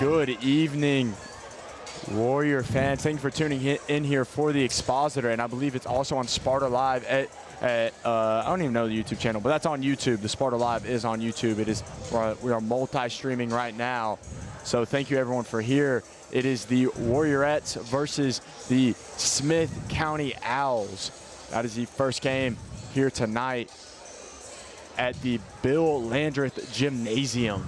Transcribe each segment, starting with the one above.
Good evening, Warrior fans. Thank you for tuning in here for the Expositor, and I believe it's also on Sparta Live at I don't even know the YouTube channel, but that's on YouTube. The Sparta Live is on YouTube. It is we are multi-streaming right now, so thank you everyone for here. It is the Warriorettes versus the Smith County Owls. That is the first game here tonight at the Bill Landreth Gymnasium.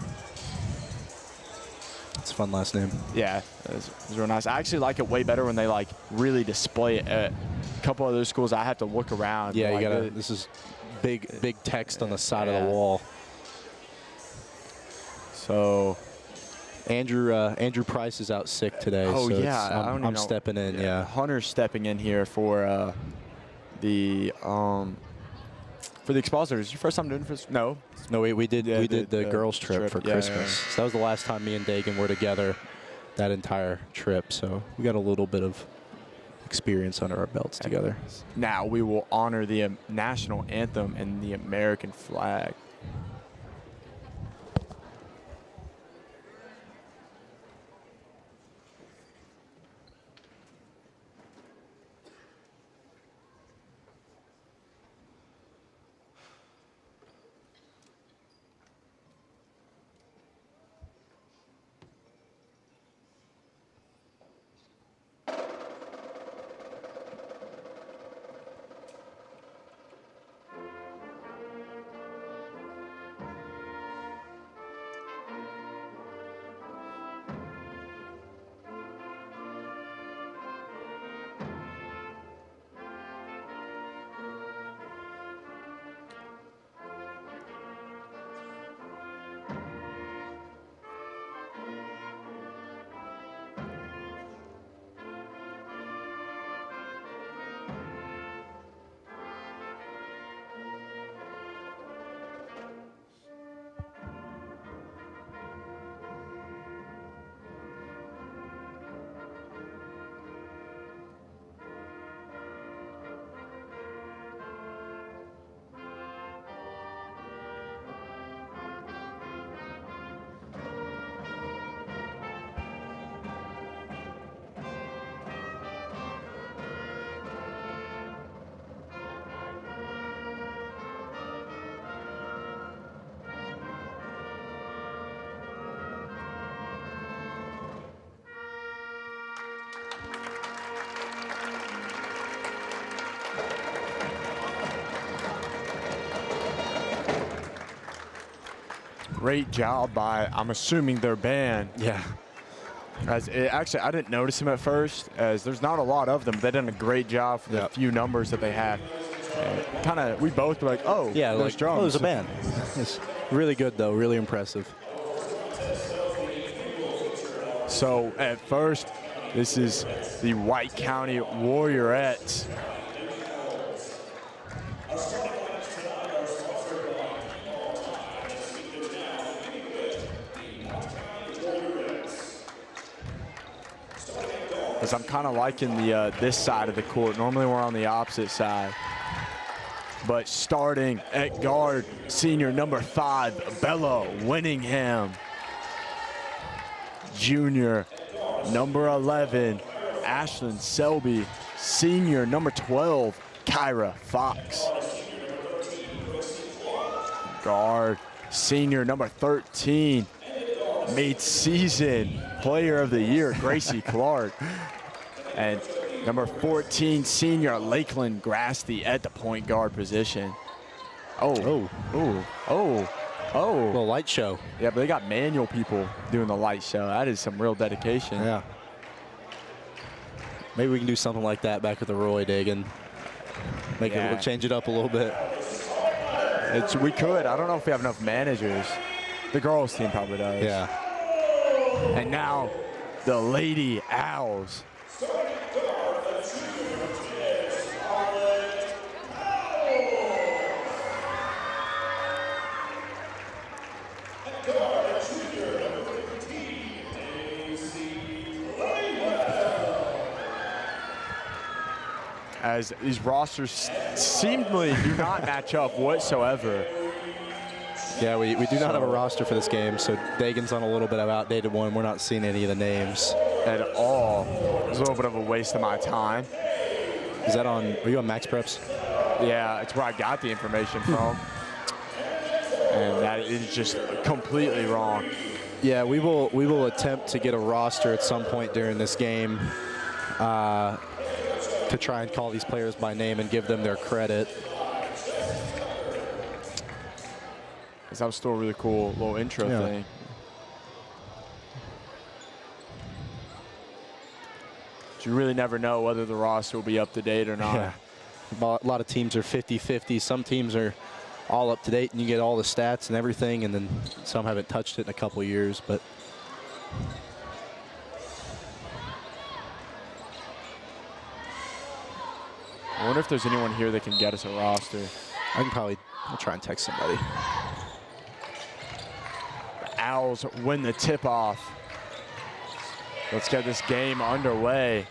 It's a fun last name. Yeah, it's real nice. I actually like it way better when they like really display it. At a couple of those schools, I have to look around. Yeah, like, you gotta. This is big text on the side of the wall. So, Andrew Price is out sick today. oh so yeah, I'm stepping in. Yeah. Hunter's stepping in here for the Expositor. Is your first time doing this? No. No, we did the girls trip for Christmas. Yeah. So that was the last time me and Dagan were together that entire trip. So we got a little bit of experience under our belts together. Now we will honor the national anthem and the American flag. Great job by, I'm assuming, their band. Yeah. Actually, I didn't notice them at first, as there's not a lot of them. They've done a great job for the few numbers that they had. Kind of, we both were like, oh, yeah, there's drums. Oh, there's a band. It's really good, though. Really impressive. So, at first, this is the White County Warriorettes. Because I'm kind of liking the this side of the court. Normally we're on the opposite side. But starting at guard, senior number 5, Bella Winningham. Junior number 11, Ashlyn Selby. Senior number 12, Kyra Fox. Guard, senior number 13, mid-season player of the year, Gracie Clark. And number 14, senior Lakeland Grasty at the point guard position. Oh. Little light show. Yeah, but they got manual people doing the light show. That is some real dedication. Yeah. Maybe we can do something like that back at the Roy, Dagan. Change it up a little bit. We could. I don't know if we have enough managers. The girls team probably does. Yeah. And now the Lady Owls. As these rosters seemingly do not match up whatsoever. Yeah, we do not have a roster for this game, so Dagon's on a little bit of outdated one. We're not seeing any of the names at all. It's a little bit of a waste of my time. Is that on, are you on Max Preps? Yeah, it's where I got the information from. And that is just completely wrong. Yeah, we will attempt to get a roster at some point during this game to try and call these players by name and give them their credit. That was still a really cool little intro thing. But you really never know whether the roster will be up to date or not. Yeah. A lot of teams are 50-50. Some teams are all up to date and you get all the stats and everything, and then some haven't touched it in a couple of years. But I wonder if there's anyone here that can get us a roster. I'll try and text somebody. Owls win the tip-off. Let's get this game underway.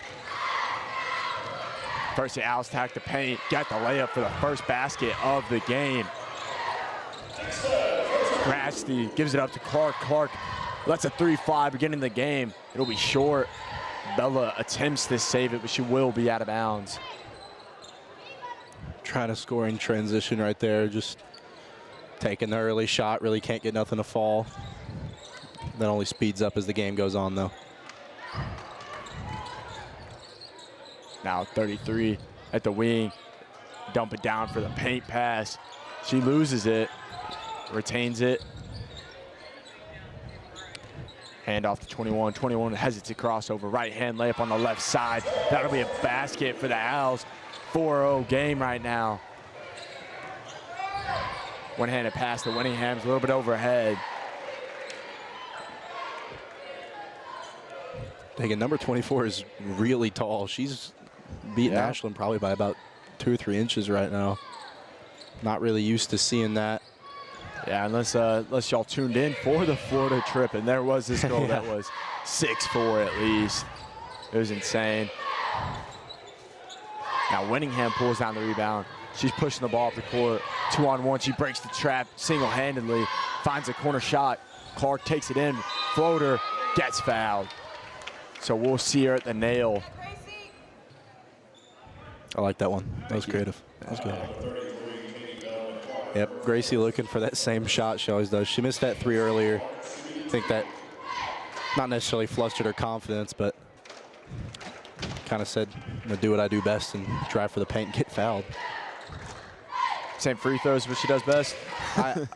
First, the Owls attack the paint, get the layup for the first basket of the game. Grasty gives it up to Clark. Clark lets a 3-5 beginning the game. It'll be short. Bella attempts to save it, but she will be out of bounds. Trying to score in transition right there. Just taking the early shot. Really can't get nothing to fall. That only speeds up as the game goes on, though. Now 33 at the wing. Dump it down for the paint pass. She loses it. Retains it. Hand off to 21. 21 hesitates crossover. Right hand layup on the left side. That'll be a basket for the Owls. 4-0 game right now. One-handed pass to Winningham. A little bit overhead. Again, number 24 is really tall. She's beating Ashland probably by about 2 or 3 inches right now. Not really used to seeing that. Yeah, unless y'all tuned in for the Florida trip, and there was this girl that was 6'4" at least. It was insane. Now Winningham pulls down the rebound. She's pushing the ball up the court. 2-on-1, she breaks the trap single-handedly, finds a corner shot. Clark takes it in, floater, gets fouled. So we'll see her at the nail. I like that one. That was creative. That was good. Yep, Gracie looking for that same shot she always does. She missed that 3 earlier. I think that not necessarily flustered her confidence, but kind of said, I'm going to do what I do best and drive for the paint and get fouled. Same free throws, but she does best.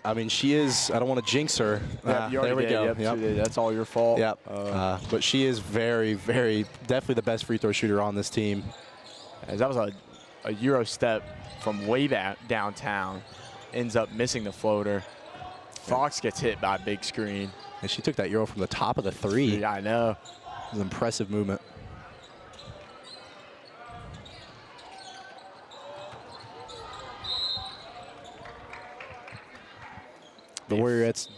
I mean, she is, I don't want to jinx her. Yep, there we go. Yep. That's all your fault. Yep. But she is very, very, definitely the best free throw shooter on this team. As that was a Euro step from way back downtown. Ends up missing the floater. Fox gets hit by a big screen. And she took that Euro from the top of the 3. Yeah, I know. It was an impressive movement. The Warriorettes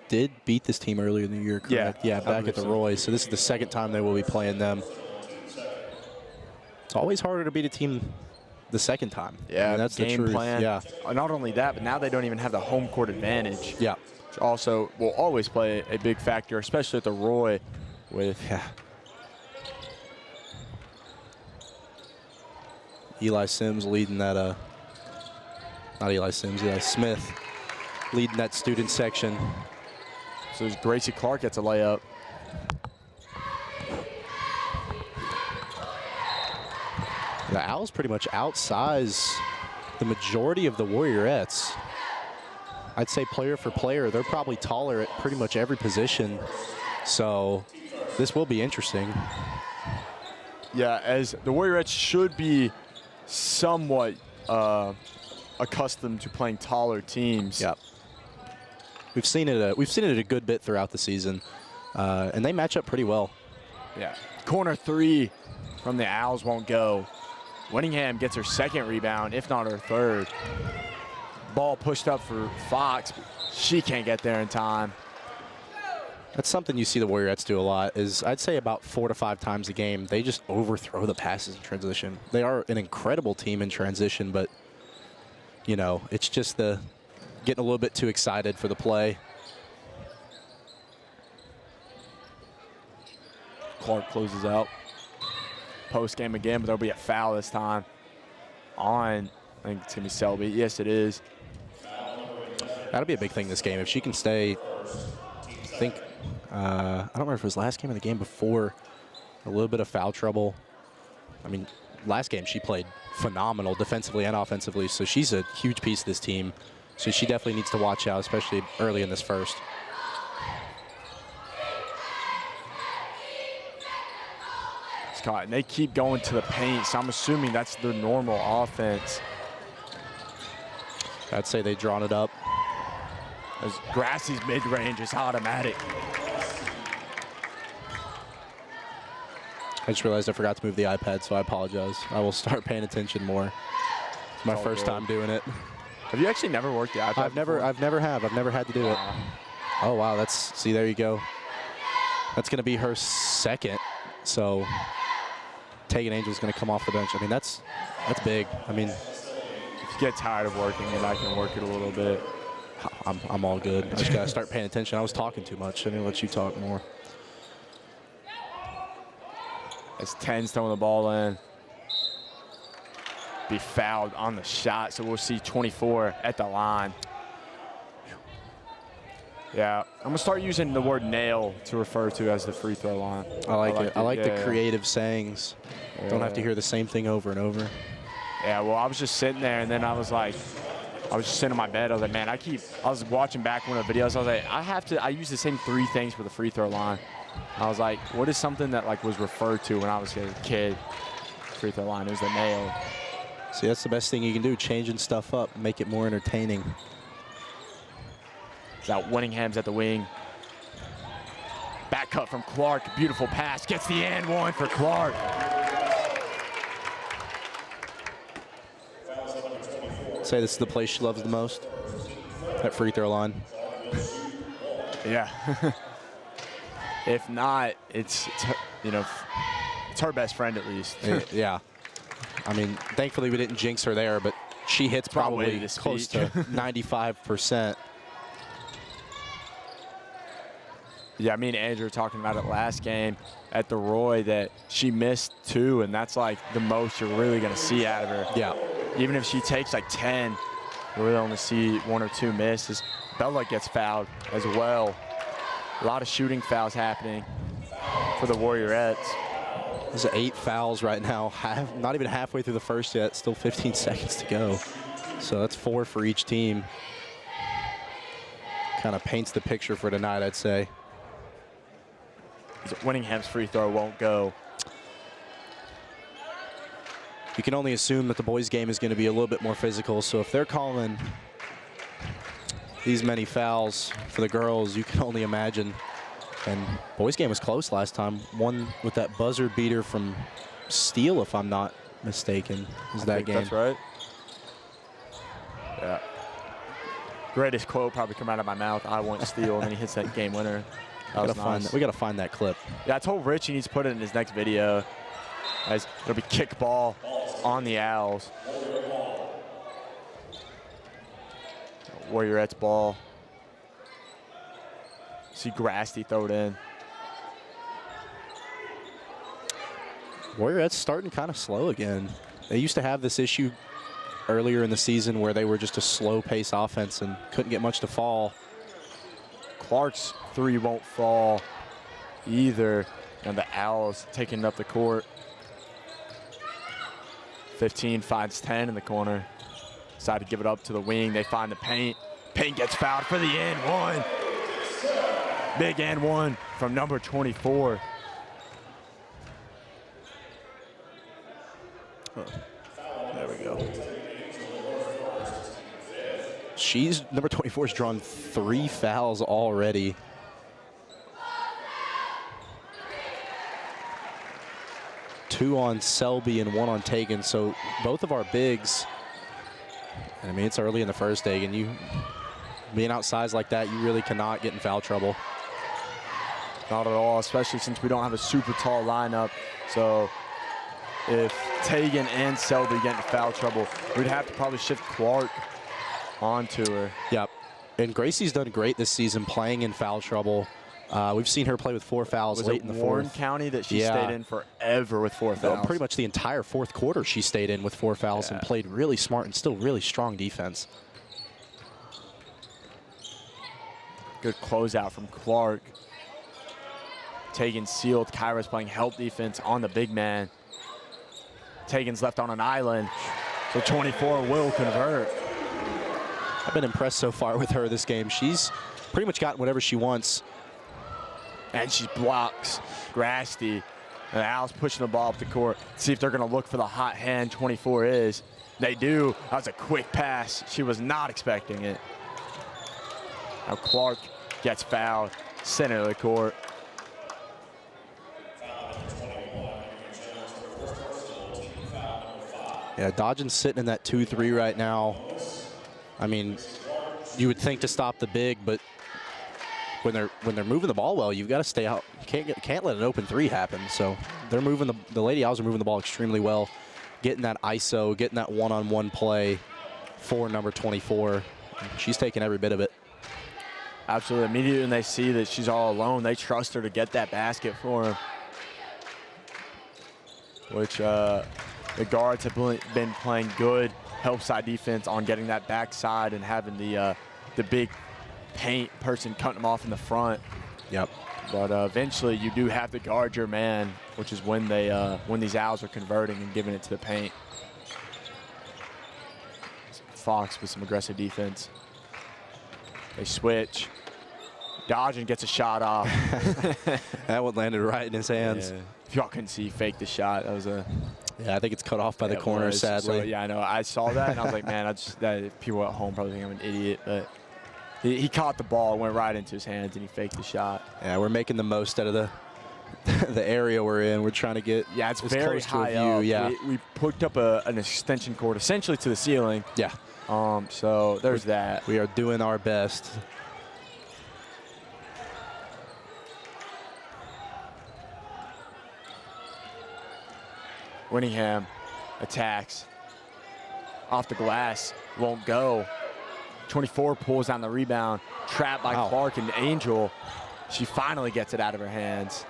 did beat this team earlier in the year, correct? Yeah, back at the Roy. So this is the second time they will be playing them. It's always harder to beat a team the second time. Yeah, I mean, that's game the truth. plan. Yeah. Not only that, but now they don't even have the home court advantage. Yeah. Which also will always play a big factor, especially at the Roy with Eli Sims leading that, not Eli Sims, Eli Smith leading that student section. So Gracie Clark gets a layup. The Owls pretty much outsize the majority of the Warriorettes. I'd say player for player, they're probably taller at pretty much every position. So this will be interesting. Yeah, as the Warriorettes should be somewhat accustomed to playing taller teams. Yep. We've seen it a good bit throughout the season, and they match up pretty well. Yeah. Corner 3 from the Owls won't go. Winningham gets her second rebound, if not her third. Ball pushed up for Fox, but she can't get there in time. That's something you see the Warriorettes do a lot, is I'd say about 4 to 5 times a game, they just overthrow the passes in transition. They are an incredible team in transition, but, you know, it's just the getting a little bit too excited for the play. Clark closes out. Post game again, but there'll be a foul this time on, I think it's going to be Selby. Yes, it is. That'll be a big thing this game. If she can stay, I think, I don't remember if it was last game or the game before, a little bit of foul trouble. I mean, last game she played phenomenal defensively and offensively, so she's a huge piece of this team. So she definitely needs to watch out, especially early in this first. Scott, and they keep going to the paint, so I'm assuming that's their normal offense. I'd say they've drawn it up. As Grassie's mid-range is automatic. I just realized I forgot to move the iPad, so I apologize. I will start paying attention more. It's my first time doing it. Have you actually never worked the iPad I've never had to do it. Oh wow, see, there you go. That's gonna be her second. So Tegan Angel's gonna come off the bench. I mean, that's big. I mean, if you get tired of working it, I can work it a little bit. I'm all good. I just gotta start paying attention. I was talking too much. I need to let you talk more. As 10's throwing the ball in. Be fouled on the shot, so we'll see 24 at the line. Yeah, I'm gonna start using the word nail to refer to as the free throw line. I like it. I like the creative sayings. Don't have to hear the same thing over and over. Yeah, well, I was just sitting there, and then I was just sitting in my bed. I was like, man, I was watching back one of the videos. I was like, I use the same 3 things for the free throw line. I was like, what is something that like was referred to when I was a kid? Free throw line, it was the nail. See, that's the best thing you can do, changing stuff up, make it more entertaining. Out Winningham's at the wing. Back cut from Clark, beautiful pass, gets the and one for Clark. Say this is the place she loves the most, that free throw line. Yeah. If not, it's her best friend at least. Yeah. I mean, thankfully we didn't jinx her there, but she hits probably close to 95%. Yeah, me and Andrew were talking about it last game at the Roy that she missed 2, and that's like the most you're really going to see out of her. Yeah. Even if she takes like 10, you're really only see 1 or 2 misses. Bella gets fouled as well. A lot of shooting fouls happening for the Warriorettes. There's 8 fouls right now, not even halfway through the first yet, still 15 seconds to go. So that's 4 for each team. Kind of paints the picture for tonight, I'd say. Winningham's free throw won't go. You can only assume that the boys' game is going to be a little bit more physical, so if they're calling these many fouls for the girls, you can only imagine. And boys' game was close last time. One with that buzzer beater from Steele, if I'm not mistaken, is that game. That's right. Yeah. Greatest quote probably come out of my mouth. I want Steele, and then he hits that game winner. That was nice. We got to find that clip. Yeah, I told Rich he needs to put it in his next video. As it'll be kick ball on the Owls. Warriorettes ball. See Grasty throw it in. Warriorettes starting kind of slow again. They used to have this issue earlier in the season where they were just a slow pace offense and couldn't get much to fall. Clark's 3 won't fall either, and the Owls taking up the court. 15 finds 10 in the corner. Decide to give it up to the wing. They find the paint. Paint gets fouled for the and one. Big and one from number 24. There we go. Number 24's drawn 3 fouls already. Two on Selby and 1 on Tegan. So both of our bigs, I mean, it's early in the first, Tegan. You being outsized like that, you really cannot get in foul trouble. Not at all, especially since we don't have a super tall lineup. So if Tegan and Selby get into foul trouble, we'd have to probably shift Clark onto her. Yep. And Gracie's done great this season playing in foul trouble. We've seen her play with 4 fouls late in the Warren fourth. County that she stayed in forever with 4 fouls. Pretty much the entire fourth quarter she stayed in with 4 fouls and played really smart and still really strong defense. Good closeout from Clark. Tegan sealed. Kyra's playing help defense on the big man. Tegan's left on an island, so 24 will convert. I've been impressed so far with her this game. She's pretty much gotten whatever she wants. And she blocks Grasty. And Al's pushing the ball up the court. See if they're going to look for the hot hand 24 is. They do. That was a quick pass. She was not expecting it. Now Clark gets fouled, center of the court. Yeah, Dodgen's sitting in that 2-3 right now. I mean, you would think to stop the big, but when they're moving the ball well, you've got to stay out. Can't let an open 3 happen. So they're moving the Lady Owls are moving the ball extremely well, getting that ISO, getting that one-on-one play for number 24. She's taking every bit of it. Absolutely. Immediately when they see that she's all alone, they trust her to get that basket for them. Which the guards have been playing good help side defense on getting that backside and having the big paint person cutting them off in the front. Yep. But eventually you do have to guard your man, which is when they when these Owls are converting and giving it to the paint. Fox with some aggressive defense. They switch. Dodgen gets a shot off. That one landed right in his hands. Yeah. If y'all couldn't see, he faked the shot. That was a. Yeah, I think it's cut off by the corner, sadly. So, yeah, I know. I saw that, and I was like, man, people at home probably think I'm an idiot. But he caught the ball, went right into his hands, and he faked the shot. Yeah, we're making the most out of the area we're in. We're trying to get it's as very close high to a view. up. Yeah. We hooked up an extension cord essentially to the ceiling. Yeah. So there's that. We are doing our best. Winningham attacks. Off the glass, won't go. 24 pulls down the rebound. Trapped by Clark and Angel. She finally gets it out of her hands.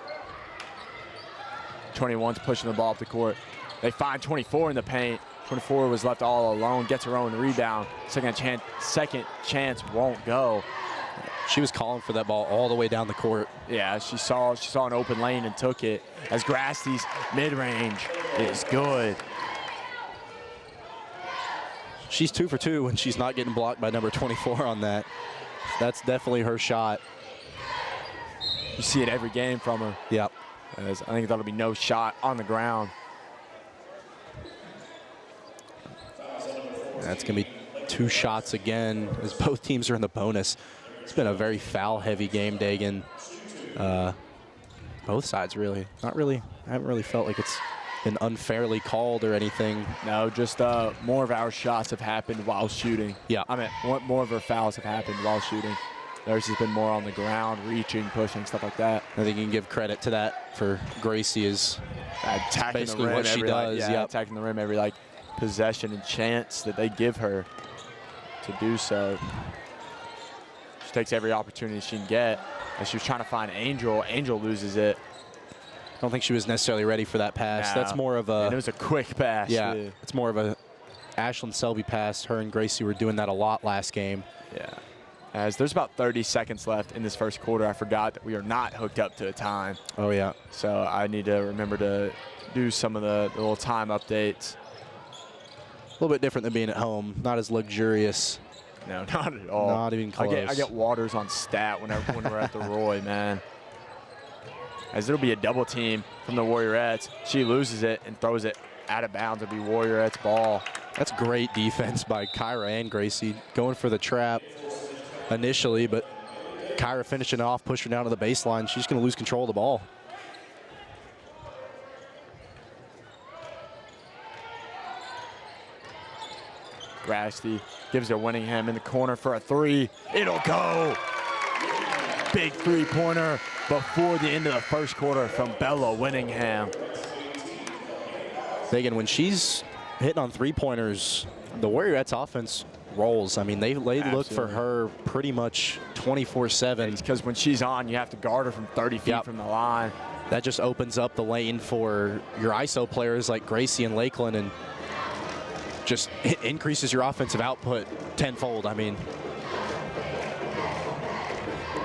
21's pushing the ball up the court. They find 24 in the paint. 24 was left all alone, gets her own rebound. Second chance won't go. She was calling for that ball all the way down the court. Yeah, she saw an open lane and took it. As Grasty's mid-range is good. She's 2 for 2 when she's not getting blocked by number 24 on that. That's definitely her shot. You see it every game from her. Yep. As I think that'll be no shot on the ground. That's going to be 2 shots again as both teams are in the bonus. It's been a very foul-heavy game, Dagan. Both sides, really. Not really. I haven't really felt like it's been unfairly called or anything. No, just more of our shots have happened while shooting. Yeah. I mean, more of our fouls have happened while shooting. Theirs has been more on the ground, reaching, pushing, stuff like that. I think you can give credit to that for Gracie is attacking basically the rim what she does. Attacking the rim every possession and chance that they give her to do so. She takes every opportunity she can get. As she was trying to find Angel, Angel loses it. I don't think she was necessarily ready for that pass. No. That's more of a... And it was a quick pass. Yeah, too. it's more of a Ashlyn Selby pass. Her and Gracie were doing that a lot last game. Yeah. As there's about 30 seconds left in this first quarter, I forgot that we are not hooked up to a time. Oh, yeah. So I need to remember to do some of the little time updates. A little bit different than being at home. Not as luxurious. No, not at all. Not even close. I get waters on stat when we're at the Roy, man. As it'll be a double team from the Warriorettes. She loses it and throws it out of bounds. It'll be Warriorettes ball. That's great defense by Kyra and Gracie. Going for the trap initially, but Kyra finishing off, push her down to the baseline. She's going to lose control of the ball. Grasty gives it Winningham in the corner for a 3. It'll go. Big 3-pointer before the end of the first quarter from Bella Winningham. Again, when she's hitting on 3-pointers, the Warriorettes offense roles. I mean, they look for Absolutely. her pretty much 24/7. Because when she's on, you have to guard her from 30 feet Yep. from the line. That just opens up the lane for your ISO players like Gracie and Lakeland, and just increases your offensive output tenfold. I mean,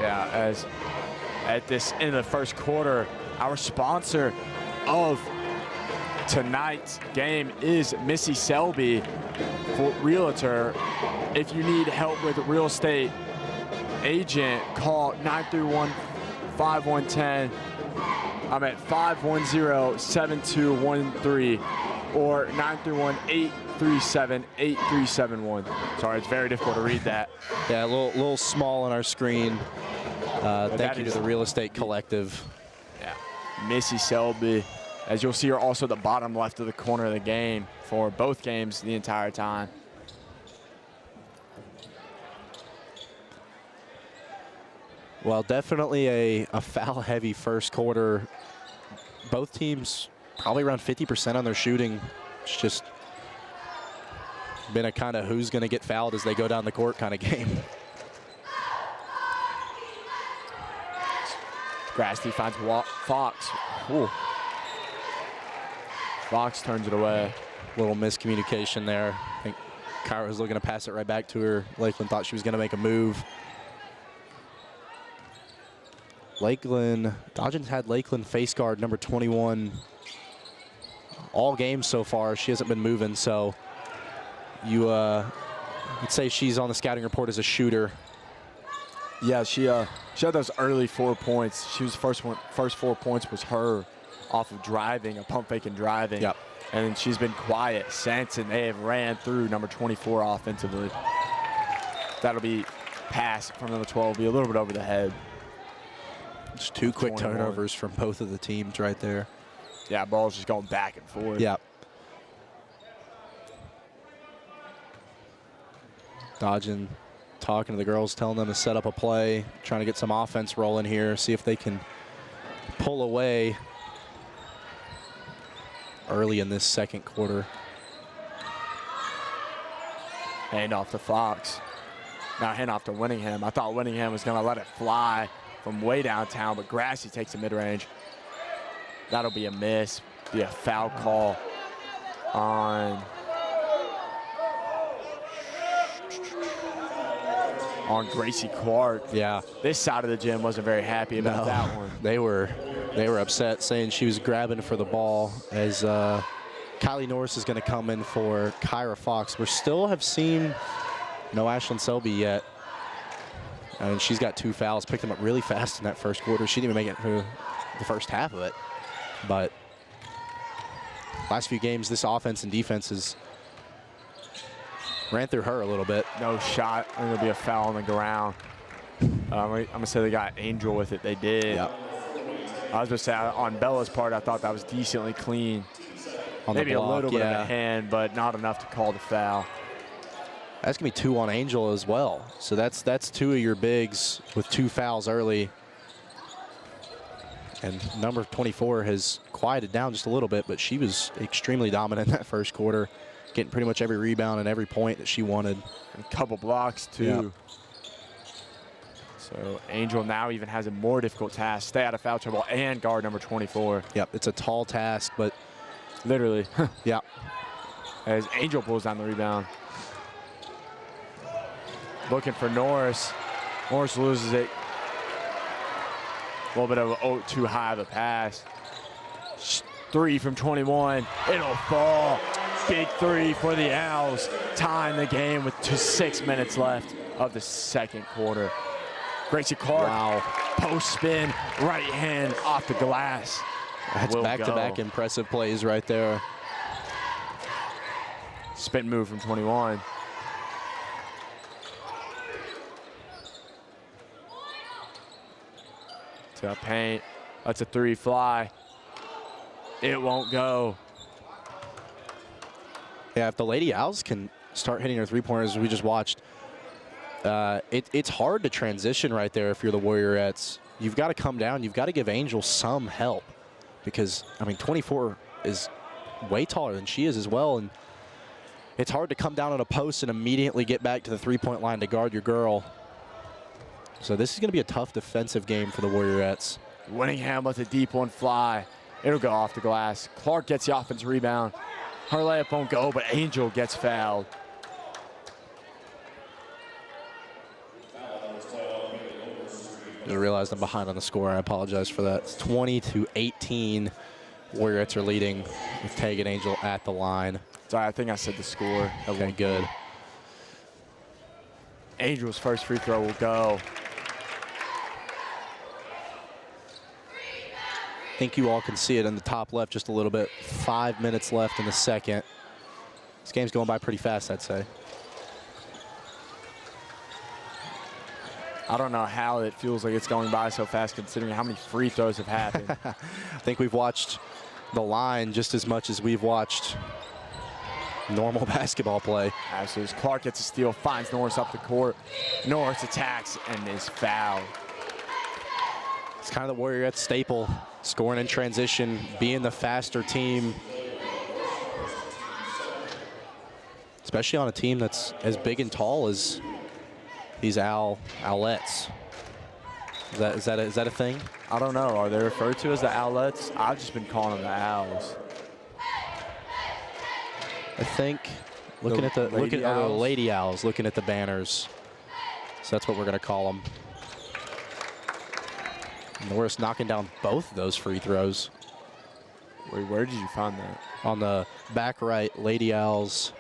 Yeah, as at this in the first quarter, our sponsor of tonight's game is Missy Selby for Realtor. If you need help with a real estate agent, call 931-5110. I'm at 510-7213 or 931-837-8371. Sorry, it's very difficult to read that. yeah, a little small on our screen. Thank that you to is- the Real Estate Collective. Yeah, Missy Selby. As you'll see her also the bottom left of the corner of the game for both games the entire time. Well, definitely a foul-heavy first quarter. Both teams probably around 50% on their shooting. It's just been a kind of who's going to get fouled as they go down the court kind of game. Grassley finds Fox. Ooh. Fox turns it away. Little miscommunication there. I think Kyra was looking to pass it right back to her. Lakeland thought she was going to make a move. Lakeland, Dodgen's had Lakeland face guard number 21 all games so far. She hasn't been moving, so you would say she's on the scouting report as a shooter. Yeah, she had those early 4 points. She was first 4 points was her off of driving, a pump fake and driving. Yep. And she's been quiet since, and they have ran through number 24 offensively. That'll be pass from number 12, be a little bit over the head. Just two quick 21. turnovers from both of the teams right there. Yeah, ball's just going back and forth. Yep. Dodgen talking to the girls, telling them to set up a play, trying to get some offense rolling here, see if they can pull away early in this second quarter. Hand off to Fox. Now hand off to Winningham. I thought Winningham was going to let it fly from way downtown, but Grassy takes the mid-range. That'll be a miss, be a foul call on Gracie Clark. Yeah. This side of the gym wasn't very happy about that one. They were upset, saying she was grabbing for the ball as Kylie Norris is going to come in for Kyra Fox. We still have seen no Ashlyn Selby yet. And she's got 2 fouls, picked them up really fast in that first quarter. She didn't even make it through the first half of it. But last few games, this offense and defense has ran through her a little bit. No shot. I think there'll be a foul on the ground. I'm going to say they got Angel with it. They did. Yep. I was going to say, on Bella's part, I thought that was decently clean. On Maybe the block, a little bit of yeah. a hand, but not enough to call the foul. That's going to be 2 on Angel as well. So that's 2 of your bigs with 2 fouls early. And number 24 has quieted down just a little bit, but she was extremely dominant in that first quarter, getting pretty much every rebound and every point that she wanted. And a couple blocks, too. Yep. So Angel now even has a more difficult task. Stay out of foul trouble and guard number 24. Yep, it's a tall task, but Literally. yeah. As Angel pulls down the rebound. Looking for Norris. Norris loses it. A little bit of too high of a pass. 3 from 21. It'll fall. Big 3 for the Owls. Tying the game with just 6 minutes left of the second quarter. Gracie Clark. Wow. Post spin. Right hand off the glass. That's Will back-to-back go. impressive plays right there. Spin move from 21. To paint. That's a 3 fly. It won't go. Yeah, if the Lady Owls can start hitting their 3-pointers, we just watched, it's hard to transition right there if you're the Warriorettes. You've got to come down. You've got to give Angel some help because, I mean, 24 is way taller than she is as well. And it's hard to come down on a post and immediately get back to the three-point line to guard your girl. So this is going to be a tough defensive game for the Warriorettes. Winningham with a deep one fly. It'll go off the glass. Clark gets the offensive rebound. Her layup won't go, but Angel gets fouled. I realized I'm behind on the score. I apologize for that. It's 20-18. Warriorettes are leading with Tegan Angel at the line. Sorry, I think I said the score. Okay, good. Angel's first free throw will go. I think you all can see it in the top left just a little bit. 5 minutes left in the second. This game's going by pretty fast, I'd say. I don't know how it feels like it's going by so fast considering how many free throws have happened. I think we've watched the line just as much as we've watched normal basketball play. Absolutely. Clark gets a steal, finds Norris up the court. Norris attacks and is fouled. It's kind of the Warriorettes staple, scoring in transition, being the faster team. Especially on a team that's as big and tall as these Owlettes. Is that a thing? I don't know. Are they referred to as the Owlettes? I've just been calling them the Owls. I think looking at the Lady Owls, looking at the banners. So that's what we're going to call them. Norris knocking down both of those free throws. Wait, where did you find that? On the back right, Lady Owls.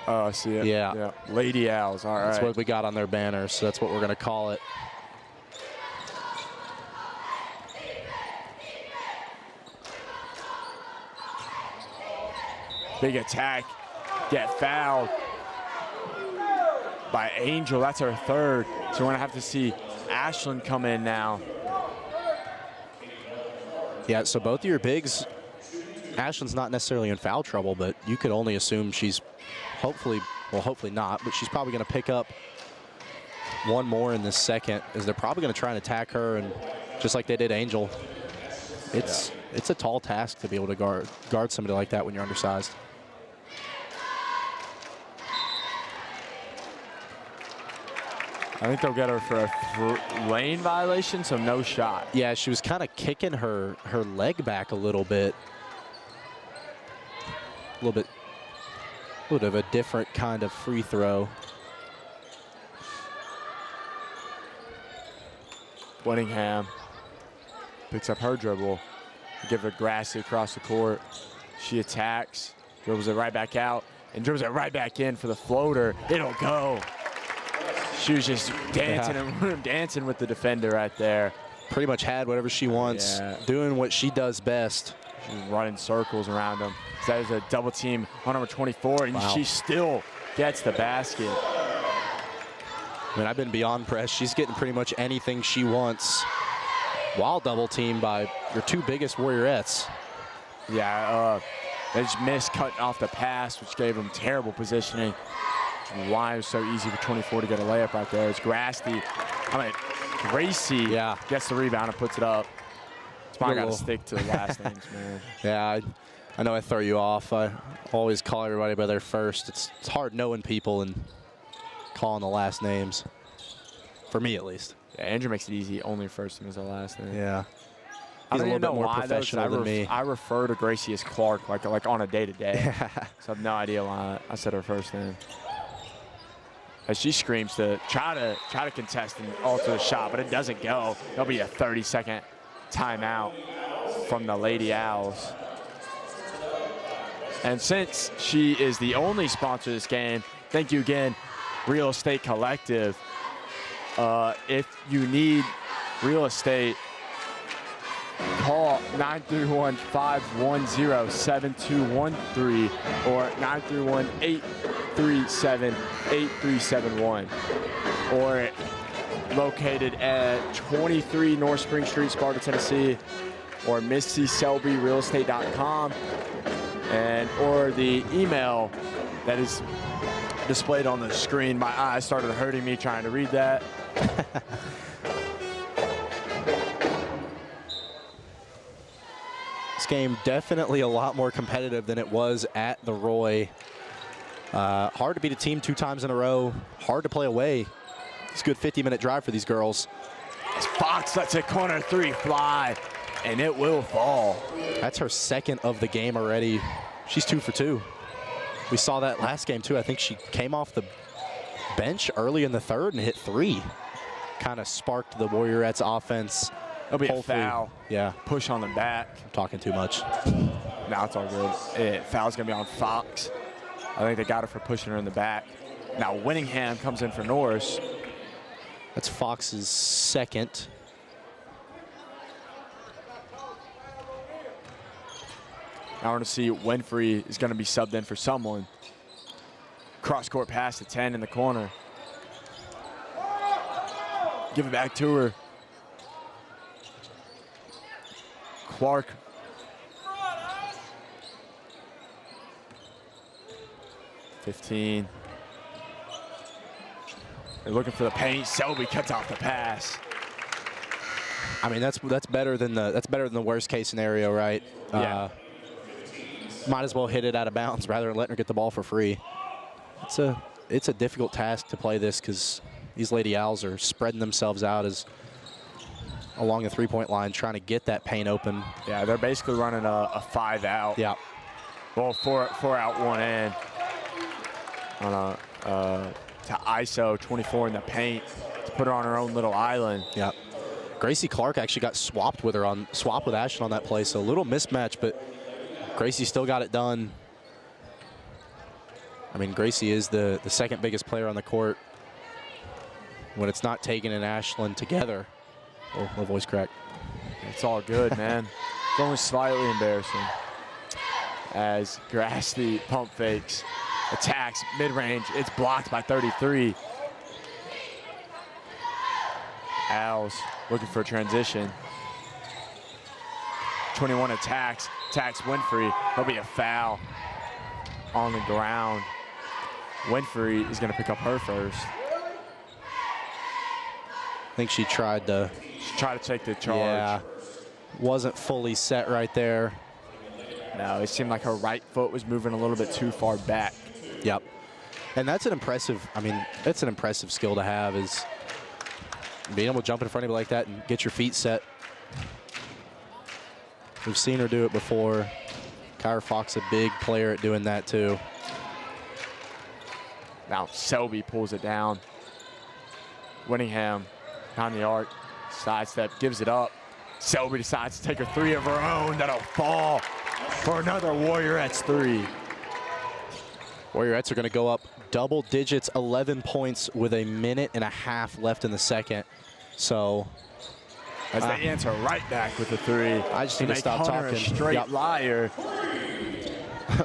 Oh, I see it. Yeah. Lady Owls, all right. That's what we got on their banners, so that's what we're going to call it. Big attack, get fouled by Angel. That's her third. So we're going to have to see Ashlyn come in now. Yeah, so both of your bigs, Ashlyn's not necessarily in foul trouble, but you could only assume she's hopefully not, but she's probably going to pick up one more in this second, as they're probably going to try and attack her, and just like they did Angel. It's a tall task to be able to guard somebody like that when you're undersized. I think they'll get her for a lane violation, so no shot. Yeah, she was kind of kicking her leg back a little bit. A little bit of a different kind of free throw. Winningham picks up her dribble. Give it Grassy across the court. She attacks, dribbles it right back out, and dribbles it right back in for the floater. It'll go. She was just dancing and dancing with the defender right there. Pretty much had whatever she wants, doing what she does best. She's running circles around him. So that is a double team on number 24, and she still gets the basket. I mean, I've been beyond impressed. She's getting pretty much anything she wants while double teamed by your two biggest Warriorettes. Yeah, they just missed cutting off the pass, which gave them terrible positioning. Why it was so easy for 24 to get a layup right there. It's Grassy. Gracie gets the rebound and puts it up. That's why I got to stick to the last names, man. Yeah, I know I throw you off. I always call everybody by their first. It's hard knowing people and calling the last names, for me at least. Yeah, Andrew makes it easy. Only first name is the last name. Yeah. He's a little bit more professional than me. I refer to Gracie as Clark, like on a day-to-day. So I have no idea why I said her first name. As she screams to try to contest and alter the shot, but it doesn't go. There'll be a 30-second timeout from the Lady Owls. And since she is the only sponsor of this game, thank you again, Real Estate Collective. If you need real estate, call 931-510-7213 or 931-837-8371, or located at 23 North Spring Street, Sparta, Tennessee, or MissySelbyRealEstate.com, and or the email that is displayed on the screen. My eyes started hurting me trying to read that. This game definitely a lot more competitive than it was at the Roy. Hard to beat a team 2 times in a row. Hard to play away. It's a good 50-minute drive for these girls. As Fox lets a corner 3 fly, and it will fall. That's her second of the game already. She's 2 for 2. We saw that last game too. I think she came off the bench early in the 3rd and hit 3. Kind of sparked the Warriorettes offense. It'll be a foul. Yeah. Push on the back. I'm talking too much. No, it's all good. Foul's going to be on Fox. I think they got her for pushing her in the back. Now Winningham comes in for Norris. That's Fox's second. I want to see Winfrey is going to be subbed in for someone. Cross-court pass to 10 in the corner. Give it back to her. Clark. They're looking for the paint. Selby cuts off the pass. I mean, that's better than the worst case scenario, right? Yeah. Might as well hit it out of bounds rather than letting her get the ball for free. It's a difficult task to play this because these Lady Owls are spreading themselves out as along the 3-point line, trying to get that paint open. Yeah, they're basically running a 5 out. Yeah. Well, four out, 1 in. On to ISO 24 in the paint to put her on her own little island. Yeah. Gracie Clark actually got swapped with Ashton on that play, so a little mismatch, but Gracie still got it done. I mean, Gracie is the second biggest player on the court. When it's not Tegan and Ashland together. Oh, my voice cracked. It's all good, man. It's only slightly embarrassing. As Grassley pump fakes, attacks mid-range. It's blocked by 33. Owls looking for a transition. 21 attacks Winfrey. There'll be a foul on the ground. Winfrey is going to pick up her first. I think she tried to take the charge. Yeah, wasn't fully set right there. No, it seemed like her right foot was moving a little bit too far back. Yep. And that's an impressive, that's an impressive skill to have, is being able to jump in front of you like that and get your feet set. We've seen her do it before. Kyra Fox, a big player at doing that too. Now Selby pulls it down. Winningham on the arc, sidestep, gives it up. Selby decides to take a 3 of her own. That'll fall for another Warriorettes 3. Warriorettes are going to go up double digits, 11 points with 1.5 minutes left in the second. So as they answer right back with the 3. I just need to stop Hunter talking. A straight liar.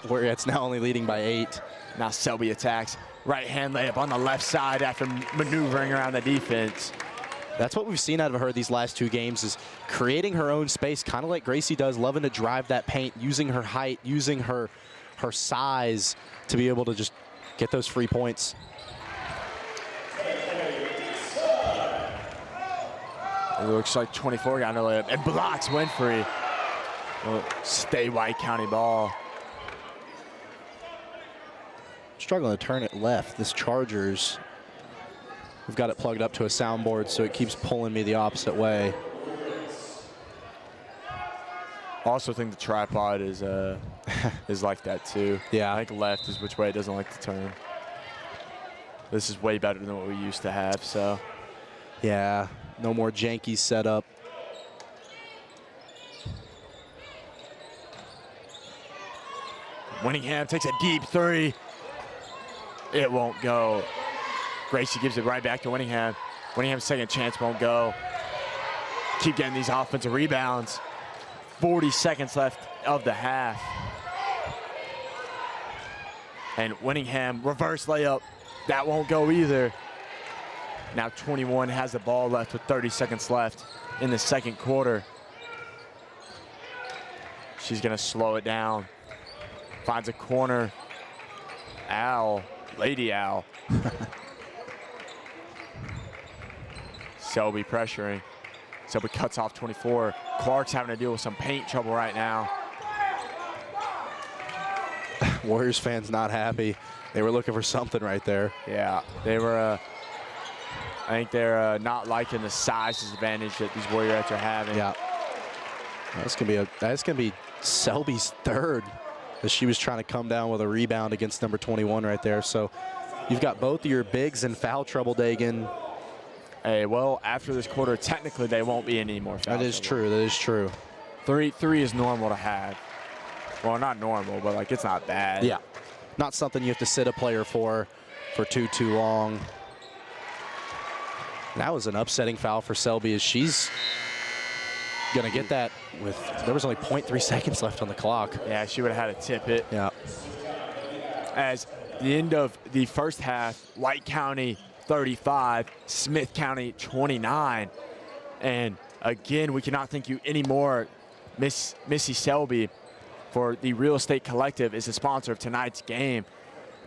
Warriorettes now only leading by 8. Now Selby attacks. Right hand layup on the left side after maneuvering around the defense. That's what we've seen out of her these last 2 games, is creating her own space, kind of like Gracie does, loving to drive that paint, using her height, using her size to be able to just get those free points. It looks like 24 got no layup and blocks Winfrey. Well, stay White County ball. Struggling to turn it left. This Chargers, we've got it plugged up to a soundboard, so it keeps pulling me the opposite way. Also think the tripod is like that too. Yeah. I think left is which way it doesn't like to turn. This is way better than what we used to have, so. Yeah, no more janky setup. Winningham takes a deep 3. It won't go. Gracie gives it right back to Winningham. Winningham's second chance won't go. Keep getting these offensive rebounds. 40 seconds left of the half. And Winningham, reverse layup. That won't go either. Now 21 has the ball left with 30 seconds left in the second quarter. She's gonna slow it down. Finds a corner. Owl, Lady Owl. Selby pressuring. Selby cuts off 24. Clark's having to deal with some paint trouble right now. Warriors fans not happy. They were looking for something right there. Yeah, they were. I think they're not liking the size disadvantage that these Warriorettes are having. Yeah. That's gonna be Selby's third, as she was trying to come down with a rebound against number 21 right there. So you've got both of your bigs in foul trouble, Dagan. Hey, well, after this quarter, technically they won't be any more foul That is trouble. true. That is true. Three is normal to have. Well, not normal, but like it's not bad. Yeah. Not something you have to sit a player for too long. That was an upsetting foul for Selby, as she's going to get that with, there was only 0.3 seconds left on the clock. Yeah, she would have had to tip it. Yeah. As the end of the first half, White County 35, Smith County 29. And again, we cannot thank you anymore, Missy Selby, for the Real Estate Collective is the sponsor of tonight's game.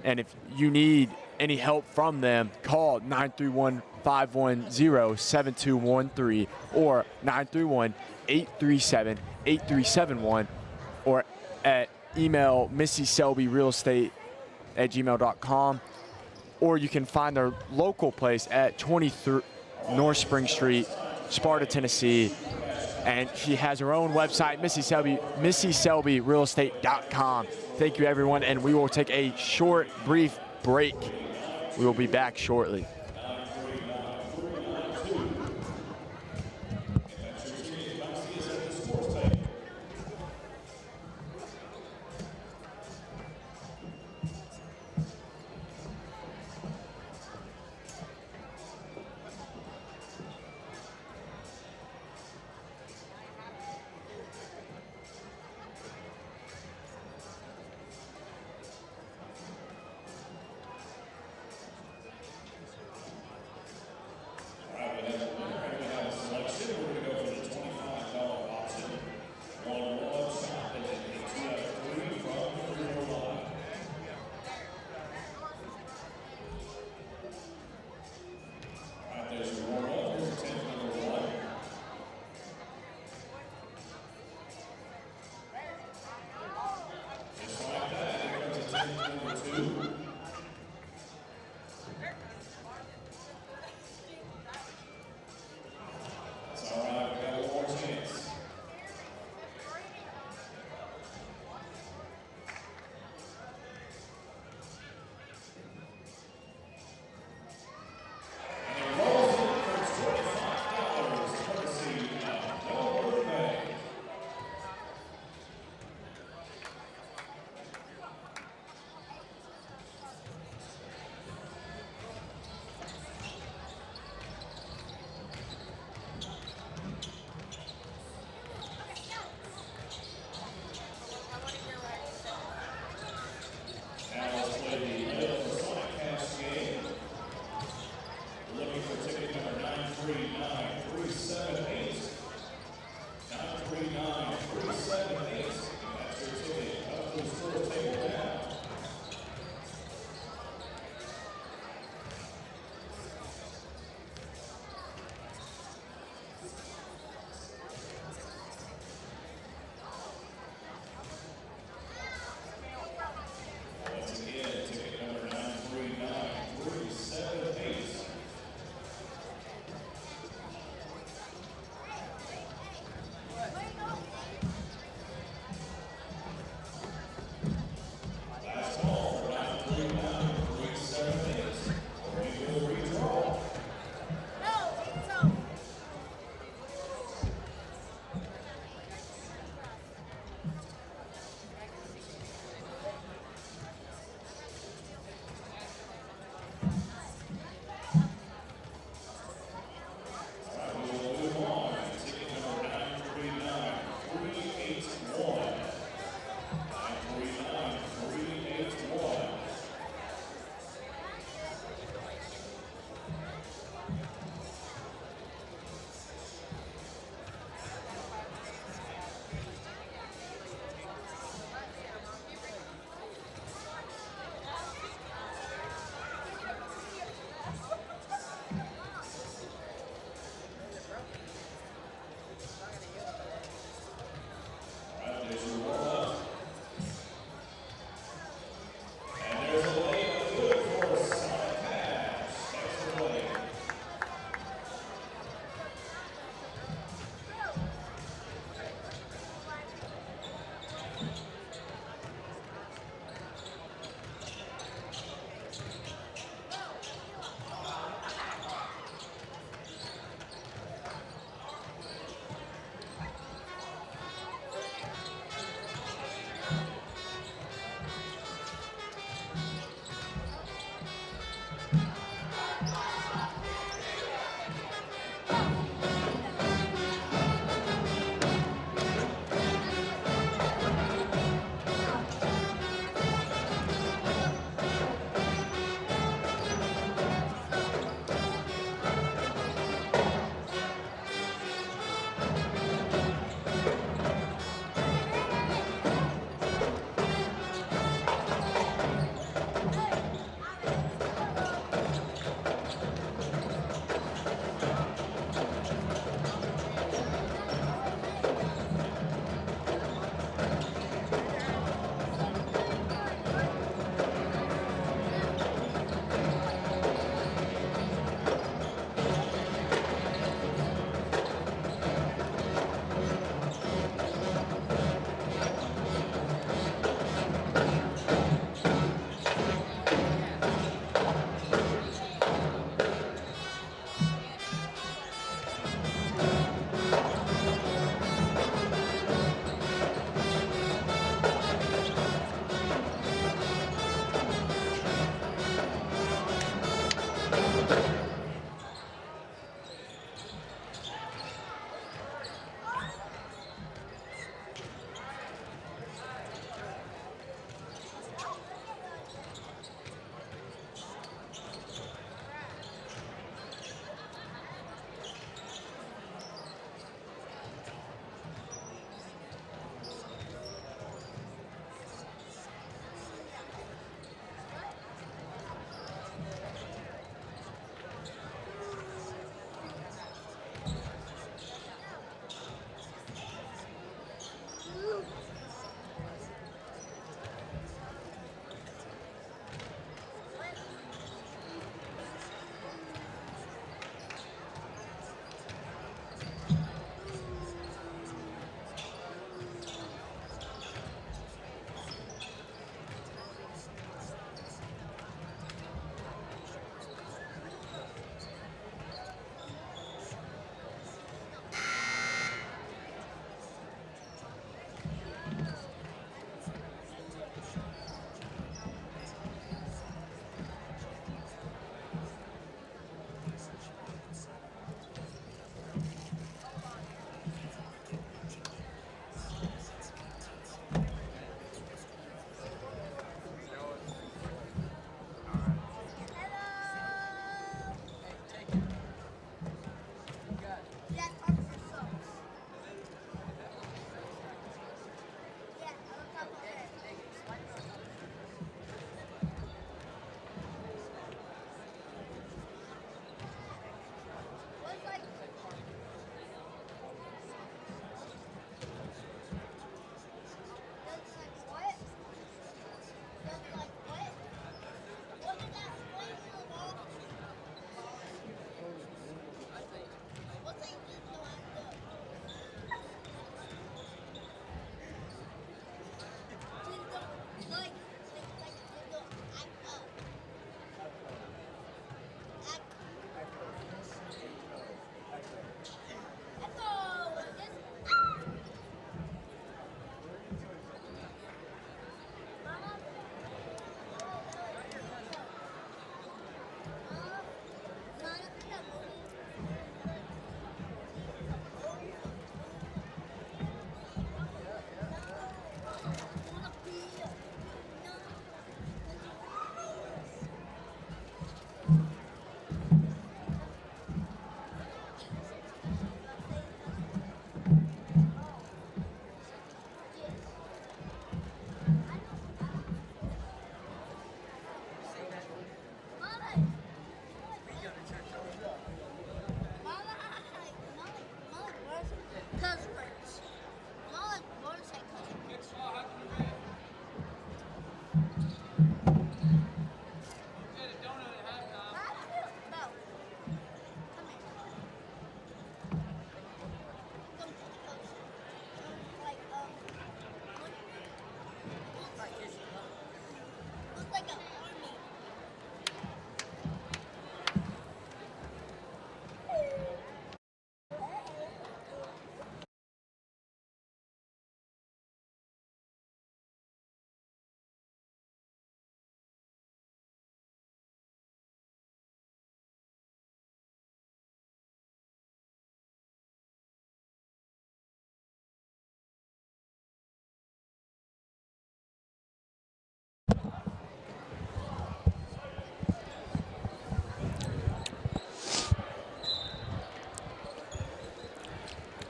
And if you need any help from them, call 931-510-7213 or 931-837-8371 or at email missyselbyrealestate@gmail.com, or you can find their local place at 23 North Spring Street, Sparta, Tennessee. And she has her own website, MissySelbyRealestate.com. Thank you, everyone, and we will take a short, brief break. We will be back shortly.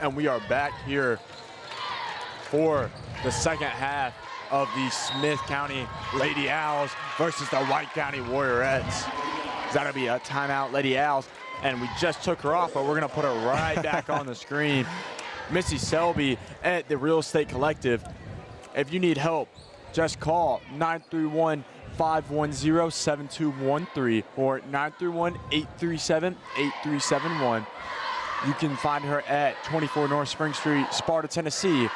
and we are back here for the second half of the Smith County Lady Owls versus the White County Warriorettes. That'll be a timeout, Lady Owls, and we just took her off, but we're gonna put her right back on the screen. Missy Selby at the Real Estate Collective. If you need help, just call 931-510-7213 or 931-837-8371. You can find her at 24 North Spring Street, Sparta, Tennessee,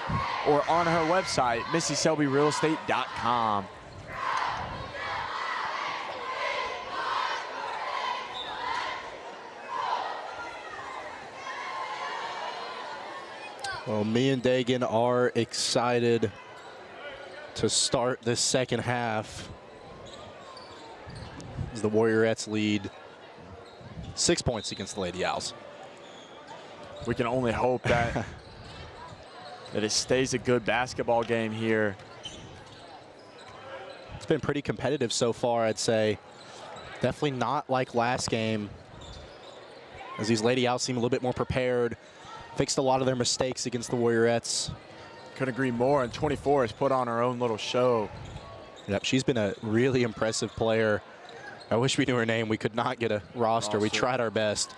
or on her website, MissySelbyRealEstate.com. Well, me and Dagan are excited to start this second half as the Warriorettes lead 6 points against the Lady Owls. We can only hope that that it stays a good basketball game here. It's been pretty competitive so far, I'd say. Definitely not like last game, as these Lady Owls seem a little bit more prepared, fixed a lot of their mistakes against the Warriorettes. Couldn't agree more, and 24 has put on her own little show. Yep, she's been a really impressive player. I wish we knew her name. We could not get a roster. We tried our best,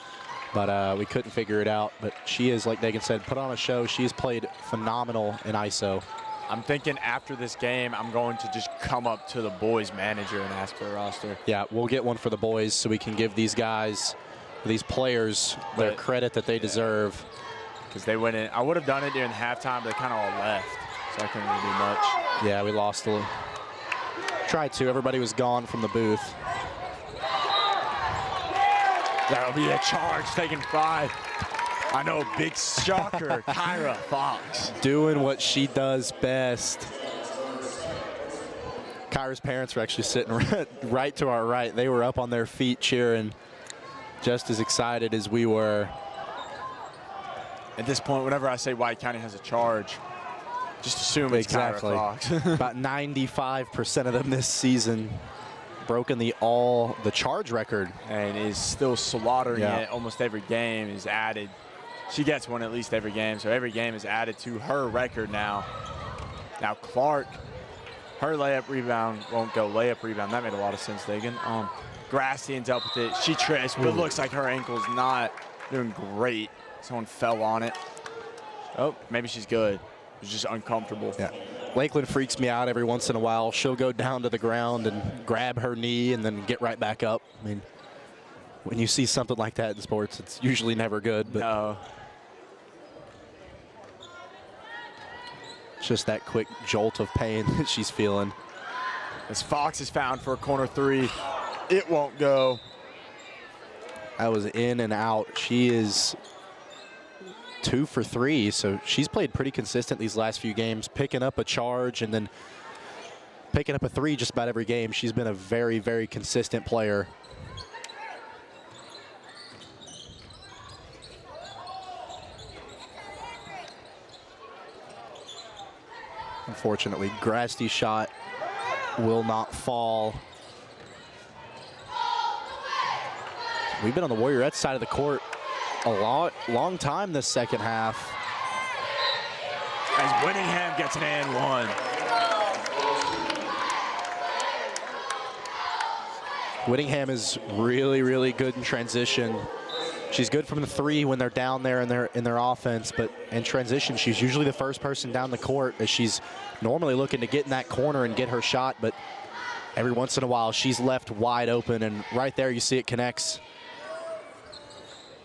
but we couldn't figure it out. But she is, like Dagan said, put on a show. She's played phenomenal in ISO. I'm thinking after this game, I'm going to just come up to the boys' manager and ask for a roster. Yeah, we'll get one for the boys so we can give these guys, these players, their credit that they deserve. Because they went in. I would have done it during halftime, but they kind of all left, so I couldn't really do much. Yeah, we lost a little. Tried to. Everybody was gone from the booth. That'll be a charge, taking 5. I know, big shocker, Kyra Fox. Doing what she does best. Kyra's parents were actually sitting right to our right. They were up on their feet cheering, just as excited as we were. At this point, whenever I say White County has a charge, just assume it's Kyra Fox. About 95% of them this season broken the charge record. And is still slaughtering it almost every game is added. She gets one at least every game, so every game is added to her record now. Now Clark, her layup rebound won't go. Layup rebound, that made a lot of sense, Dagan. Grassy ends up with it. She trips, but it looks like her ankle's not doing great. Someone fell on it. Oh, maybe she's good. It was just uncomfortable. Yeah. Lakeland freaks me out every once in a while. She'll go down to the ground and grab her knee and then get right back up. I mean, when you see something like that in sports, it's usually never good. But no. It's just that quick jolt of pain that she's feeling. As Fox is found for a corner 3, it won't go. I was in and out. She is 2 for 3, so she's played pretty consistent these last few games, picking up a charge and then picking up a 3 just about every game. She's been a very, very consistent player. Unfortunately, Grasty's shot will not fall. We've been on the Warriorettes side of the court a long time this second half. As Whittingham gets an and 1. Whittingham is really, really good in transition. She's good from the 3 when they're down there in their offense, but in transition, she's usually the first person down the court, as she's normally looking to get in that corner and get her shot, but every once in a while, she's left wide open, and right there you see it connects.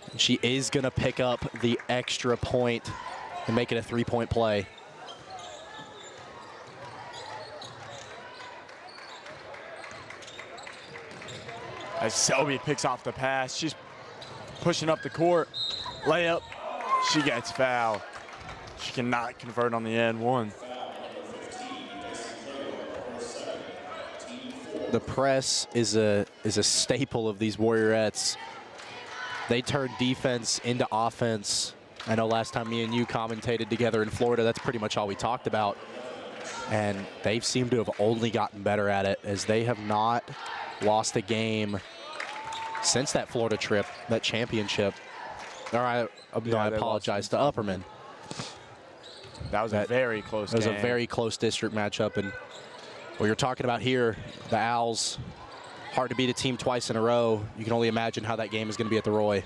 And she is gonna pick up the extra point and make it a 3-point play. As Selby picks off the pass, she's pushing up the court. Layup, she gets fouled. She cannot convert on the and 1. The press is a staple of these Warriorettes. They turn defense into offense. I know last time me and you commentated together in Florida, that's pretty much all we talked about. And they've seemed to have only gotten better at it, as they have not lost a game since that Florida trip, that championship. Or I apologize to Upperman. That was a very close game. It was a very close district matchup. And what you're talking about here, the Owls, hard to beat a team twice in a row. You can only imagine how that game is going to be at the Roy.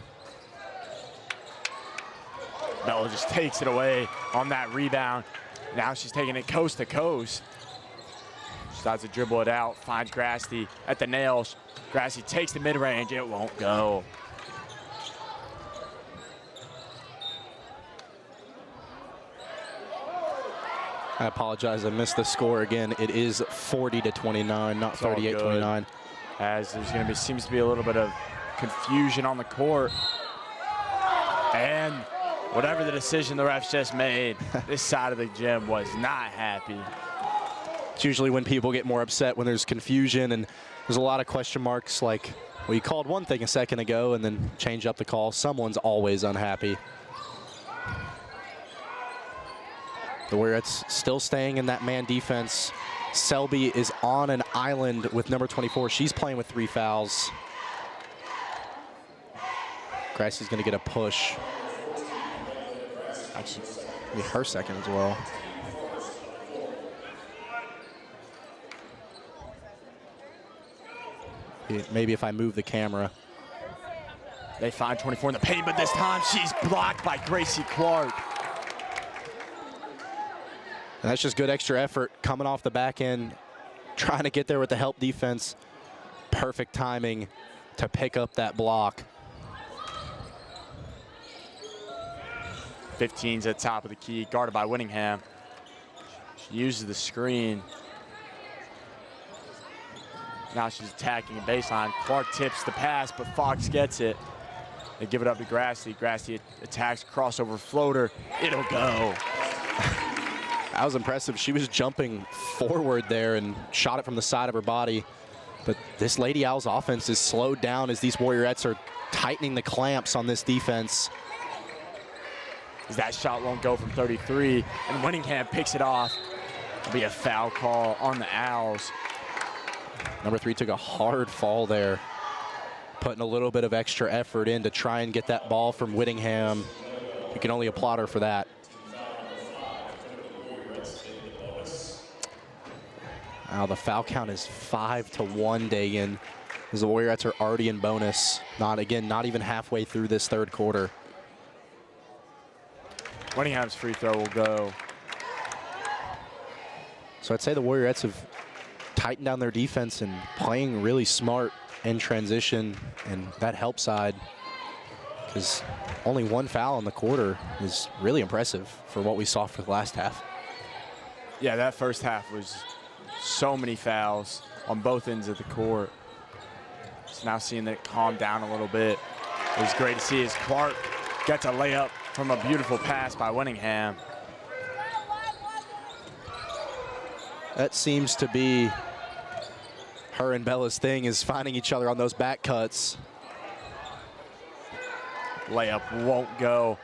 Bella just takes it away on that rebound. Now she's taking it coast to coast. She decides to dribble it out, finds Grasty at the nails. Grasty takes the mid-range, it won't go. I apologize, I missed the score again. It is 40-29, not 38-29. As there's going to be, seems to be a little bit of confusion on the court. And whatever the decision the refs just made, this side of the gym was not happy. It's usually when people get more upset when there's confusion and there's a lot of question marks like, well, you called one thing a second ago and then change up the call. Someone's always unhappy. The Warriorettes still staying in that man defense. Selby is on an island with number 24. She's playing with 3 fouls. Grassie's going to get a push. Actually, maybe her second as well. Maybe if I move the camera. They find 24 in the paint, but this time she's blocked by Gracie Clark. And that's just good extra effort coming off the back end, trying to get there with the help defense. Perfect timing to pick up that block. 15's at the top of the key, guarded by Winningham. She uses the screen. Now she's attacking a baseline. Clark tips the pass, but Fox gets it. They give it up to Grassley. Grassley attacks, crossover floater. It'll go. That was impressive. She was jumping forward there and shot it from the side of her body. But this Lady Owls offense is slowed down as these Warriorettes are tightening the clamps on this defense. That shot won't go from 33, and Winningham picks it off. It'll be a foul call on the Owls. Number 3 took a hard fall there, putting a little bit of extra effort in to try and get that ball from Winningham. You can only applaud her for that. Now the foul count is 5-1, Dagan, as the Warriorettes are already in bonus. Not even halfway through this third quarter. Winningham's free throw will go. So I'd say the Warriorettes have tightened down their defense and playing really smart in transition, and that help side, because only 1 foul in the quarter is really impressive for what we saw for the last half. Yeah, that first half was so many fouls on both ends of the court. Just now seeing that calm down a little bit. It was great to see as Clark gets a layup from a beautiful pass by Winningham. That seems to be her and Bella's thing, is finding each other on those back cuts. Layup won't go.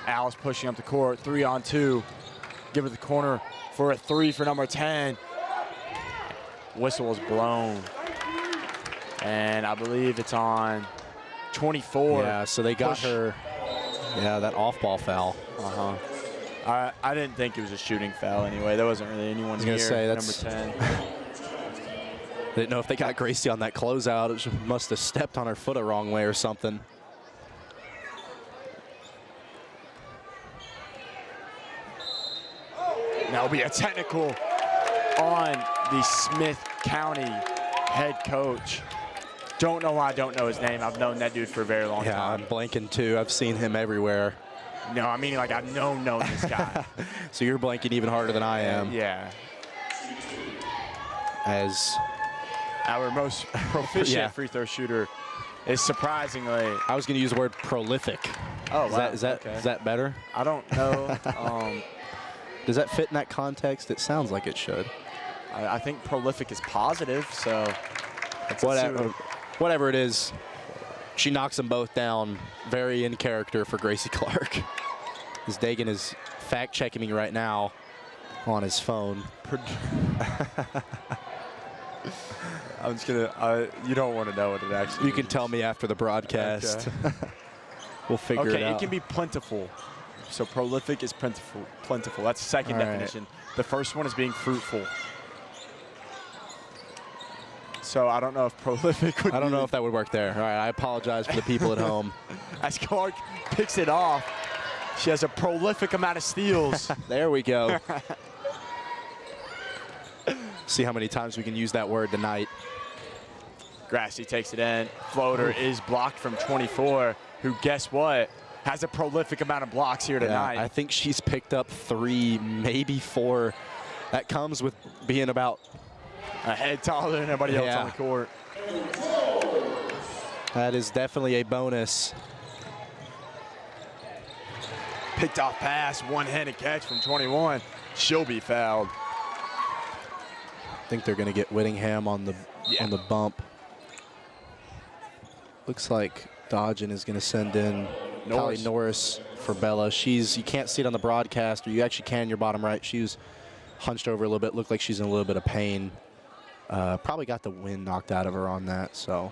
Owls pushing up the court, 3-on-2. Give it the corner for a 3 for number 10. Whistle was blown. And I believe it's on 24. Yeah, so they got her, yeah, that off-ball foul. I didn't think it was a shooting foul anyway. There wasn't really anyone here. Say, number 10. Didn't know if they got Gracie on that closeout. She must have stepped on her foot a wrong way or something. Now will be a technical on the Smith County head coach. Don't know why I don't know his name. I've known that dude for a very long time. Yeah, I'm blanking too. I've seen him everywhere. No, I mean like I've known this guy. So you're blanking even harder than I am. Yeah. As our most proficient free throw shooter is surprisingly. I was going to use the word prolific. Oh, wow. Is that better? I don't know. Does that fit in that context? It sounds like it should. I think prolific is positive, so. Whatever it is, she knocks them both down. Very in character for Gracie Clark. As Dagan is fact-checking me right now on his phone. I'm just gonna, you don't want to know what it actually You can tell me after the broadcast. Okay. We'll figure it out. It can be plentiful. So prolific is plentiful. That's the second All right. definition. The first one is being fruitful. So I don't know if prolific would I don't be- know if that would work there. All right, I apologize for the people at home. As Clark picks it off, she has a prolific amount of steals. There we go. See how many times we can use that word tonight. Grassi takes it in. Floater is blocked from 24, who, guess what, has a prolific amount of blocks here tonight. I think she's picked up 3, maybe 4. That comes with being about A head taller than everybody else on the court. That is definitely a bonus. Picked off pass, one-handed catch from 21. She'll be fouled. I think they're going to get Whittingham on the bump. Looks like Dodgen is going to send in Callie Norris for Bella. You can't see it on the broadcast, or you actually can, your bottom right. She was hunched over a little bit, looked like she's in a little bit of pain. Probably got the wind knocked out of her on that, so.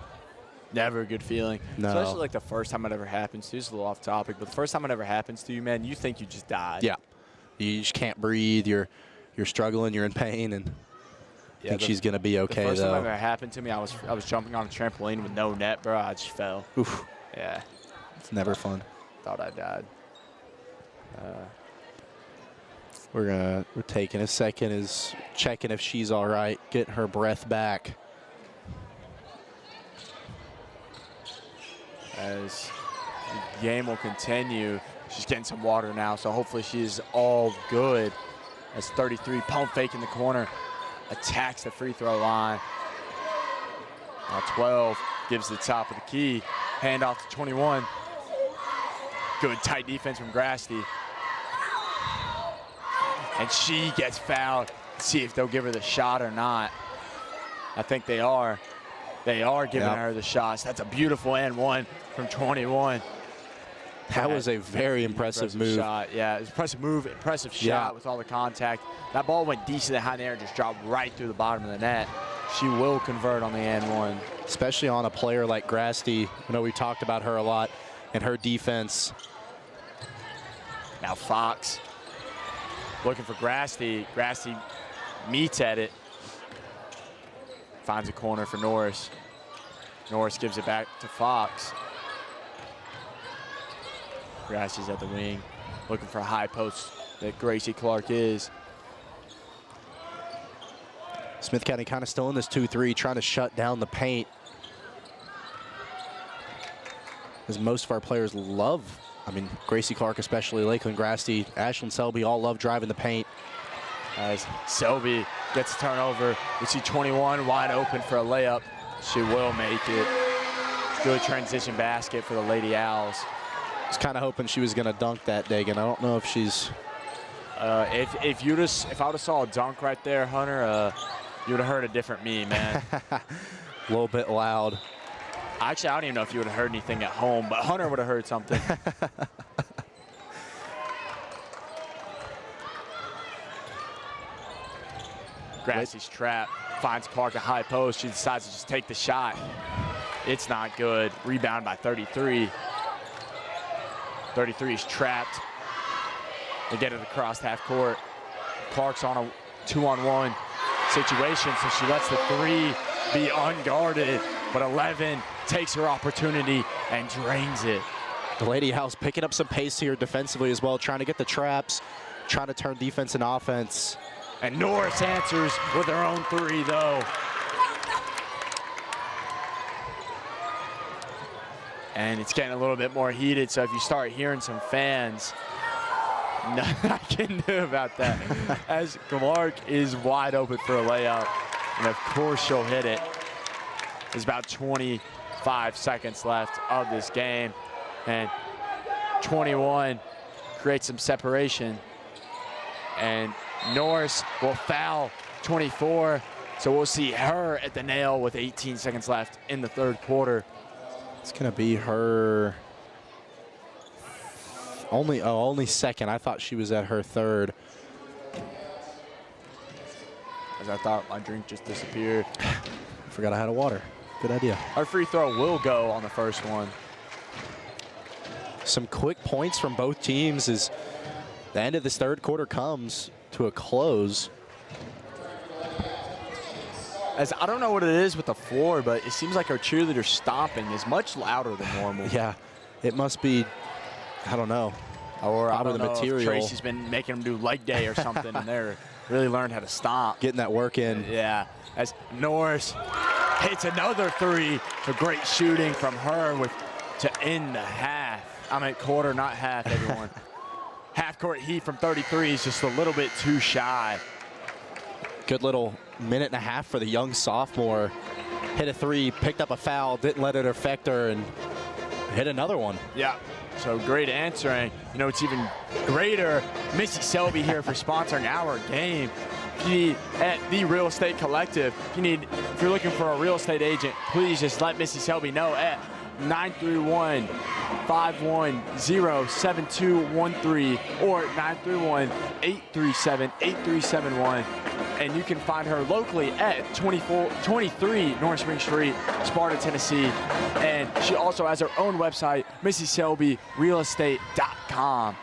Never a good feeling. No. Especially like the first time it ever happens to you. This is a little off topic, but the first time it ever happens to you, man, you think you just died. Yeah. You just can't breathe. You're struggling. You're in pain, and I think she's going to be okay, the first though. time it ever happened to me, I was jumping on a trampoline with no net, bro. I just fell. Oof. Yeah. It's never fun. Thought I died. We're taking a second, is checking if she's all right, getting her breath back. As the game will continue, she's getting some water now, so hopefully she's all good. As 33, pump fake in the corner, attacks the free throw line. Now 12 gives the top of the key, hand off to 21. Good tight defense from Grassi. And she gets fouled. See if they'll give her the shot or not. I think they are. They are giving her the shots. That's a beautiful and one from 21. That was a very impressive move. Shot. Yeah, it was impressive move, impressive shot with all the contact. That ball went decently high in the air and just dropped right through the bottom of the net. She will convert on the and one. Especially on a player like Grassi. I know we talked about her a lot and her defense. Now Fox looking for Grassi. Grassi meets at it. Finds a corner for Norris. Norris gives it back to Fox. Grassi's at the wing, looking for a high post that Gracie Clark is. Smith County kind of still in this 2-3, trying to shut down the paint. As most of our players love, I mean, Gracie Clark especially, Lakeland Grassi, Ashlyn Selby all love driving the paint. As Selby gets a turnover, we see 21 wide open for a layup. She will make it. Good transition basket for the Lady Owls. I was kind of hoping she was going to dunk that, Dagan. I don't know if she's. If I would have saw a dunk right there, Hunter, you would have heard a different me, man. A little bit loud. Actually, I don't even know if you would have heard anything at home, but Hunter would have heard something. Grassi's trap, finds Clark a high post. She decides to just take the shot. It's not good. Rebound by 33. 33 is trapped. They get it across half court. Clark's on a 2-on-1 situation, so she lets the 3 be unguarded, but 11 takes her opportunity and drains it. The Lady Owls picking up some pace here defensively as well, trying to get the traps, trying to turn defense and offense. And Norris answers with her own 3, though. And it's getting a little bit more heated, so if you start hearing some fans, nothing I can do about that. As Clark is wide open for a layup, and of course she'll hit it. There's about 25 seconds left of this game, and 21 creates some separation. And Norris will foul 24, so we'll see her at the nail with 18 seconds left in the third quarter. It's going to be her only second. I thought she was at her third. As I thought my drink just disappeared. Forgot I had a water. Good idea. Our free throw will go on the first one. some quick points from both teams as the end of this third quarter comes to a close. As I don't know what it is with the floor, but it seems like our cheerleader stomping is much louder than normal. Yeah, it must be, I don't know. Or I Probably don't the know material. if Tracy's been making them do leg day or something, and they're really learned how to stomp. Getting that work in. Yeah, as Norris hits another three. So great shooting from her to end the half. I mean quarter, not half, everyone. Half-court heat from 33 is just a little bit too shy. Good little minute and a half for the young sophomore. Hit a three, picked up a foul, didn't let it affect her, and hit another one. Yeah, so great answering. You know, it's even greater. Missy Selby here for sponsoring our game. If you need, at The Real Estate Collective, if you're looking for a real estate agent, please just let Missy Selby know at 931-510-7213 or 931-837-8371. And you can find her locally at 23 North Spring Street, Sparta, Tennessee. And she also has her own website, MissySelbyRealEstate.com.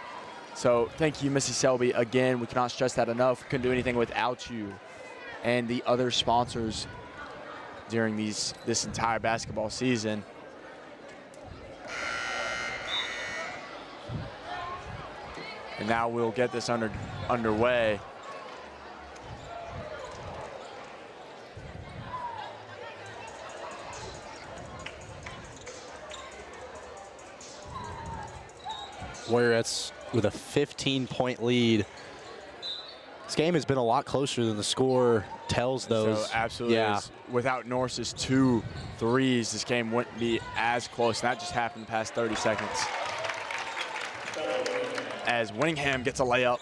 So thank you, Missy Selby. Again, we cannot stress that enough. Couldn't do anything without you and the other sponsors during this entire basketball season. And now we'll get this underway. Warriorettes with a 15-point lead. This game has been a lot closer than the score tells those. So absolutely. Yeah. Without Norris's 2 threes, this game wouldn't be as close. And that just happened the past 30 seconds. As Winningham gets a layup.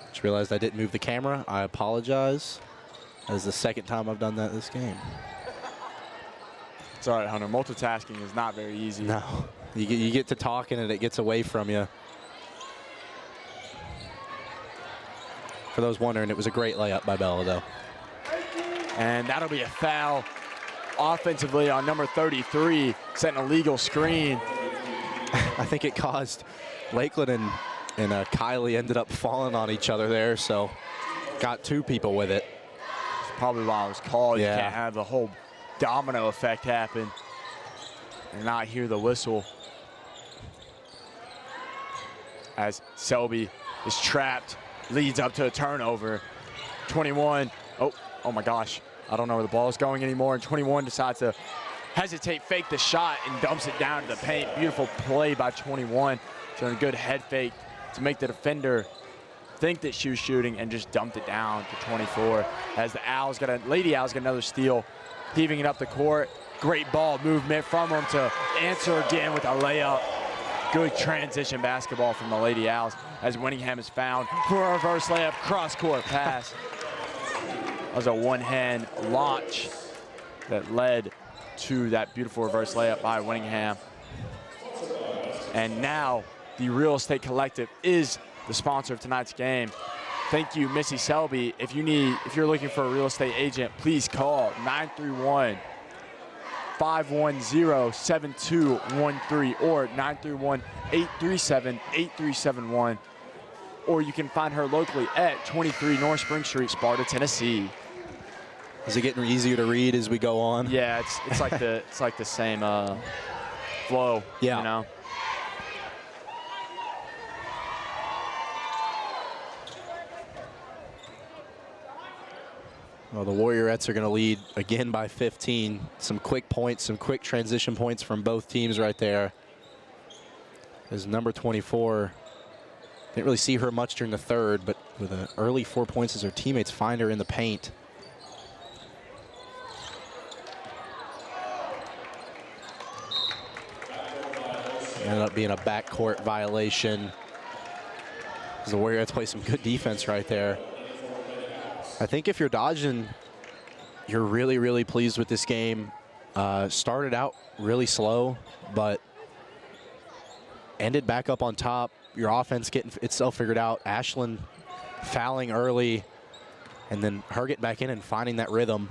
Just realized I didn't move the camera. I apologize. That is the second time I've done that this game. It's all right, Hunter. Multitasking is not very easy. No. You get to talking and it gets away from you. For those wondering, it was a great layup by Bella, though. And that'll be a foul offensively on number 33, setting a legal screen. I think it caused Lakeland and Kylie ended up falling on each other there, so got 2 people with it. That's probably why it was called. Yeah. You can't have the whole domino effect happen and not hear the whistle. As Selby is trapped, leads up to a turnover. 21, oh my gosh. I don't know where the ball is going anymore. And 21 decides to hesitate, fake the shot, and dumps it down to the paint. Beautiful play by 21. Showing a good head fake to make the defender think that she was shooting and just dumped it down to 24. As the Lady Owls got another steal, heaving it up the court. Great ball movement from them to answer again with a layup. Good transition basketball from the Lady Owls as Winningham is found for a reverse layup, cross-court pass. That was a one-hand launch that led to that beautiful reverse layup by Winningham. And now the Real Estate Collective is the sponsor of tonight's game. Thank you, Missy Selby. If you're looking for a real estate agent, please call 931-510-7213 or 931-837-8371. Or you can find her locally at 23 North Spring Street, Sparta, Tennessee. Is it getting easier to read as we go on? Yeah, it's like the same flow. Yeah. You know. Well, the Warriorettes are going to lead again by 15. Some quick points, some quick transition points from both teams right there. As number 24, didn't really see her much during the third, but with an early 4 points as her teammates find her in the paint. Ended up being a backcourt violation. As the Warriorettes play some good defense right there. I think if you're dodging, you're really, really pleased with this game. Started out really slow, but ended back up on top. Your offense getting itself figured out. Ashlyn fouling early, and then her getting back in and finding that rhythm.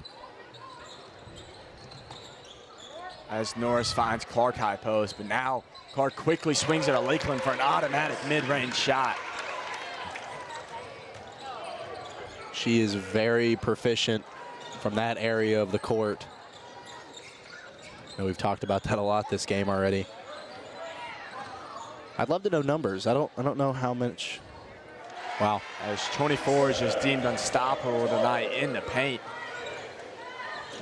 As Norris finds Clark high post, but now Clark quickly swings it at Lakeland for an automatic mid-range shot. She is very proficient from that area of the court. We've talked about that a lot this game already. I'd love to know numbers. I don't know how much. Wow. As 24 is just deemed unstoppable tonight in the paint.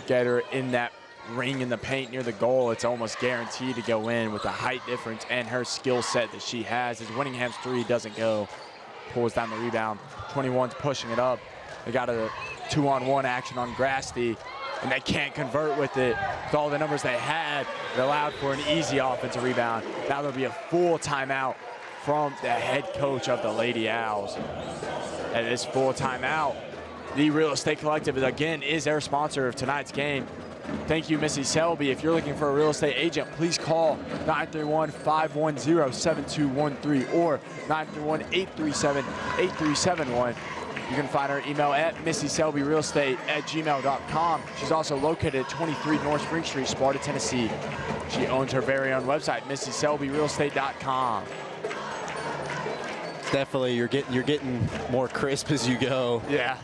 Get her in that ring in the paint near the goal. It's almost guaranteed to go in with the height difference and her skill set that she has. As Winningham's three doesn't go, pulls down the rebound. 21's pushing it up. They got a 2-on-1 action on Grasty, and they can't convert with it. With all the numbers they had, it allowed for an easy offensive rebound. Now there'll be a full timeout from the head coach of the Lady Owls. And this full timeout, the Real Estate Collective, again, is their sponsor of tonight's game. Thank you, Missy Selby. If you're looking for a real estate agent, please call 931-510-7213 or 931-837-8371. You can find her email at missyselbyrealestate@gmail.com. She's also located at 23 North Spring Street, Sparta, Tennessee. She owns her very own website, missyselbyrealestate.com. Definitely, you're getting more crisp as you go. Yeah.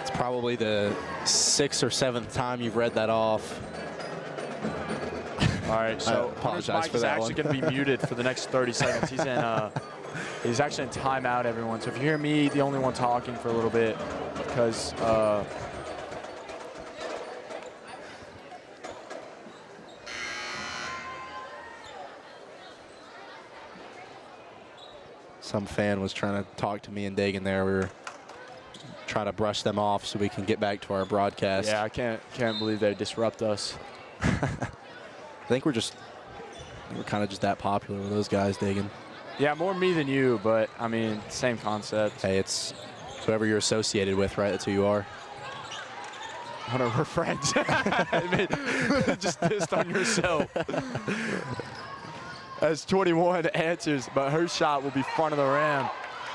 It's probably the 6th or 7th time you've read that off. All right, so apologize Hunter's mic for is that actually one. going to be muted for the next 30 seconds. He's actually in timeout, everyone. So if you hear me, the only one talking for a little bit, because some fan was trying to talk to me and Dagan there. We were trying to brush them off so we can get back to our broadcast. yeah, I can't believe they disrupt us. I think we're kind of just that popular with those guys, Dagan. Yeah, more me than you, but I mean, same concept. Hey, it's whoever you're associated with, right? That's who you are. Hunter, we're friends. Just pissed on yourself. As 21 answers, but her shot will be front of the rim.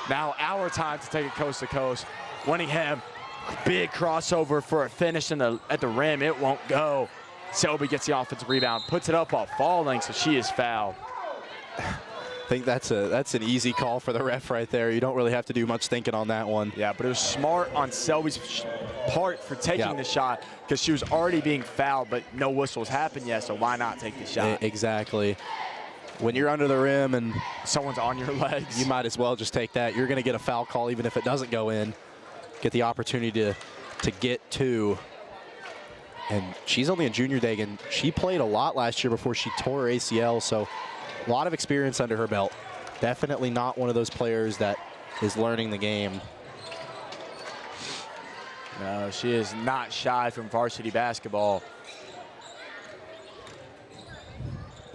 Now our time to take it coast to coast. Winningham, big crossover for a finish at the rim. It won't go. Selby gets the offensive rebound, puts it up while falling, so she is fouled. I think that's an easy call for the ref right there. You don't really have to do much thinking on that one. Yeah, but it was smart on Selby's part for taking the shot, because she was already being fouled, but no whistles happened yet, so why not take the shot? Exactly. When you're under the rim and someone's on your legs, you might as well just take that. You're going to get a foul call even if it doesn't go in. Get the opportunity to get two. And she's only a junior, Dagan. She played a lot last year before she tore her ACL, so a lot of experience under her belt. Definitely not one of those players that is learning the game. No, she is not shy from varsity basketball.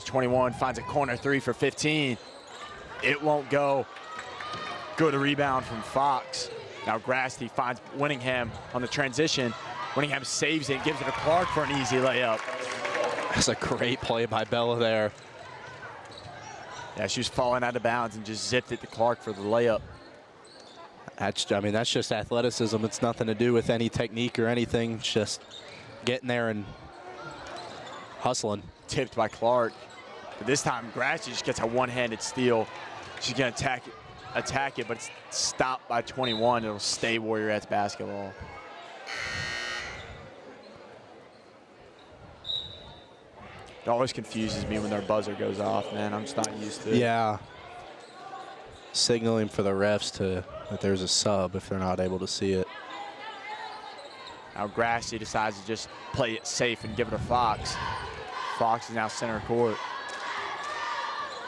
21 finds a corner three for 15. It won't go. Good rebound from Fox. Now Grasty finds Winningham on the transition. Winningham saves it, gives it to Clark for an easy layup. That's a great play by Bella there. Yeah, she was falling out of bounds and just zipped it to Clark for the layup. That's just athleticism. It's nothing to do with any technique or anything. It's just getting there and hustling. Tipped by Clark. But this time, Grasty just gets a one-handed steal. She's going to attack it, but it's stopped by 21. It'll stay Warriorettes basketball. It always confuses me when their buzzer goes off, man. I'm just not used to it. Yeah. Signaling for the refs that there's a sub if they're not able to see it. Now Grasty decides to just play it safe and give it to Fox. Fox is now center court.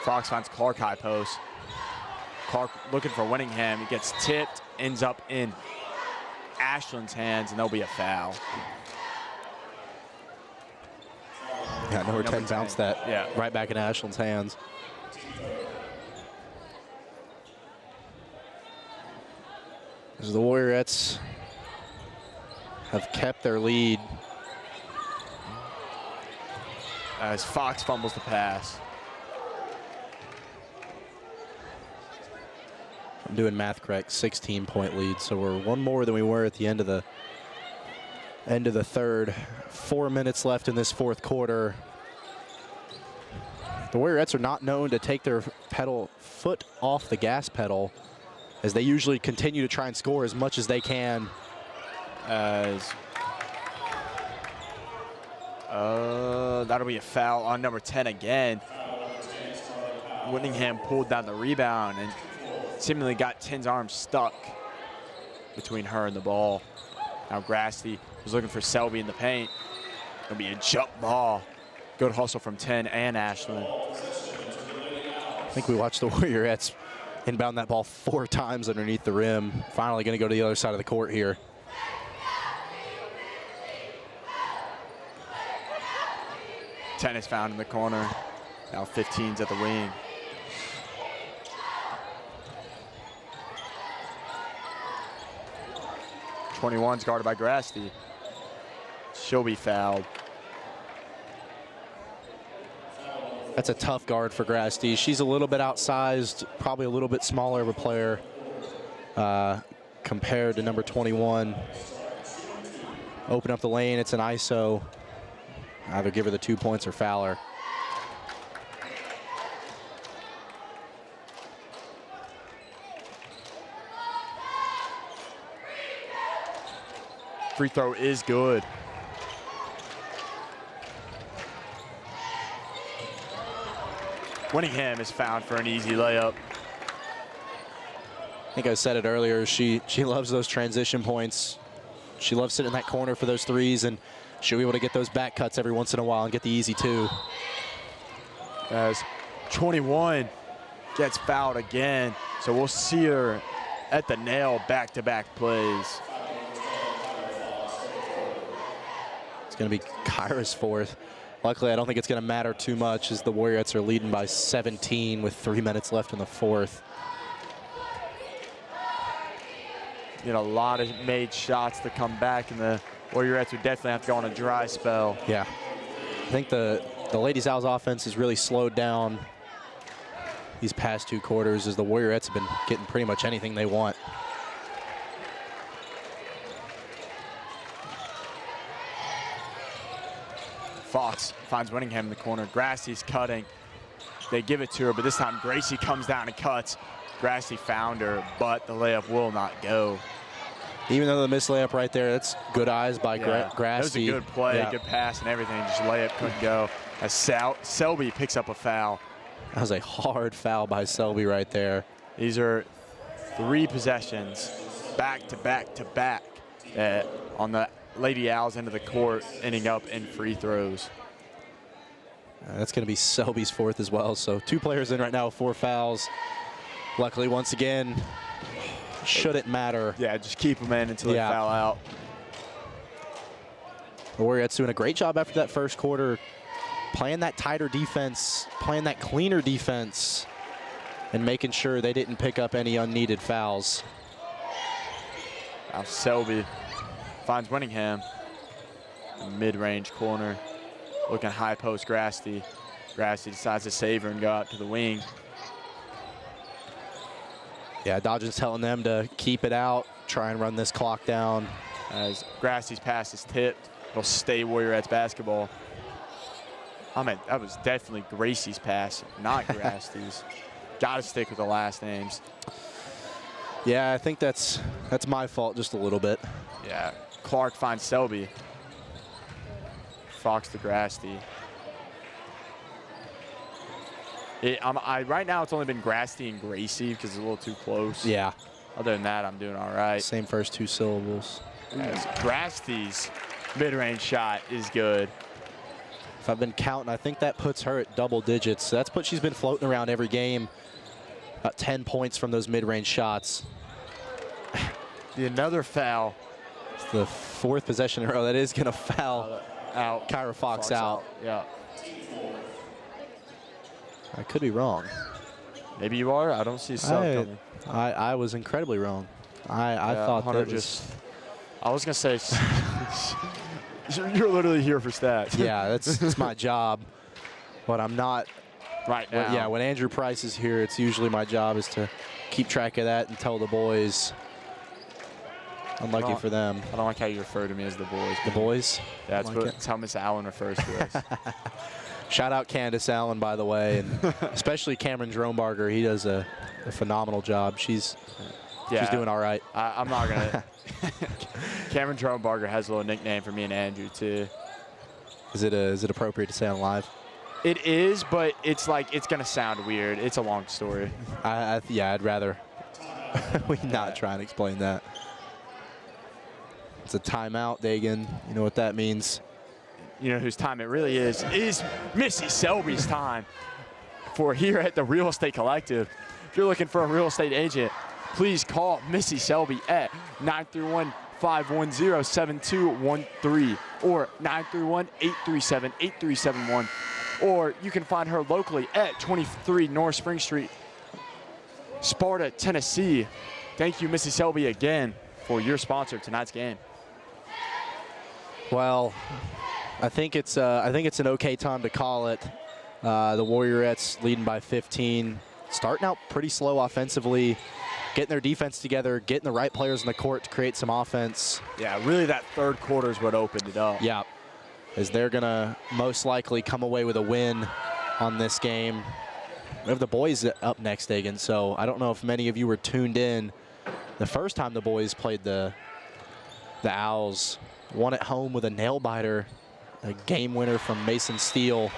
Fox finds Clark high post. Clark looking for Winningham. He gets tipped, ends up in Ashland's hands, and there'll be a foul. Yeah, number 10 bounced that right back in Ashland's hands. As the Warriorettes have kept their lead. As Fox fumbles the pass. I'm doing math correct, 16-point lead, so we're one more than we were at the end of the third. 4 minutes left in this fourth quarter. The Warriorettes are not known to take their foot off the gas pedal, as they usually continue to try and score as much as they can. That'll be a foul on number 10 again. Whittingham pulled down the rebound and seemingly got 10's arm stuck between her and the ball. Now Grasty was looking for Selby in the paint. It'll be a jump ball. Good hustle from 10 and Ashland. I think we watched the Warriorettes inbound that ball 4 times underneath the rim. Finally going to go to the other side of the court here. Ten is found in the corner. Now 15's at the wing. '21's guarded by Grasty. She'll be fouled. That's a tough guard for Grasty. She's a little bit outsized, probably a little bit smaller of a player compared to number 21. Open up the lane, it's an ISO. Either give her the 2 points or foul her. Free throw is good. Whittingham is found for an easy layup. I think I said it earlier, she loves those transition points. She loves sitting in that corner for those threes, and she'll be able to get those back cuts every once in a while and get the easy 2. As 21 gets fouled again, so we'll see her at the nail back-to-back plays. It's going to be Kyra's 4th. Luckily, I don't think it's going to matter too much, as the Warriorettes are leading by 17 with 3 minutes left in the 4th. You know, a lot of made shots to come back, and the Warriorettes would definitely have to go on a dry spell. Yeah. I think the Lady Owls offense has really slowed down these past 2 quarters, as the Warriorettes have been getting pretty much anything they want. Fox finds Whittingham in the corner. Grasty's cutting. They give it to her, but this time Gracie comes down and cuts. Grasty found her, but the layup will not go. Even though the missed layup right there, that's good eyes by Grasty. That was a good play, good pass and everything. Just layup couldn't go. As Selby picks up a foul. That was a hard foul by Selby right there. These are 3 possessions, back to back to back, on the Lady Owls end of the court, ending up in free throws. That's going to be Selby's 4th as well. So 2 players in right now with 4 fouls. Luckily, once again, shouldn't matter. Yeah, just keep them in until they foul out. The Warriorettes doing a great job after that first quarter, playing that tighter defense, playing that cleaner defense, and making sure they didn't pick up any unneeded fouls. Now Selby finds Whittingham. Mid-range corner. Looking high post Grasty. Grasty decides to save her and go out to the wing. Yeah, Dodgen's telling them to keep it out, try and run this clock down. As Grasty's pass is tipped, it'll stay Warriorettes basketball. I mean, that was definitely Gracie's pass, not Grasty's. Got to stick with the last names. Yeah, I think that's my fault just a little bit. Yeah, Clark finds Selby. Fox to Grasty. Right now, it's only been Grasty and Gracie because it's a little too close. Yeah. Other than that, I'm doing all right. Same first 2 syllables. As Grasty's mid-range shot is good. If I've been counting, I think that puts her at double digits. So that's what she's been floating around every game. About 10 points from those mid-range shots. Another foul. It's the 4th possession in a row. That is going to foul out. Kyra Fox out. Yeah. I could be wrong. Maybe you are. I don't see a sub coming. I was incredibly wrong. I thought Hunter that was... I was going to say, you're literally here for stats. Yeah, that's my job. But I'm not. Right now. Yeah, when Andrew Price is here, it's usually my job is to keep track of that and tell the boys. Unlucky for them. I don't like how you refer to me as the boys. The boys? Yeah, that's how Miss Allen refers to us. Shout out Candace Allen, by the way, and especially Cameron Dronebarger. He does a phenomenal job. She's doing all right. I'm not going to. Cameron Dronebarger has a little nickname for me and Andrew, too. Is it appropriate to say on live? It is, but it's like it's going to sound weird. It's a long story. Yeah, I'd rather we not try and explain that. It's a timeout, Dagan. You know what that means. You know whose time it really is Missy Selby's time. For here at the Real Estate Collective, if you're looking for a real estate agent, please call Missy Selby at 931-510-7213 or 931-837-8371. Or you can find her locally at 23 North Spring Street, Sparta, Tennessee. Thank you, Missy Selby, again for your sponsor of tonight's game. Well, I think it's an okay time to call it. The Warriorettes leading by 15, starting out pretty slow offensively, getting their defense together, getting the right players in the court to create some offense. Yeah, really that third quarter is what opened it up. Yeah, as they're gonna most likely come away with a win on this game. We have the boys up next, Dagan, so I don't know if many of you were tuned in the first time the boys played the Owls. Won at home with a nail-biter, a game winner from Mason Steele.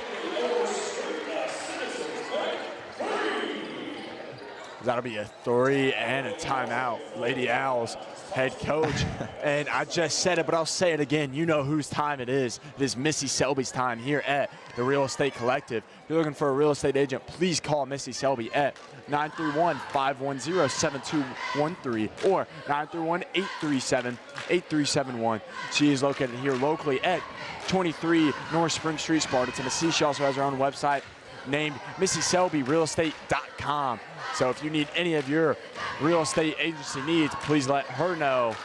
That'll be a 3 and a timeout. Lady Owls head coach. And I just said it, but I'll say it again. You know whose time it is. It is Missy Selby's time here at the Real Estate Collective. If you're looking for a real estate agent, please call Missy Selby at 931-510-7213 or 931-837-8371. She is located here locally at 23 North Spring Street, Sparta, Tennessee. She also has her own website named MissySelbyRealEstate.com. So if you need any of your real estate agency needs, please let her know.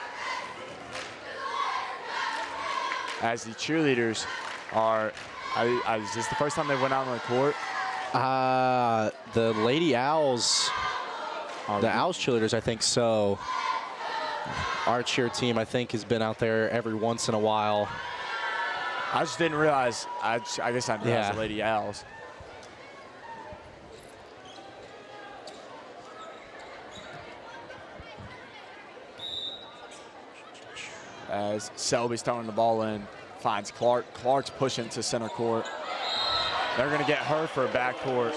As the cheerleaders are, is this the first time they went out on the court? The Lady Owls, the Owls cheerleaders, I think so. Our cheer team, I think, has been out there every once in a while. I just didn't realize, I guess I didn't realize the Lady Owls. As Selby's throwing the ball in, finds Clark. Clark's pushing to center court. They're going to get her for a backcourt.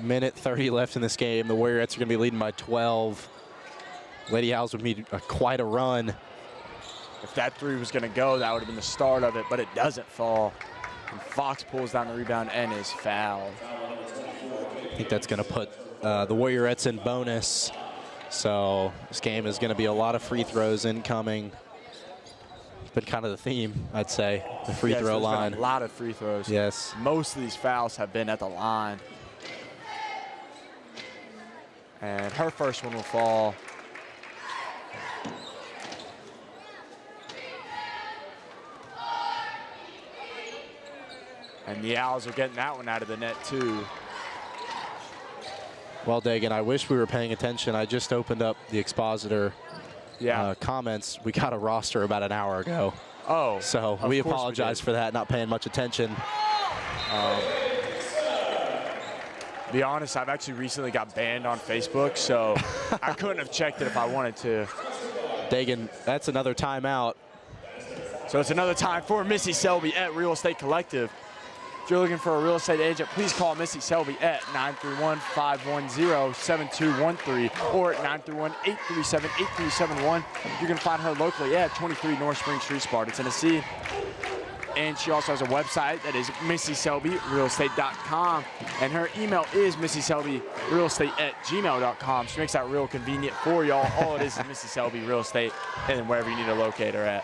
Minute 30 left in this game. The Warriorettes are going to be leading by 12. Lady Owls would need quite a run. If that 3 was going to go, that would have been the start of it, but it doesn't fall. And Fox pulls down the rebound and is fouled. I think that's going to put the Warriorettes in bonus. So this game is going to be a lot of free throws incoming. It's been kind of the theme, I'd say, the free throw line. Been a lot of free throws. Yes. Most of these fouls have been at the line. And her first one will fall. And the Owls are getting that one out of the net, too. Well, Dagan, I wish we were paying attention. I just opened up the Expositor comments. We got a roster about an hour ago. Oh. So we apologize for that, not paying much attention. Be honest, I've actually recently got banned on Facebook, so I couldn't have checked it if I wanted to. Dagan, that's another timeout. So it's another time for Missy Selby at Real Estate Collective. If you're looking for a real estate agent, please call Missy Selby at 931-510-7213 or 931-837-8371. You can find her locally at 23 North Spring Street, Sparta, Tennessee. And she also has a website that is MissySelbyRealEstate.com. And her email is MissySelbyRealEstate@gmail.com. She makes that real convenient for y'all. All it is Missy Selby Real Estate and wherever you need to locate her at.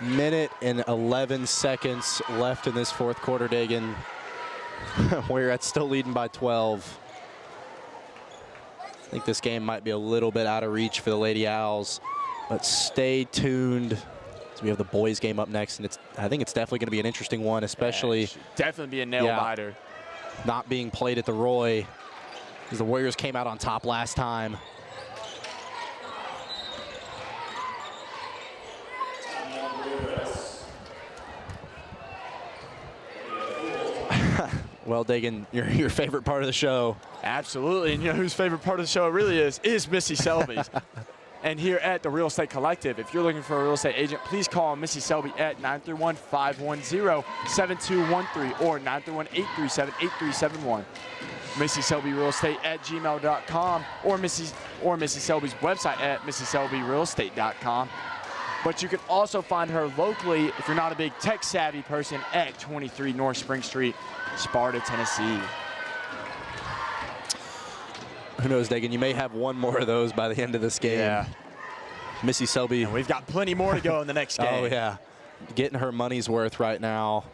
Minute and 11 seconds left in this fourth quarter, Dagan. Warriorettes still leading by 12. I think this game might be a little bit out of reach for the Lady Owls, but stay tuned. So we have the boys game up next, and I think it's definitely going to be an interesting one, especially definitely be a nail biter. Not being played at the Roy. as the Warriors came out on top last time. Well, Dagan, your favorite part of the show. Absolutely, and you know whose favorite part of the show it really is Missy Selby's. And here at the Real Estate Collective, if you're looking for a real estate agent, please call Missy Selby at 931-510-7213 or 931-837-8371. Missy Selby Real Estate at gmail.com or Missy Selby's website at missyselbyrealestate.com. But you can also find her locally, if you're not a big tech-savvy person, at 23 North Spring Street, Sparta, Tennessee. Who knows, Dagan? You may have one more of those by the end of this game. Yeah. Missy Selby. And we've got plenty more to go in the next game. Oh, yeah. Getting her money's worth right now.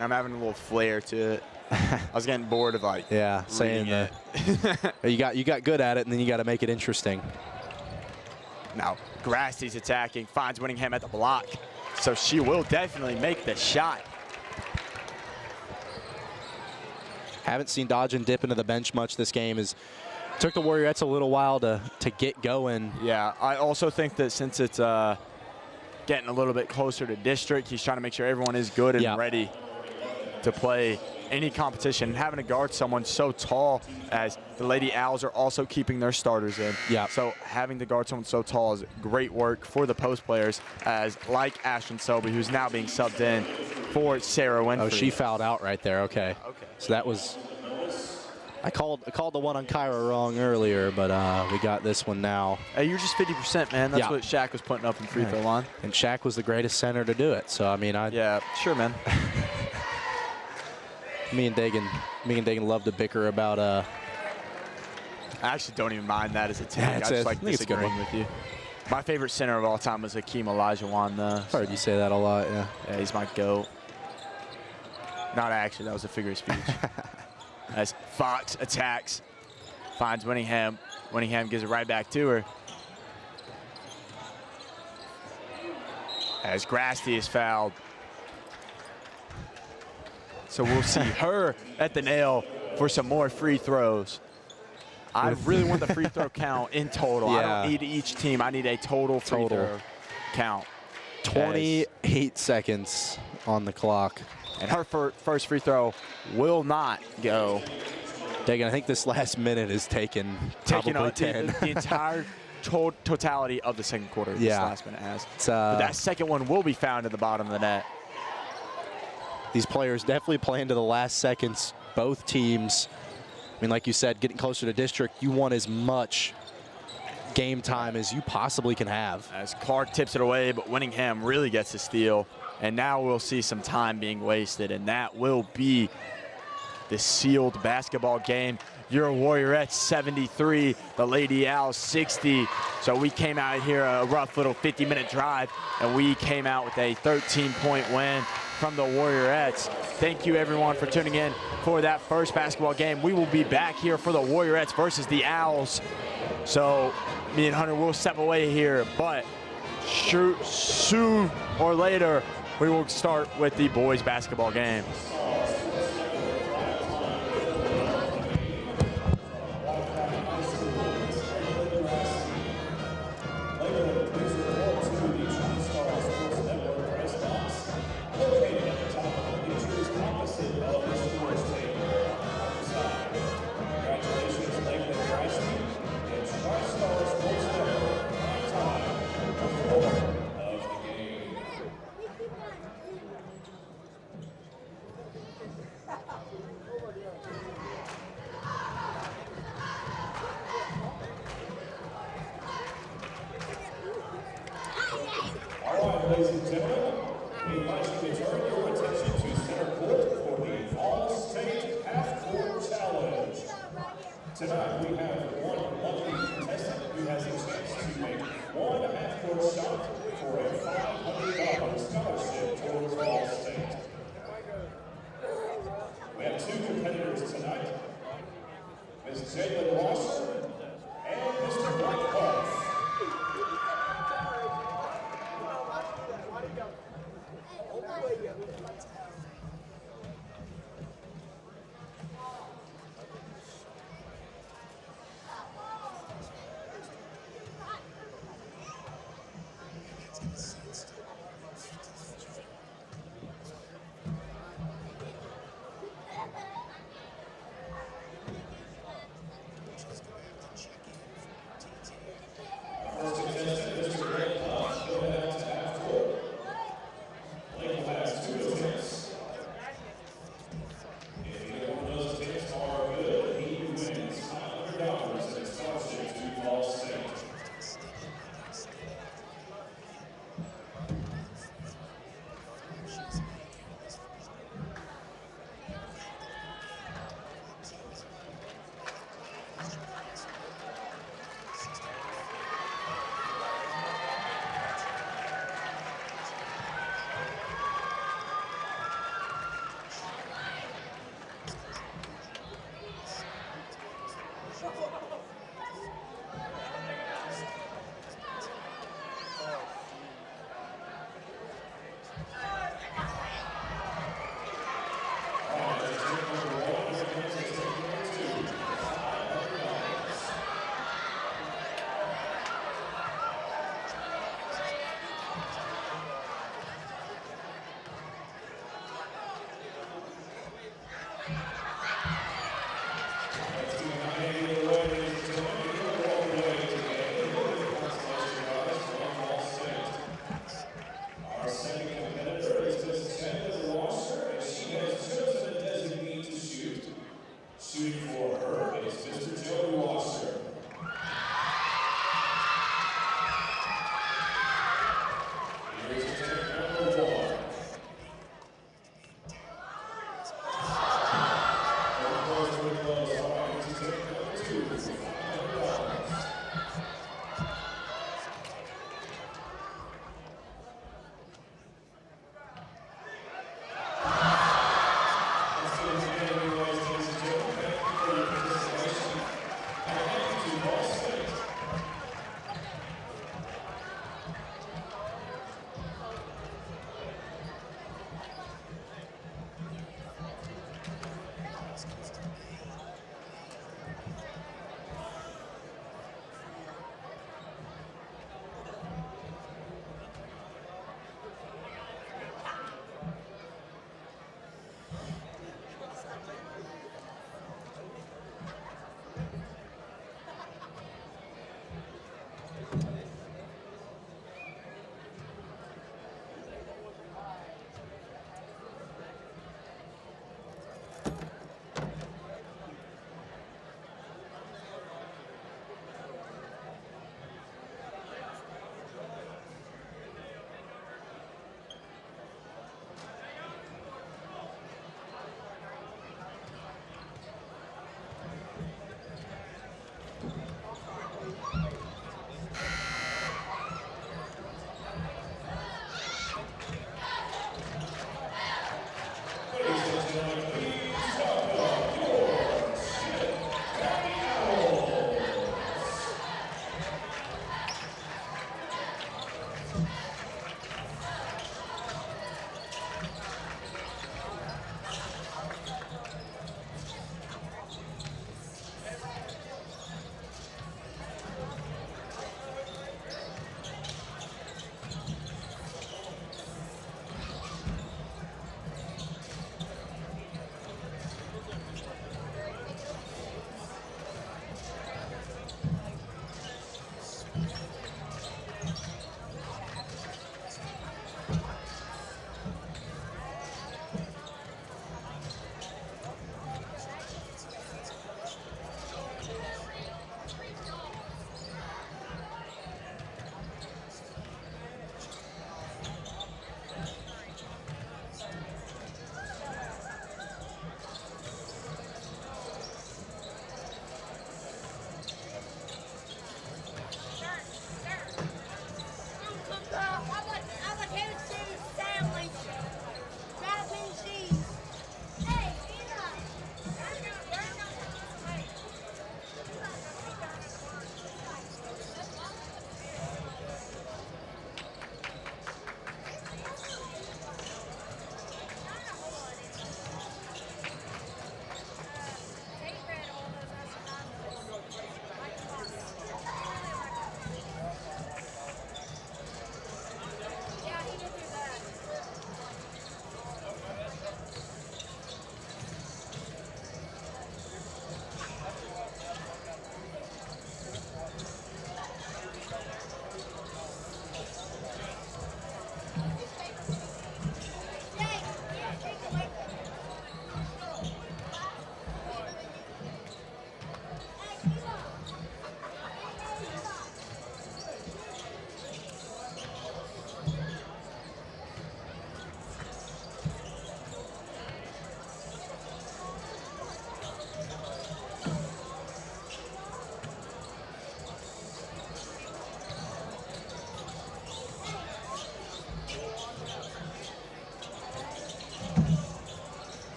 I'm having a little flair to it. I was getting bored of saying it. you got good at it, and then you got to make it interesting. Now, Grasty's attacking, finds Winningham at the block. So she will definitely make the shot. Haven't seen Dodge and dip into the bench much this game. Took the Warriorettes a little while to get going. Yeah, I also think that since it's getting a little bit closer to district, he's trying to make sure everyone is good and ready to play any competition. And having to guard someone so tall as the Lady Owls are also keeping their starters in. Yeah. So having to guard someone so tall is great work for the post players, as like Ashton Selby, who's now being subbed in for Sarah Winfrey. Oh, she fouled out right there. Okay. Okay. So that was. I called the one on Kyra wrong earlier, but we got this one now. Hey, you're just 50%, man. That's what Shaq was putting up in free throw line. And Shaq was the greatest center to do it. So I mean, yeah, sure, man. Me and Dagan love to bicker about. I actually don't even mind that as a team. Yeah, I just like disagreeing with you. My favorite center of all time was Hakeem Olajuwon, though. I've heard you say that a lot, yeah. Yeah, he's my GOAT. Not actually, that was a figure of speech. As Fox attacks, finds Winningham. Winningham gives it right back to her. As Grasty is fouled. So we'll see her at the nail for some more free throws. I really want the free throw count in total. I don't need each team. I need a total free throw count. 28 seconds on the clock. And her first free throw will not go. Dagan, I think this last minute is taking probably 10. The entire totality of the second quarter this last minute has. But that second one will be found at the bottom of the net. These players definitely playing to the last seconds, both teams. I mean, like you said, getting closer to district, you want as much game time as you possibly can have. As Clark tips it away, but Winningham really gets the steal. And now we'll see some time being wasted, and that will be the sealed basketball game. Your Warriorettes 73, the Lady Owls 60. So we came out here a rough little 50-minute drive, and we came out with a 13-point win from the Warriorettes. Thank you, everyone, for tuning in for that first basketball game. We will be back here for the Warriorettes versus the Owls. So me and Hunter will step away here, but soon or later, we will start with the boys basketball game.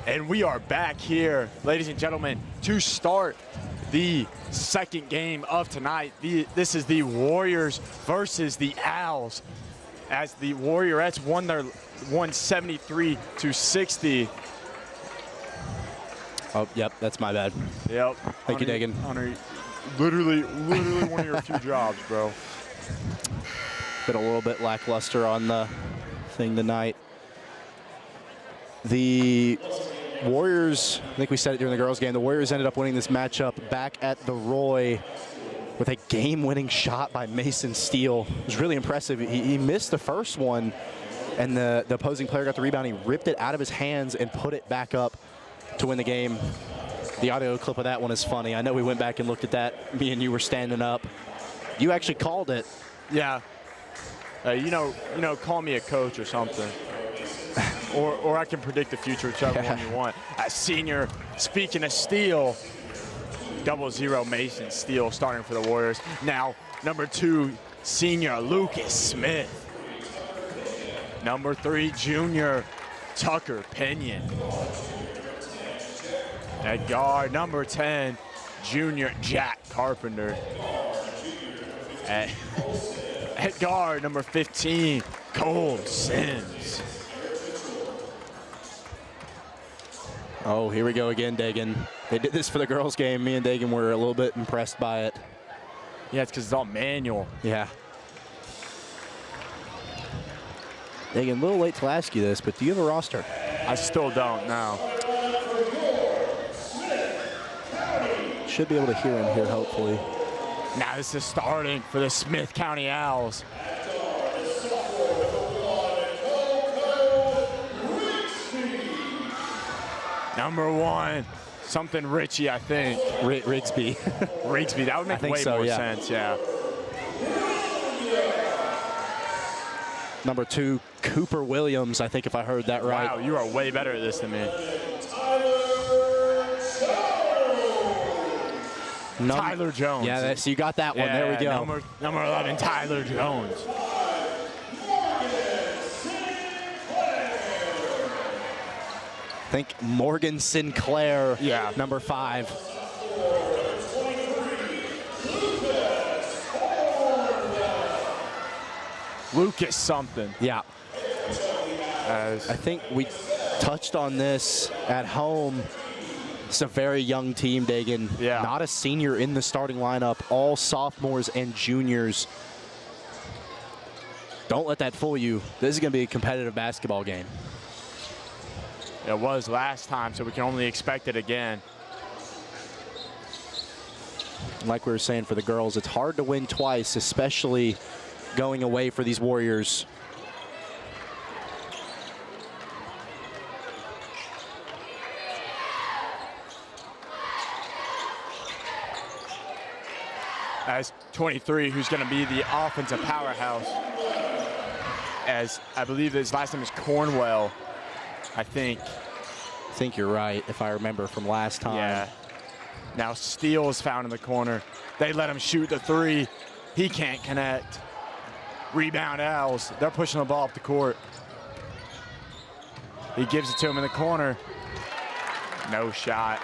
And we are back here, ladies and gentlemen, to start the second game of tonight. This is the Warriors versus the Owls, as the Warriorettes won 173-60. Oh, yep, that's my bad. Yep. Thank you, Dagan. Hunter, literally one of your few jobs, bro. Been a little bit lackluster on the thing tonight. The Warriors, I think we said it during the girls' game, the Warriors ended up winning this matchup back at the Roy with a game-winning shot by Mason Steele. It was really impressive. He missed the first one, and the opposing player got the rebound. He ripped it out of his hands and put it back up to win the game. The audio clip of that one is funny. I know we went back and looked at that. Me and you were standing up. You actually called it. Yeah. You know, call me a coach or something. or I can predict the future, whichever one you want. Senior, speaking of Steele, 0-0 Mason Steele starting for the Warriors. Now, number 2, senior Lucas Smith. Number 3, junior Tucker Pinion. At guard, number 10, junior Jack Carpenter. At guard, number 15, Cole Sims. Oh, here we go again, Dagan. They did this for the girls' game. Me and Dagan were a little bit impressed by it. Yeah, it's because it's all manual. Yeah. Dagan, a little late to ask you this, but do you have a roster? I still don't know. Should be able to hear him here, hopefully. Now this is starting for the Smith County Owls. Number 1, something Richie, I think. Rigsby. Rigsby, that would make way more sense, yeah. Number 2, Cooper Williams, I think, if I heard that right. Wow, you are way better at this than me. Tyler Jones. Yeah, so you got that one. There we go. Number 11, Tyler Jones. I think Morgan Sinclair, number 5. Lucas something. Yeah. I think we touched on this at home. It's a very young team, Dagan. Yeah. Not a senior in the starting lineup, all sophomores and juniors. Don't let that fool you. This is going to be a competitive basketball game. It was last time, so we can only expect it again. Like we were saying for the girls, it's hard to win twice, especially going away for these Warriors. As 23, who's going to be the offensive powerhouse. As I believe his last name is Cornwell, I think. I think you're right, if I remember from last time. Yeah. Now Steele is found in the corner. They let him shoot the 3. He can't connect. Rebound Owls. They're pushing the ball up the court. He gives it to him in the corner. No shot.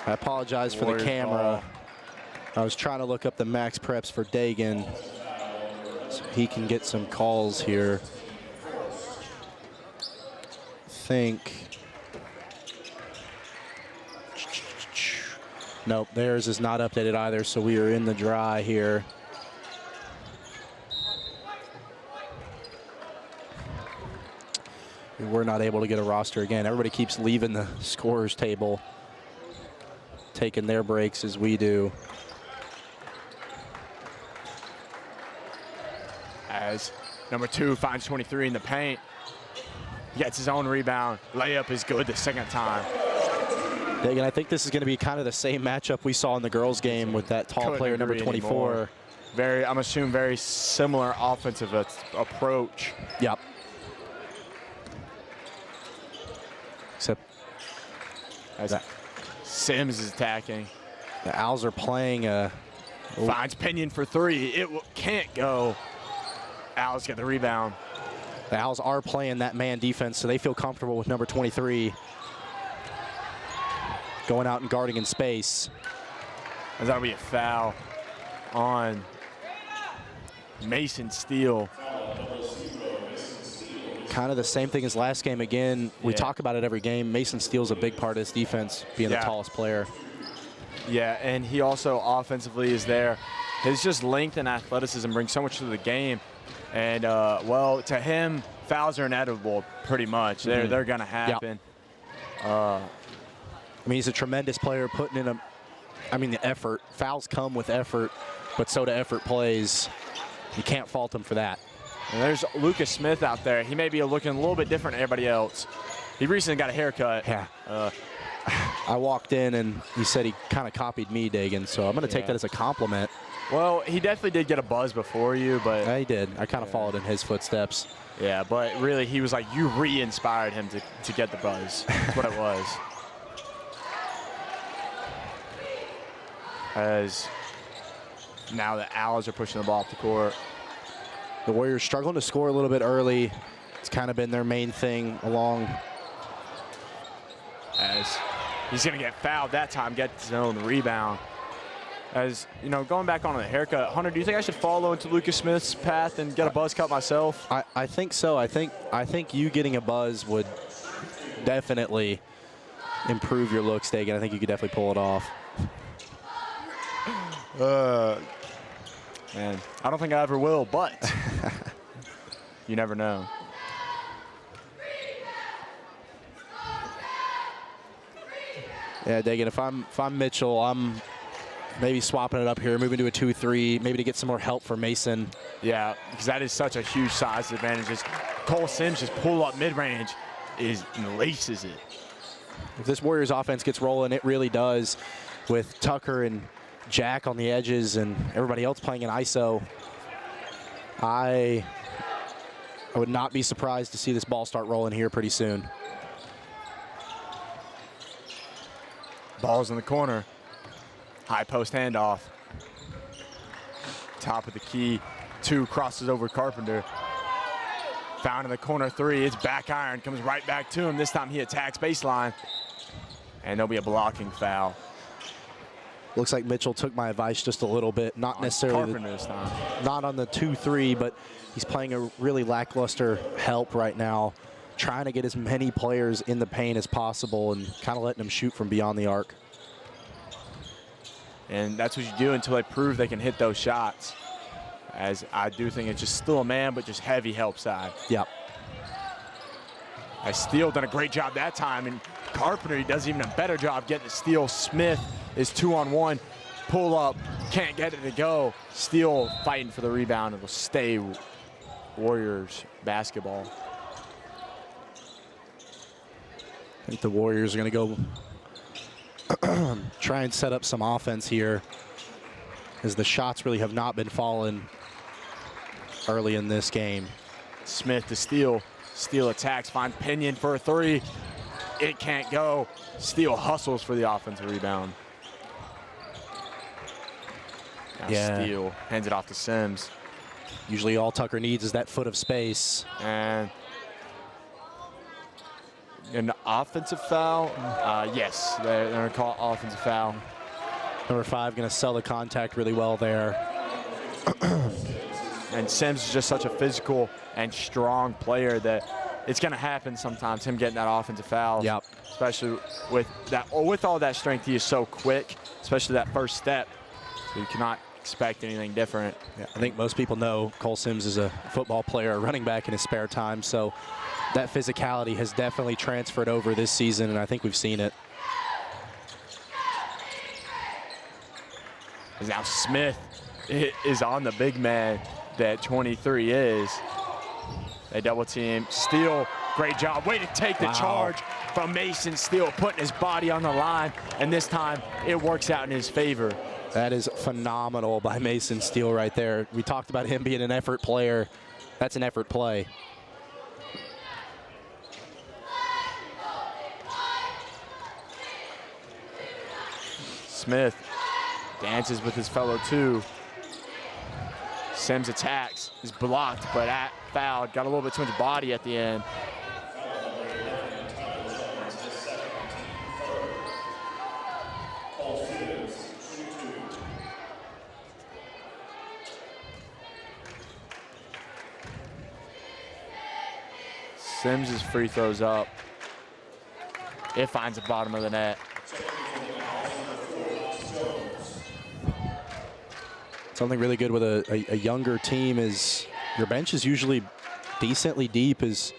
I apologize for the camera. Ball. I was trying to look up the max preps for Dagan so he can get some calls here. Nope, theirs is not updated either, so we are in the dry here. We were not able to get a roster again. Everybody keeps leaving the scorers table, taking their breaks as we do. As number 2 finds 23 in the paint. He gets his own rebound. Layup is good the second time. Dagan, I think this is going to be kind of the same matchup we saw in the girls' game with that tall player, number 24. I'm assuming very similar offensive approach. Yep. Except as Sims is attacking. The Owls are playing finds Pinion for 3. It can't go. Owls get the rebound. The Owls are playing that man defense, so they feel comfortable with number 23. going out and guarding in space. That'll be a foul on Mason Steele. Kind of the same thing as last game again. We talk about it every game. Mason Steele's a big part of this defense, being the tallest player. Yeah, and he also offensively is there. His just length and athleticism bring so much to the game. And, well, to him, fouls are inevitable pretty much. They're going to happen. Yep. I mean, he's a tremendous player putting in the effort. Fouls come with effort, but so do effort plays. You can't fault him for that. And there's Lucas Smith out there. He may be looking a little bit different than everybody else. He recently got a haircut. Yeah. I walked in and he said he kind of copied me, Dagan, so I'm going to take that as a compliment. Well, he definitely did get a buzz before you, but... Yeah, he did. I kind of followed in his footsteps. Yeah, but really, he was like, you re-inspired him to get the buzz. That's what it was. As now the Owls are pushing the ball up the court. The Warriors struggling to score a little bit early. It's kind of been their main thing along. As he's going to get fouled that time, get his own rebound. As, you know, going back on the haircut, Hunter, do you think I should follow into Lucas Smith's path and get a buzz cut myself? I think so. I think you getting a buzz would definitely improve your looks, Dagan. I think you could definitely pull it off. Man, I don't think I ever will, but you never know. Yeah, Dagan, if I'm Mitchell, I'm maybe swapping it up here, moving to a 2-3, maybe to get some more help for Mason. Yeah, because that is such a huge size advantage. Just Cole Sims just pull up mid-range and laces it. If this Warriors offense gets rolling, it really does, with Tucker and Jack on the edges and everybody else playing in ISO. I would not be surprised to see this ball start rolling here pretty soon. Ball's in the corner. High post handoff. Top of the key. 2 crosses over Carpenter. Found in the corner 3. It's back iron. Comes right back to him. This time he attacks baseline. And there'll be a blocking foul. Looks like Mitchell took my advice just a little bit. Not necessarily this time. Not on the 2-3, but he's playing a really lackluster help right now, trying to get as many players in the paint as possible and kind of letting them shoot from beyond the arc. And that's what you do until they prove they can hit those shots. As I do think it's just still a man, but just heavy help side. Yep. Steele done a great job that time, and Carpenter, he does even a better job getting the steal. Smith is 2-on-1, pull up, can't get it to go. Steele fighting for the rebound. It will stay Warriors basketball. I think the Warriors are going to go try and set up some offense here, as the shots really have not been falling early in this game. Smith to Steele. Steele attacks, finds Pinion for a 3. It can't go. Steele hustles for the offensive rebound. Now Steele hands it off to Sims. Usually all Tucker needs is that foot of space. And an offensive foul? Yes, they're going to call offensive foul. Number 5 going to sell the contact really well there. And Sims is just such a physical and strong player that it's going to happen sometimes, him getting that offensive foul. Yep. Especially with that, with all that strength, he is so quick, especially that first step. So you cannot expect anything different. Yeah, I think most people know Cole Sims is a football player, a running back in his spare time, so that physicality has definitely transferred over this season, and I think we've seen it. Now Smith is on the big man that 23 is. They double team. Steele, great job. Way to take the charge from Mason Steele, putting his body on the line, and this time it works out in his favor. That is phenomenal by Mason Steele right there. We talked about him being an effort player. That's an effort play. Smith dances with his fellow 2. Sims attacks, is blocked, but fouled. Got a little bit too much body at the end. Sims' free throws up. It finds the bottom of the net. Something really good with a younger team is your bench is usually decently deep, as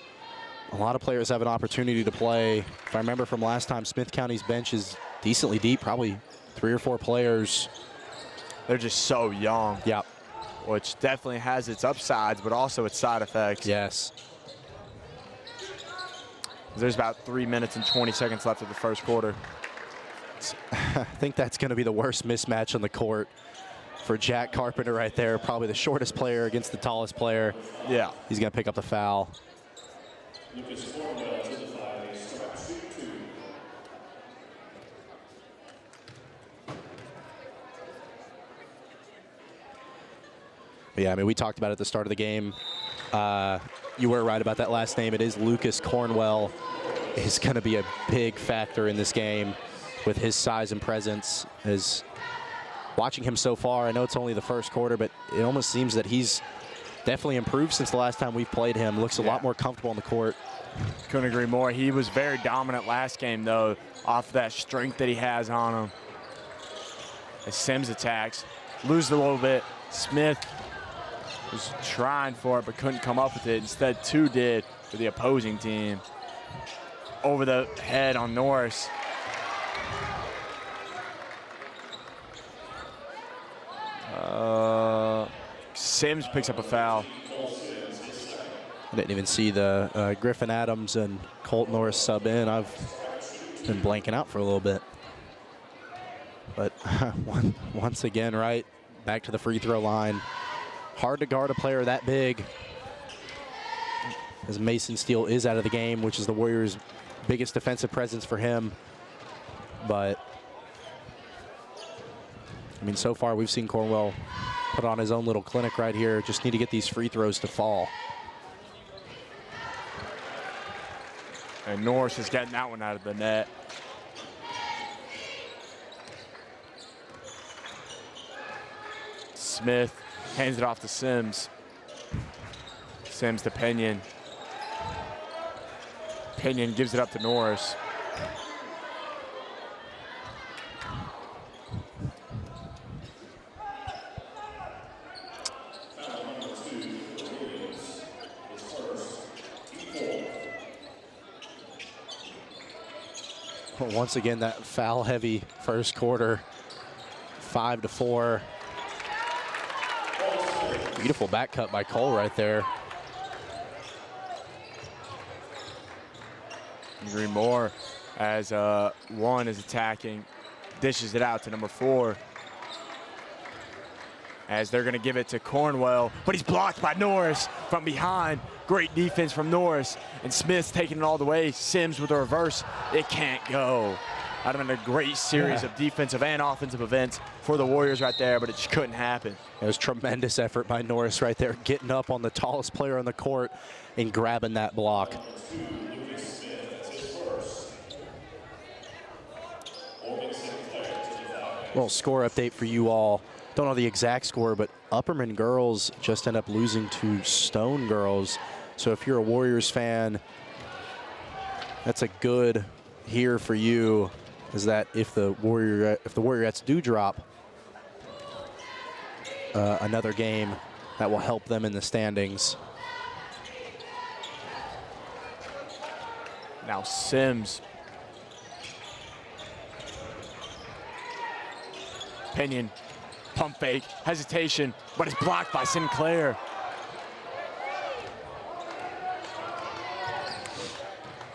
a lot of players have an opportunity to play. If I remember from last time, Smith County's bench is decently deep, probably 3 or 4 players. They're just so young. Yeah. Which definitely has its upsides, but also its side effects. Yes. There's about 3 minutes and 20 seconds left of the first quarter. I think that's going to be the worst mismatch on the court for Jack Carpenter right there. Probably the shortest player against the tallest player. Yeah. He's going to pick up the foul. Yeah, I mean, we talked about it at the start of the game. You were right about that last name. It is Lucas Cornwell. Is going to be a big factor in this game with his size and presence. As watching him so far, I know it's only the first quarter, but it almost seems that he's definitely improved since the last time we've played him. Looks a lot more comfortable on the court. Couldn't agree more. He was very dominant last game, though, off that strength that he has on him. As Sims attacks, loses a little bit. Smith was trying for it, but couldn't come up with it. Instead, 2 did for the opposing team. Over the head on Norris. Sims picks up a foul. I didn't even see the Griffin Adams and Colt Norris sub in. I've been blanking out for a little bit. But once again, right, back to the free throw line. Hard to guard a player that big, as Mason Steele is out of the game, which is the Warriors' biggest defensive presence for him. But, I mean, so far we've seen Cornwell put on his own little clinic right here. Just need to get these free throws to fall. And Norris is getting that one out of the net. Smith hands it off to Sims. Sims to Pinion. Pinion gives it up to Norris. Well, once again, that foul-heavy first quarter, 5-4. Beautiful back cut by Cole right there. Agree more as one is attacking, dishes it out to number 4. As they're going to give it to Cornwell, but he's blocked by Norris from behind. Great defense from Norris, and Smith's taking it all the way. Sims with a reverse. It can't go. That would have been a great series of defensive and offensive events for the Warriors right there, but it just couldn't happen. It was tremendous effort by Norris right there, getting up on the tallest player on the court and grabbing that block. Well, score update for you all. Don't know the exact score, but Upperman girls just end up losing to Stone girls. So if you're a Warriors fan, that's a good here for you, is that if the Warriorettes do drop another game, that will help them in the standings. Now Sims. Pinion, pump fake, hesitation, but it's blocked by Sinclair.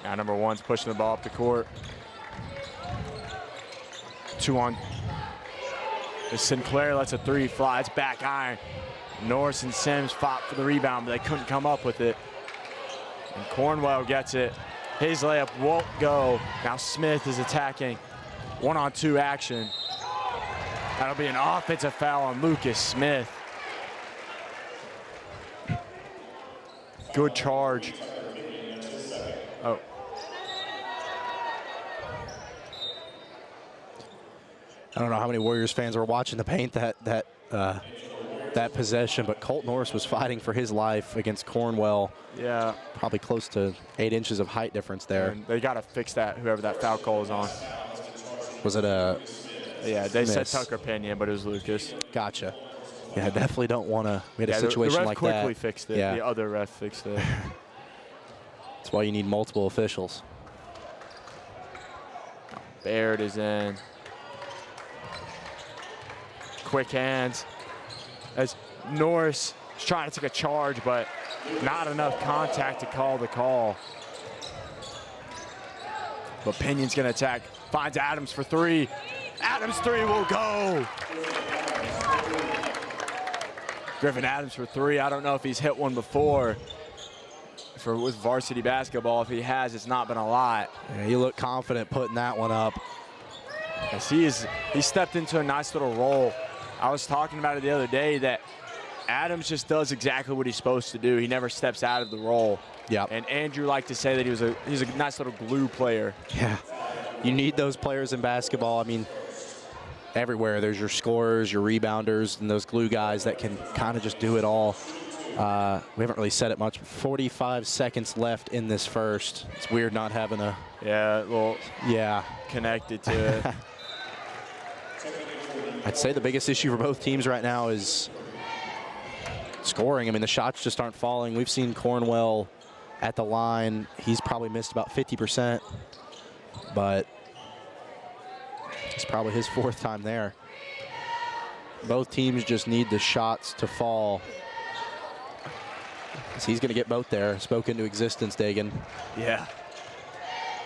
Now number 1's pushing the ball up the court. 2 on. As Sinclair lets a 3 fly, it's back iron. Norris and Sims fought for the rebound, but they couldn't come up with it. And Cornwell gets it. His layup won't go. Now Smith is attacking. 1-on-2 action. That'll be an offensive foul on Lucas Smith. Good charge. Oh. I don't know how many Warriors fans were watching the paint that that possession, but Colt Norris was fighting for his life against Cornwell. Yeah. Probably close to 8 inches of height difference there. And they got to fix that, whoever that foul call is on. Was it a Yeah, they miss? said Tucker Pinion, but it was Lucas. Gotcha. Yeah, I definitely don't want to. We had a situation the ref like that. quickly fixed it. Yeah. The other ref fixed it. That's why you need multiple officials. Baird is in. Quick hands. As Norris is trying to take a charge, but not enough contact to call the call. But Pinion's going to attack. Finds Adams for 3. Adams 3 will go. Griffin Adams for 3. I don't know if he's hit one before. With varsity basketball, if he has, it's not been a lot. Yeah, you look confident putting that one up. Yes, he stepped into a nice little role. I was talking about it the other day that Adams just does exactly what he's supposed to do. He never steps out of the role. Yeah. And Andrew liked to say that he's a nice little glue player. Yeah. You need those players in basketball. I mean, everywhere there's your scorers, your rebounders, and those glue guys that can kind of just do it all. We haven't really said it much. 45 seconds left in this first. It's weird not having a connected to it. I'd say the biggest issue for both teams right now is scoring. I mean, the shots just aren't falling. We've seen Cornwell at the line. He's probably missed about 50%, but it's probably his 4th time there. Both teams just need the shots to fall. So he's going to get both there. Spoke into existence, Dagan. Yeah.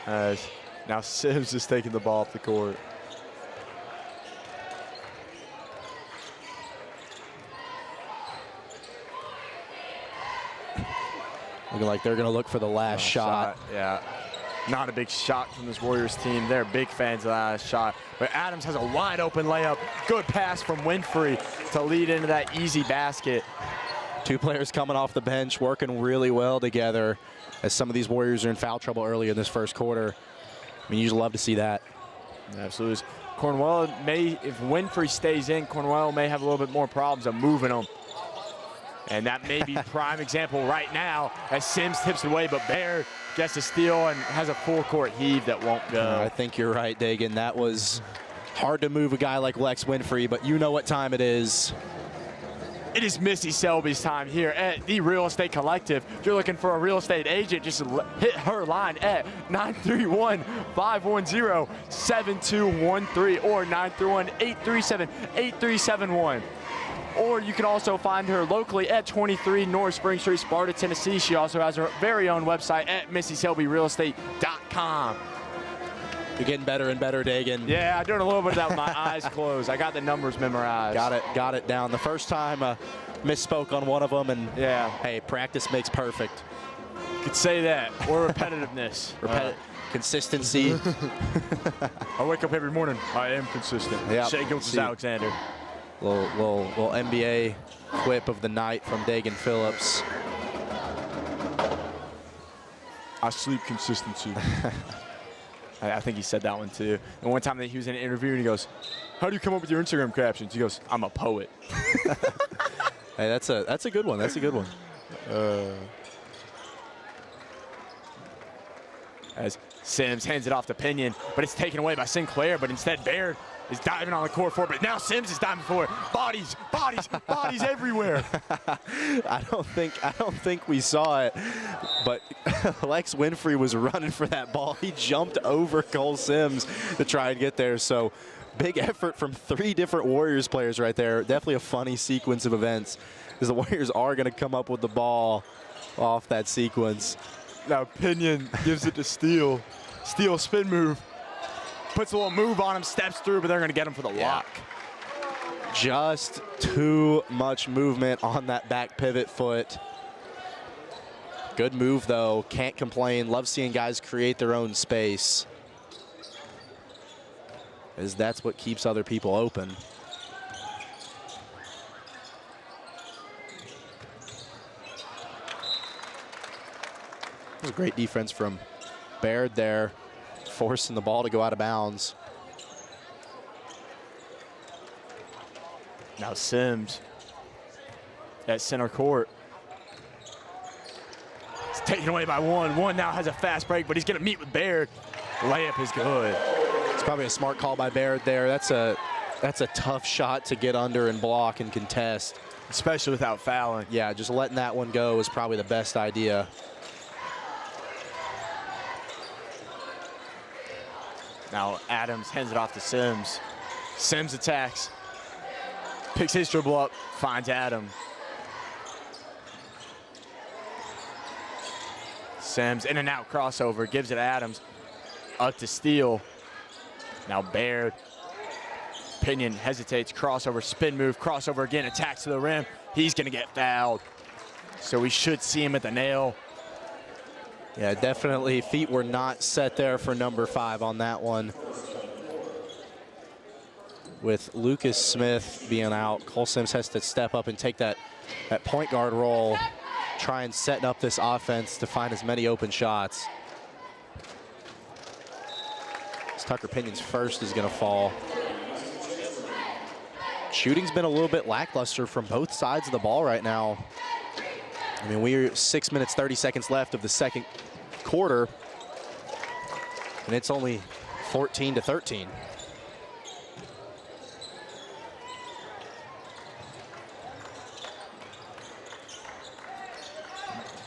Now Sims is taking the ball up the court. Looking like they're going to look for the last shot. Yeah. Not a big shot from this Warriors team. They're big fans of the last shot. But Adams has a wide open layup. Good pass from Winfrey to lead into that easy basket. 2 players coming off the bench, working really well together as some of these Warriors are in foul trouble early in this first quarter. I mean, you just love to see that. Absolutely. Cornwell if Winfrey stays in, Cornwell may have a little bit more problems of moving them. And that may be prime example right now as Sims tips it away, but Baird gets a steal and has a full court heave that won't go. I think you're right, Dagan. That was hard to move a guy like Lex Winfrey, but you know what time it is. It is Missy Selby's time here at the Real Estate Collective. If you're looking for a real estate agent, just hit her line at 931-510-7213 or 931-837-8371. Or you can also find her locally at 23 North Spring Street, Sparta, Tennessee. She also has her very own website at MissySelbyRealEstate.com. You're getting better and better, Dagan. Yeah, I'm doing a little bit of that with my eyes closed. I got the numbers memorized. Got it down. The first time misspoke on one of them, and yeah, hey, practice makes perfect. Could say that, or repetitiveness. Consistency. I wake up every morning. I am consistent. Yep. Shea Gilgeous-Alexander. Little NBA quip of the night from Dagan Phillips. I sleep consistency. I think he said that one too. And one time that he was in an interview and he goes, "How do you come up with your Instagram captions?" He goes, "I'm a poet." Hey, that's a good one. That's a good one. As Sims hands it off to Pinion, but it's taken away by Sinclair. But instead, Baird is diving on the court for it. But now Sims is diving for it. Bodies everywhere. I don't think we saw it, but Lex Winfrey was running for that ball. He jumped over Cole Sims to try and get there. So big effort from 3 different Warriors players right there. Definitely a funny sequence of events, because the Warriors are going to come up with the ball off that sequence. Now Pinion gives it to Steele. Steele spin move. Puts a little move on him, steps through, but they're going to get him for the lock. Just too much movement on that back pivot foot. Good move, though. Can't complain. Love seeing guys create their own space, as that's what keeps other people open. That was great defense from Baird there, forcing the ball to go out of bounds. Now Sims at center court. It's taken away by one. One now has a fast break, but he's going to meet with Baird. Layup is good. It's probably a smart call by Baird there. That's a tough shot to get under and block and contest. Especially without fouling. Yeah, just letting that one go is probably the best idea. Now Adams hands it off to Sims. Sims attacks. Picks his dribble up, finds Adam. Sims in and out crossover, gives it to Adams. Up to Steele. Now Baird. Pinion hesitates, crossover, spin move, crossover again, attacks to the rim. He's gonna get fouled. So we should see him at the nail. Yeah, definitely feet were not set there for number 5 on that one. With Lucas Smith being out, Cole Sims has to step up and take that point guard role, try and set up this offense to find as many open shots. As Tucker Pinion's first is gonna fall. Shooting's been a little bit lackluster from both sides of the ball right now. I mean, we're 6 minutes, 30 seconds left of the second quarter, and it's only 14-13.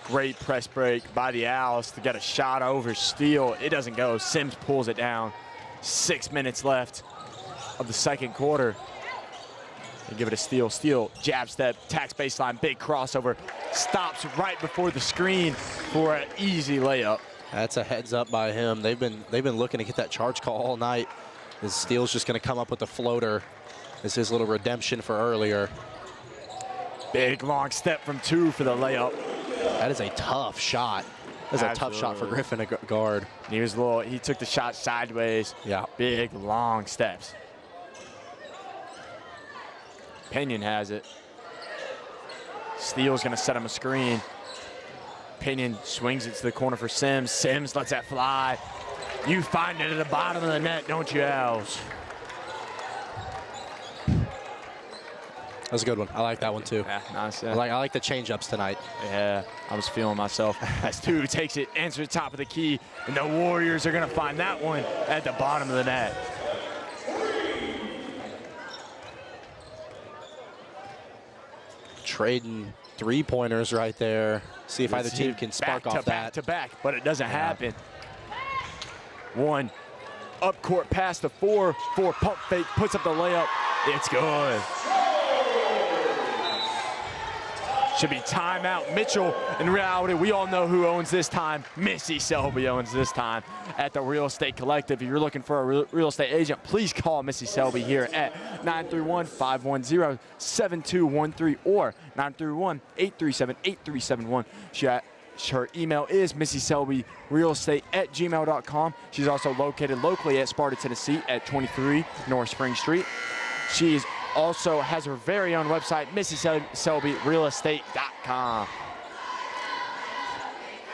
Great press break by the Owls to get a shot over Steele. It doesn't go. Sims pulls it down. 6 minutes left of the second quarter. And give it to Steele. Steele, jab step, tax baseline, big crossover. Stops right before the screen for an easy layup. That's a heads up by him. They've been looking to get that charge call all night. As Steele's just going to come up with the floater. This is his little redemption for earlier. Big long step from 2 for the layup. That is a tough shot. That's a tough shot for Griffin to guard. He took the shot sideways. Yeah. Big long steps. Pinion has it. Steele's gonna set him a screen. Pinion swings it to the corner for Sims. Sims lets that fly. You find it at the bottom of the net, don't you, Owls? That was a good one. I like that one too. Yeah, nice. I like the change-ups tonight. Yeah, I was feeling myself. As 2 takes it, answers the top of the key, and the Warriors are gonna find that one at the bottom of the net. Trading 3-pointers right there. See if either team can spark off that. Back to back, but it doesn't happen. 1 up court pass to 4. 4 pump fake, puts up the layup. It's good. Should be timeout. Mitchell, in reality, we all know who owns this time. Missy Selby owns this time at the Real Estate Collective. If you're looking for a real estate agent, please call Missy Selby here at 931-510-7213 or 931-837-8371. Her email is missyselbyrealestate@gmail.com. She's also located locally at Sparta, Tennessee at 23 North Spring Street. She's also has her very own website, MissySelbyRealEstate.com.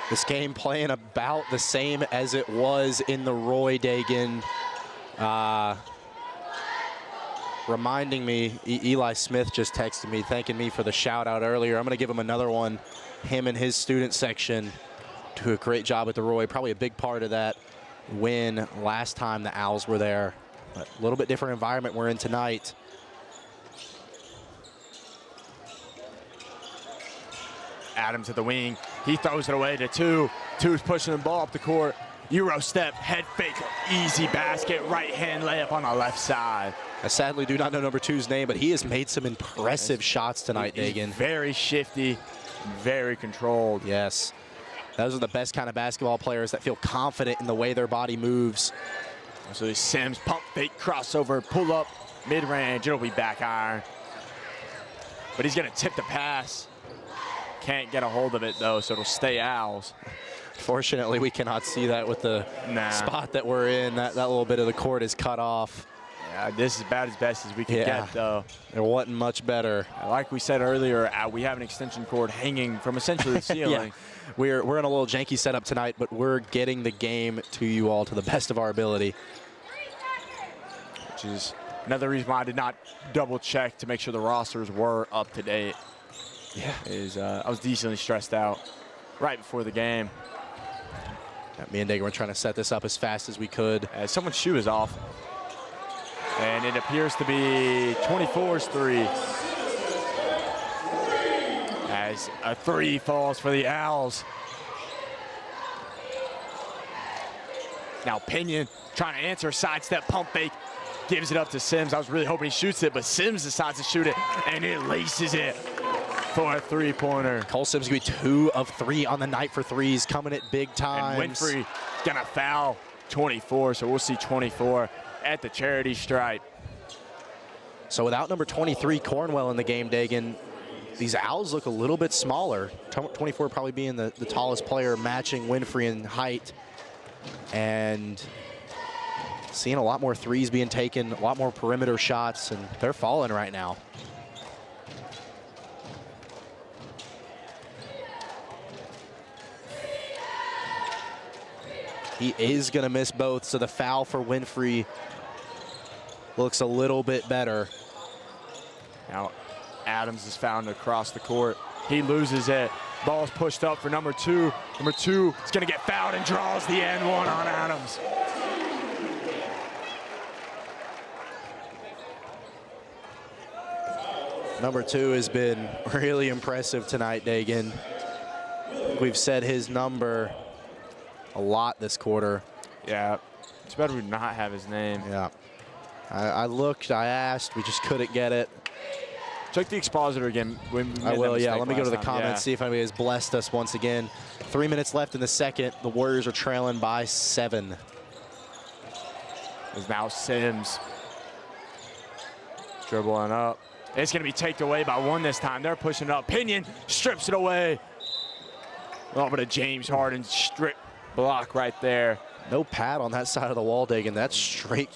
This game playing about the same as it was in the Roy Dagan. Reminding me, Eli Smith just texted me, thanking me for the shout out earlier. I'm going to give him another one. Him and his student section do a great job at the Roy. Probably a big part of that win last time the Owls were there. But a little bit different environment we're in tonight. Adams at the wing. He throws it away to 2. 2's pushing the ball up the court. Euro step, head fake, easy basket, right hand layup on the left side. I sadly do not know number 2's name, but he has made some impressive shots tonight, Dagan. Very shifty, very controlled. Yes. Those are the best kind of basketball players that feel confident in the way their body moves. So Sims, pump fake, crossover, pull up, mid-range. It'll be back iron. But he's going to tip the pass. Can't get a hold of it, though, so it'll stay Owls. Fortunately, we cannot see that with the spot that we're in. That little bit of the court is cut off. Yeah, this is about as best as we can get, though. It wasn't much better. Like we said earlier, we have an extension cord hanging from essentially the ceiling. Yeah. We're in a little janky setup tonight, but we're getting the game to you all to the best of our ability. Which is another reason why I did not double check to make sure the rosters were up to date. Yeah. I was decently stressed out right before the game. Yeah, me and Dagan were trying to set this up as fast as we could. Someone's shoe is off. And it appears to be 24's three. As a three falls for the Owls. Now Pinion trying to answer, sidestep, pump fake, gives it up to Sims. I was really hoping he shoots it, but Sims decides to shoot it, and it laces it for a three-pointer. Cole Sims going to be 2 of 3 on the night for threes, coming at big times. And Winfrey gonna foul 24, so we'll see 24 at the charity stripe. So without number 23, Cornwell, in the game, Dagan, these Owls look a little bit smaller. 24 probably being the tallest player, matching Winfrey in height. And seeing a lot more threes being taken, a lot more perimeter shots, and they're falling right now. He is going to miss both, so the foul for Winfrey looks a little bit better. Now, Adams is found across the court. He loses it. Ball's pushed up for number 2. Number 2 is going to get fouled and draws the N1 on Adams. Number 2 has been really impressive tonight, Dagan. We've said his number a lot this quarter. Yeah, it's better we not have his name. Yeah. I looked, I asked, we just couldn't get it. Check the expositor again. I will, yeah. Let me go to the comments, see if anybody has blessed us once again. 3 minutes left in the second. The Warriors are trailing by 7. Is now Sims dribbling up. It's going to be taken away by 1 this time. They're pushing it up. Pinion strips it away. Oh, but a James Harden strip block right there. No pad on that side of the wall, Dagan. That's straight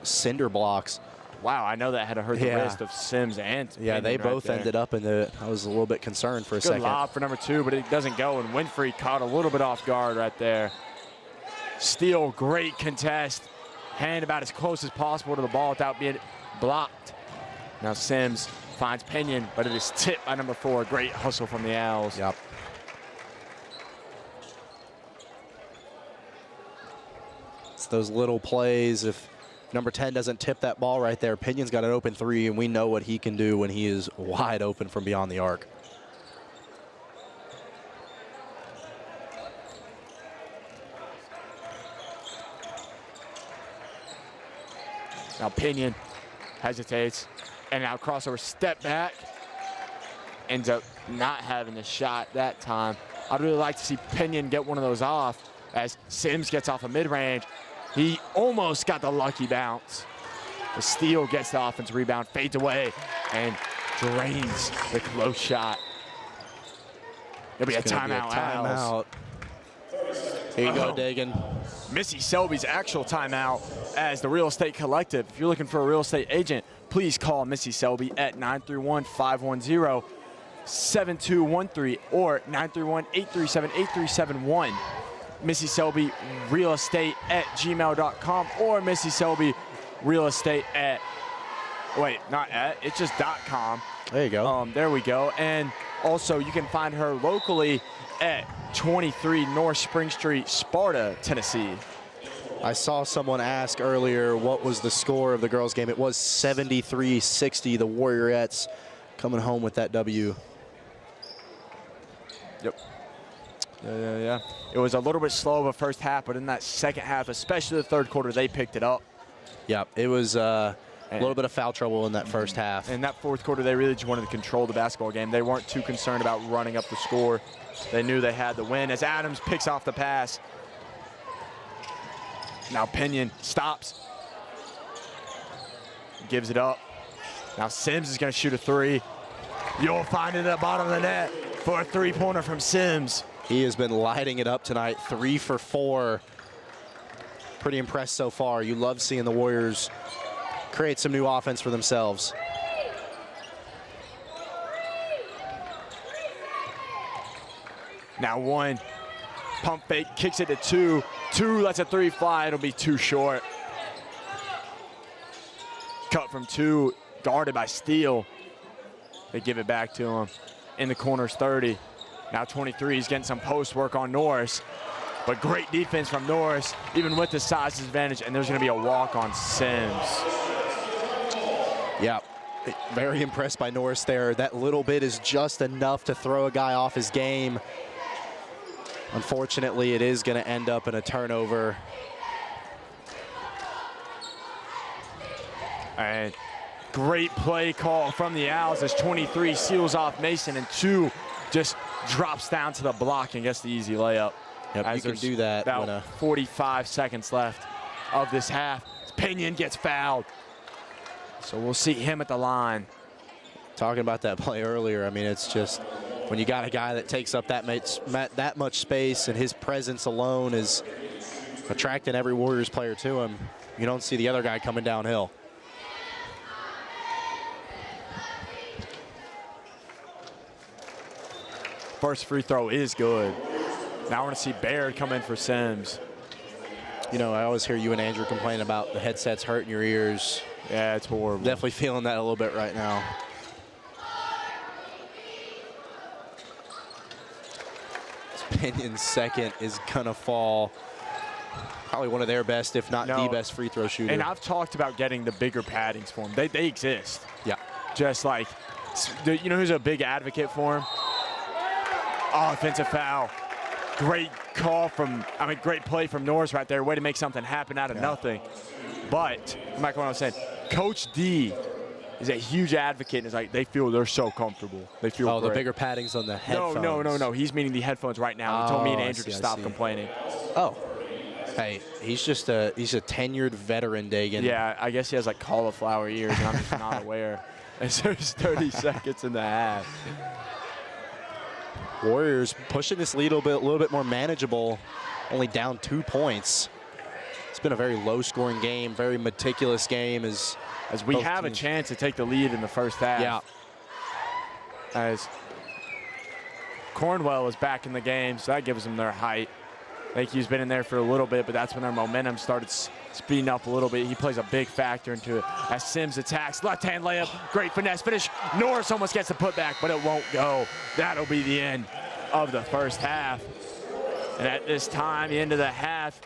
cinder blocks. Wow, I know that had to hurt the wrist of Sims and yeah, Pinion they right both there. ended up in the. I was a little bit concerned for a second. Good lob for number 2, but it doesn't go, and Winfrey caught a little bit off guard right there. Steal, great contest. Hand about as close as possible to the ball without being blocked. Now Sims finds Pinion, but it is tipped by number 4. Great hustle from the Owls. Yep. It's those little plays. If number 10 doesn't tip that ball right there, Pinion's got an open 3, and we know what he can do when he is wide open from beyond the arc. Now Pinion hesitates, and now crossover step back. Ends up not having the shot that time. I'd really like to see Pinion get one of those off as Sims gets off a mid-range. He almost got the lucky bounce. The steal gets the offensive rebound, fades away, and drains the close shot. It'll be a timeout. Owls. Here you go, Dagan. Missy Selby's actual timeout as the Real Estate Collective. If you're looking for a real estate agent, please call Missy Selby at 931-510-7213 or 931-837-8371. Missy Selby Real Estate at gmail.com or Missy Selby Real Estate at, wait, not at, it's just .com. There you go. There we go. And also you can find her locally at 23 North Spring Street, Sparta, Tennessee. I saw someone ask earlier what was the score of the girls' game. It was 73-60. The Warriorettes coming home with that W. Yep. Yeah. It was a little bit slow of a first half, but in that second half, especially the third quarter, they picked it up. Yep, it was a little bit of foul trouble in that first half. In that fourth quarter, they really just wanted to control the basketball game. They weren't too concerned about running up the score. They knew they had the win as Adams picks off the pass. Now Pinion stops. Gives it up. Now Sims is going to shoot a 3. You'll find it at the bottom of the net for a 3-pointer from Sims. He has been lighting it up tonight, 3 for 4. Pretty impressed so far. You love seeing the Warriors create some new offense for themselves. Now 1, pump fake, kicks it to 2. 2 lets a 3 fly, it'll be too short. Cut from 2, guarded by Steele. They give it back to him. in the corners 30. Now 23, he's getting some post work on Norris. But great defense from Norris, even with the size advantage, and there's going to be a walk on Sims. Yeah, very impressed by Norris there. That little bit is just enough to throw a guy off his game. Unfortunately, it is going to end up in a turnover. And great play call from the Owls as 23 seals off Mason, and 2 just drops down to the block and gets the easy layup. Yep, you can do that. About 45 seconds left of this half. Pinion gets fouled. So we'll see him at the line. Talking about that play earlier, I mean, it's just when you got a guy that takes up that much space and his presence alone is attracting every Warriors player to him, you don't see the other guy coming downhill. First free throw is good. Now we're going to see Baird come in for Sims. You know, I always hear you and Andrew complain about the headsets hurting your ears. Yeah, it's horrible. Definitely feeling that a little bit right now. Pinion's second is going to fall. Probably one of their best, if not the best free throw shooter. And I've talked about getting the bigger paddings for him. They exist. Yeah. Just like, you know who's a big advocate for him? Oh, offensive foul. Great call from, great play from Norris right there. Way to make something happen out of nothing. But, like what I was saying, Coach D is a huge advocate, and it's like they feel they're so comfortable. They feel great. The bigger paddings on the headphones. No. He's meaning the headphones right now. He told me and Andrew to stop complaining. Oh. Hey, he's a tenured veteran, Dagan. Yeah, I guess he has like cauliflower ears, and I'm just not aware. And so there's 30 seconds in the half. Warriors pushing this lead a little bit more manageable, only down 2 points. It's been a very low-scoring game, very meticulous game. As we have a chance to take the lead in the first half. Yeah. As Cornwell is back in the game, so that gives them their height. He's been in there for a little bit, but that's when their momentum started speeding up a little bit. He plays a big factor into it. As Sims attacks, left-hand layup, great finesse finish. Norris almost gets the putback, but it won't go. That'll be the end of the first half. And at this time, the end of the half,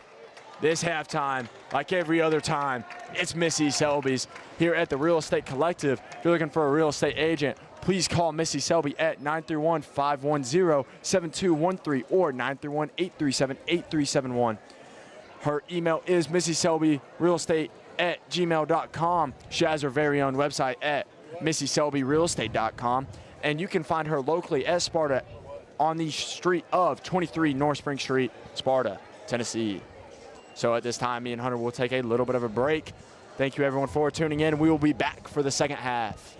this halftime, like every other time, it's Missy Selby's here at the Real Estate Collective. If you're looking for a real estate agent, please call Missy Selby at 931-510-7213 or 931-837-8371. Her email is missyselbyrealestate@gmail.com. She has her very own website at missyselbyrealestate.com. And you can find her locally at Sparta on the street of 23 North Spring Street, Sparta, Tennessee. So at this time, me and Hunter will take a little bit of a break. Thank you, everyone, for tuning in. We will be back for the second half.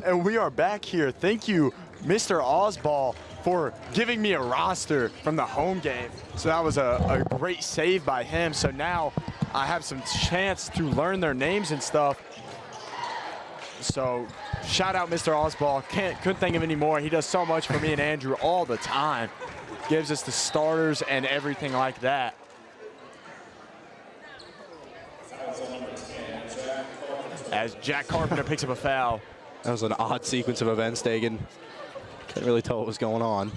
and we are back here. Thank you, Mr. Osball, for giving me a roster from the home game. So that was a great save by him. So now I have some chance to learn their names and stuff. So shout out Mr. Osball. Couldn't think of any more. He does so much for me and Andrew all the time. Gives us the starters and everything like that. As Jack Carpenter picks up a foul. That was an odd sequence of events, Dagan. Couldn't really tell what was going on.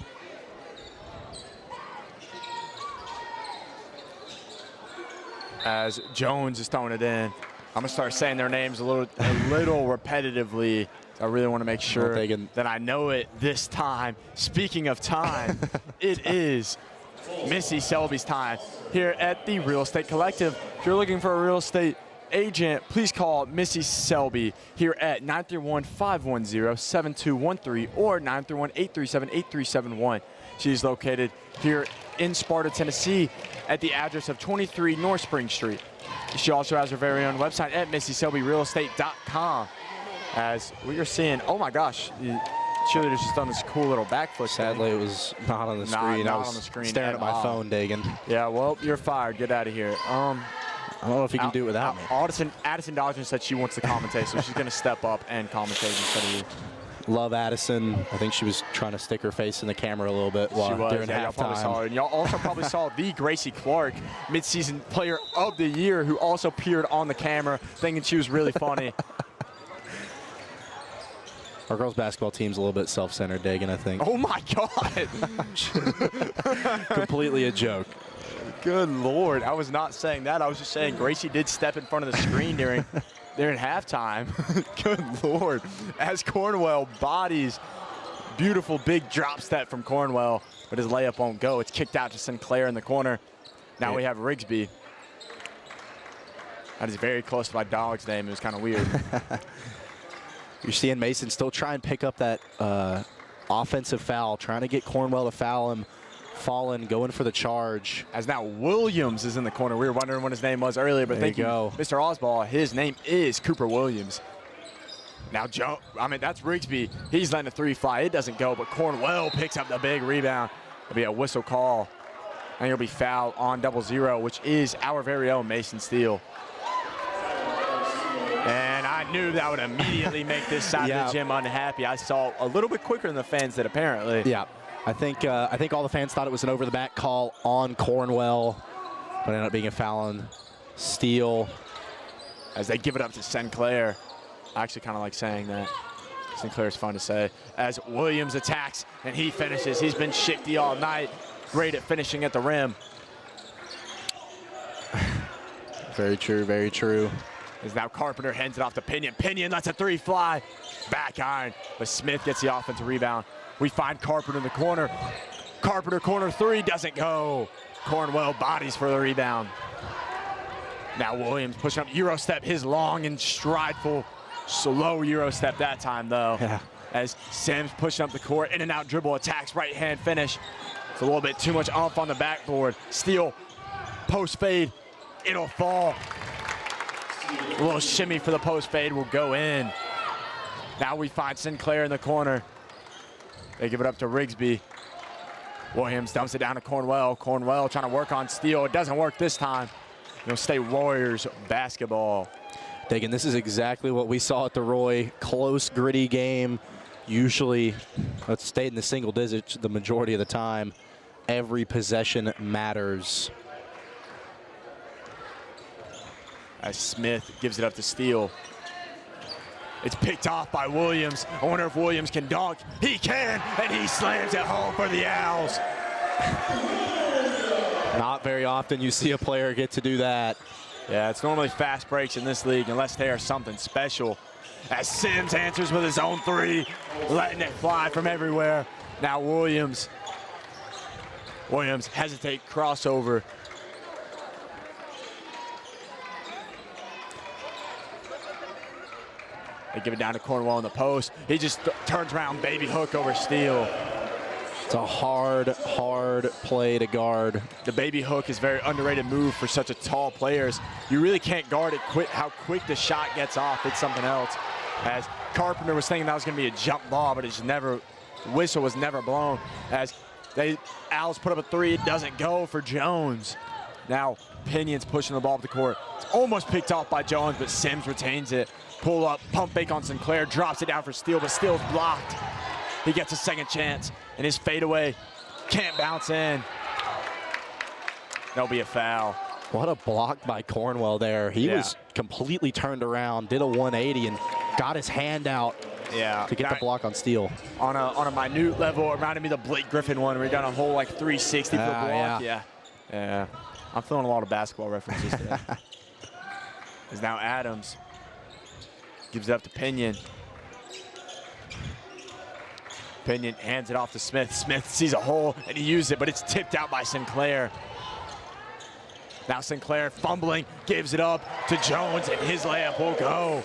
As Jones is throwing it in. I'm gonna start saying their names a little repetitively. I really want to make sure that I know it this time. Speaking of time, it is Missy Selby's time here at the Real Estate Collective. If you're looking for a real estate agent, please call Missy Selby here at 931-510-7213 or 931-837-8371. She's located here in Sparta, Tennessee at the address of 23 North Spring Street. She also has her very own website at MissySelbyRealEstate.com. As we are seeing, oh my gosh, cheerleader's just done this cool little backflip. Sadly, it was not on the screen. Not I was on the screen staring at my phone, Dagan. Yeah, well, you're fired. Get out of here. I don't know if you can do it without me. Addison Dodgen said she wants to commentate, so she's going to step up and commentate instead of you. Love Addison. I think she was trying to stick her face in the camera a little bit during halftime. Y'all also probably saw the Gracie Clark, midseason player of the year, who also appeared on the camera, thinking she was really funny. Our girls basketball team's a little bit self-centered, Dagan, I think. Oh my God. Completely a joke. Good Lord. I was not saying that. I was just saying Gracie did step in front of the screen during halftime. Good Lord. As Cornwell bodies, beautiful big drop step from Cornwell, but his layup won't go. It's kicked out to Sinclair in the corner. Now we have Rigsby. That is very close to my dog's name. It was kind of weird. You're seeing Mason still try and pick up that offensive foul, trying to get Cornwell to foul him. Fallen, going for the charge. As now Williams is in the corner. We were wondering what his name was earlier, but thank you, Mr. Osball. His name is Cooper Williams. Now, that's Rigsby. He's letting a three fly. It doesn't go, but Cornwell picks up the big rebound. It'll be a whistle call. And it'll be foul on 0-0, which is our very own Mason Steele. And I knew that would immediately make this side of the gym unhappy. I saw a little bit quicker than the fans did, apparently. Yeah. I think all the fans thought it was an over-the-back call on Cornwell, but it ended up being a foul on Steele. As they give it up to Sinclair. I actually kind of like saying that. Sinclair's fun to say. As Williams attacks, and he finishes. He's been shifty all night. Great at finishing at the rim. Very true, very true. As now Carpenter hands it off to Pinion. Pinion lets a three fly. Back iron, but Smith gets the offensive rebound. We find Carpenter in the corner. Carpenter corner three doesn't go. Cornwell bodies for the rebound. Now Williams pushing up Euro step, his long and strideful, slow Euro step that time though. Yeah. As Sims pushing up the court, in and out dribble attacks, right hand finish. It's a little bit too much off on the backboard. Steele, post fade, it'll fall. A little shimmy for the post fade will go in. Now we find Sinclair in the corner. They give it up to Rigsby. Williams dumps it down to Cornwell. Cornwell trying to work on Steele. It doesn't work this time. It'll stay Warriors basketball. Dagan, this is exactly what we saw at the Roy. Close, gritty game. Usually, let's stay in the single digits the majority of the time. Every possession matters. As Smith gives it up to Steele. It's picked off by Williams. I wonder if Williams can dunk. He can, and he slams it home for the Owls. Not very often you see a player get to do that. Yeah, it's normally fast breaks in this league unless they are something special. As Sims answers with his own three, letting it fly from everywhere. Now Williams hesitate, crossover. They give it down to Cornwell in the post. He just turns around, baby hook over Steele. It's a hard play to guard. The baby hook is a very underrated move for such a tall players. You really can't guard it how quick the shot gets off. It's something else. As Carpenter was thinking that was going to be a jump ball, but whistle was never blown as Owls put up a three. It doesn't go for Jones. Now Pinion's pushing the ball up the court. It's almost picked off by Jones, but Sims retains it. Pull up, pump fake on Sinclair, drops it down for Steele, but Steele's blocked. He gets a second chance, and his fadeaway can't bounce in. There'll be a foul. What a block by Cornwell there. He was completely turned around, did a 180, and got his hand out to get the block on Steele. On a minute level, it reminded me of the Blake Griffin one where he done a whole like 360 foot block. Yeah. I'm feeling a lot of basketball references today. As now Adams gives it up to Pinion. Pinion hands it off to Smith. Smith sees a hole and he uses it, but it's tipped out by Sinclair. Now Sinclair fumbling, gives it up to Jones, and his layup will go.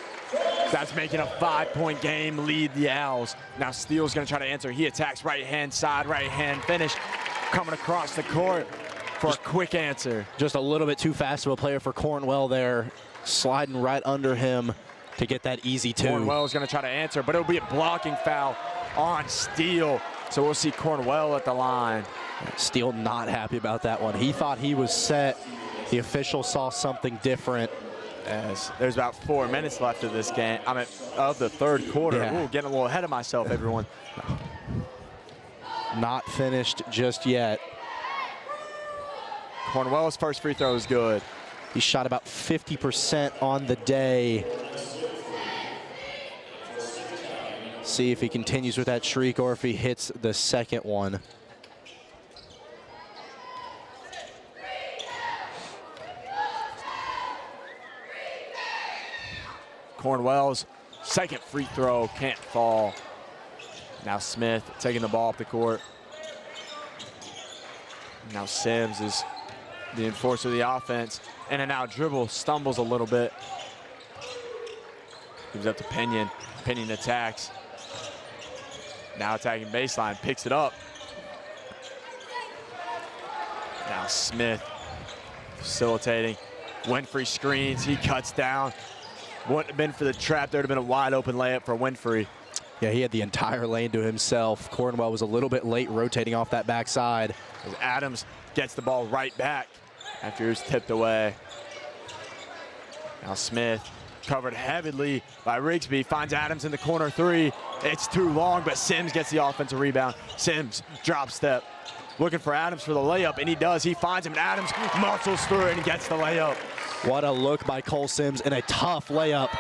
That's making a 5-point game lead the Owls. Now Steele's gonna try to answer. He attacks right-hand side, right-hand finish. Coming across the court for a quick answer. Just a little bit too fast of a player for Cornwell there. Sliding right under him to get that easy two. Cornwell's gonna try to answer, but it'll be a blocking foul on Steele. So we'll see Cornwell at the line. Steele not happy about that one. He thought he was set. The official saw something different. As there's about 4 minutes left of this game. Of the third quarter. Yeah. Ooh, getting a little ahead of myself, everyone. Not finished just yet. Cornwell's first free throw is good. He shot about 50% on the day. See if he continues with that streak or if he hits the second one. Cornwell's second free throw can't fall. Now Smith taking the ball up the court. Now Sims is the enforcer of the offense. In and out dribble, stumbles a little bit. Gives up to Pinion. Pinion attacks. Now attacking baseline, picks it up. Now Smith facilitating. Winfrey screens, he cuts down. Wouldn't have been for the trap, there would have been a wide open layup for Winfrey. Yeah, he had the entire lane to himself. Cornwell was a little bit late rotating off that backside. As Adams gets the ball right back after he was tipped away. Now Smith, covered heavily by Rigsby, finds Adams in the corner three. It's too long, but Sims gets the offensive rebound. Sims, drop step, looking for Adams for the layup, and he does. He finds him, and Adams muscles through it and gets the layup. What a look by Cole Sims and a tough layup.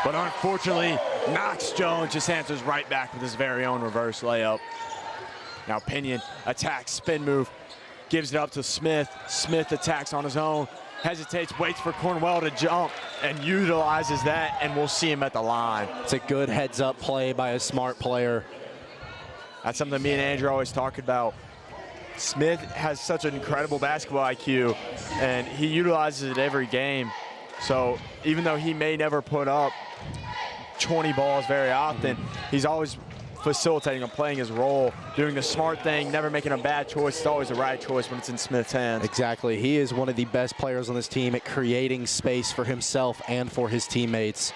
But unfortunately, Knox Jones just answers right back with his very own reverse layup. Now Pinion attacks, spin move, gives it up to Smith. Smith attacks on his own, hesitates, waits for Cornwell to jump, and utilizes that, and we'll see him at the line. It's a good heads-up play by a smart player. That's something me and Andrew always talk about. Smith has such an incredible basketball IQ, and he utilizes it every game. So even though he may never put up 20 balls very often, he's always facilitating and playing his role, doing the smart thing, never making a bad choice. It's always the right choice when it's in Smith's hands. Exactly. He is one of the best players on this team at creating space for himself and for his teammates.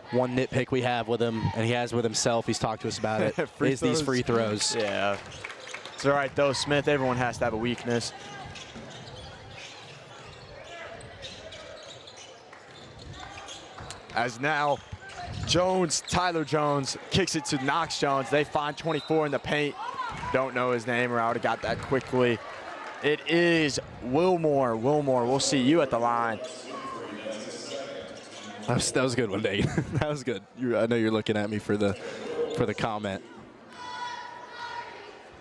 One nitpick we have with him, and he has with himself, he's talked to us about it, is these free throws. Yeah. It's all right, though, Smith. Everyone has to have a weakness. As now, Jones, Tyler Jones, kicks it to Knox Jones. They find 24 in the paint. Don't know his name, or I would have got that quickly. It is Wilmore. Wilmore, we'll see you at the line. That was a good one, Nate. That was good. I know you're looking at me for the comment.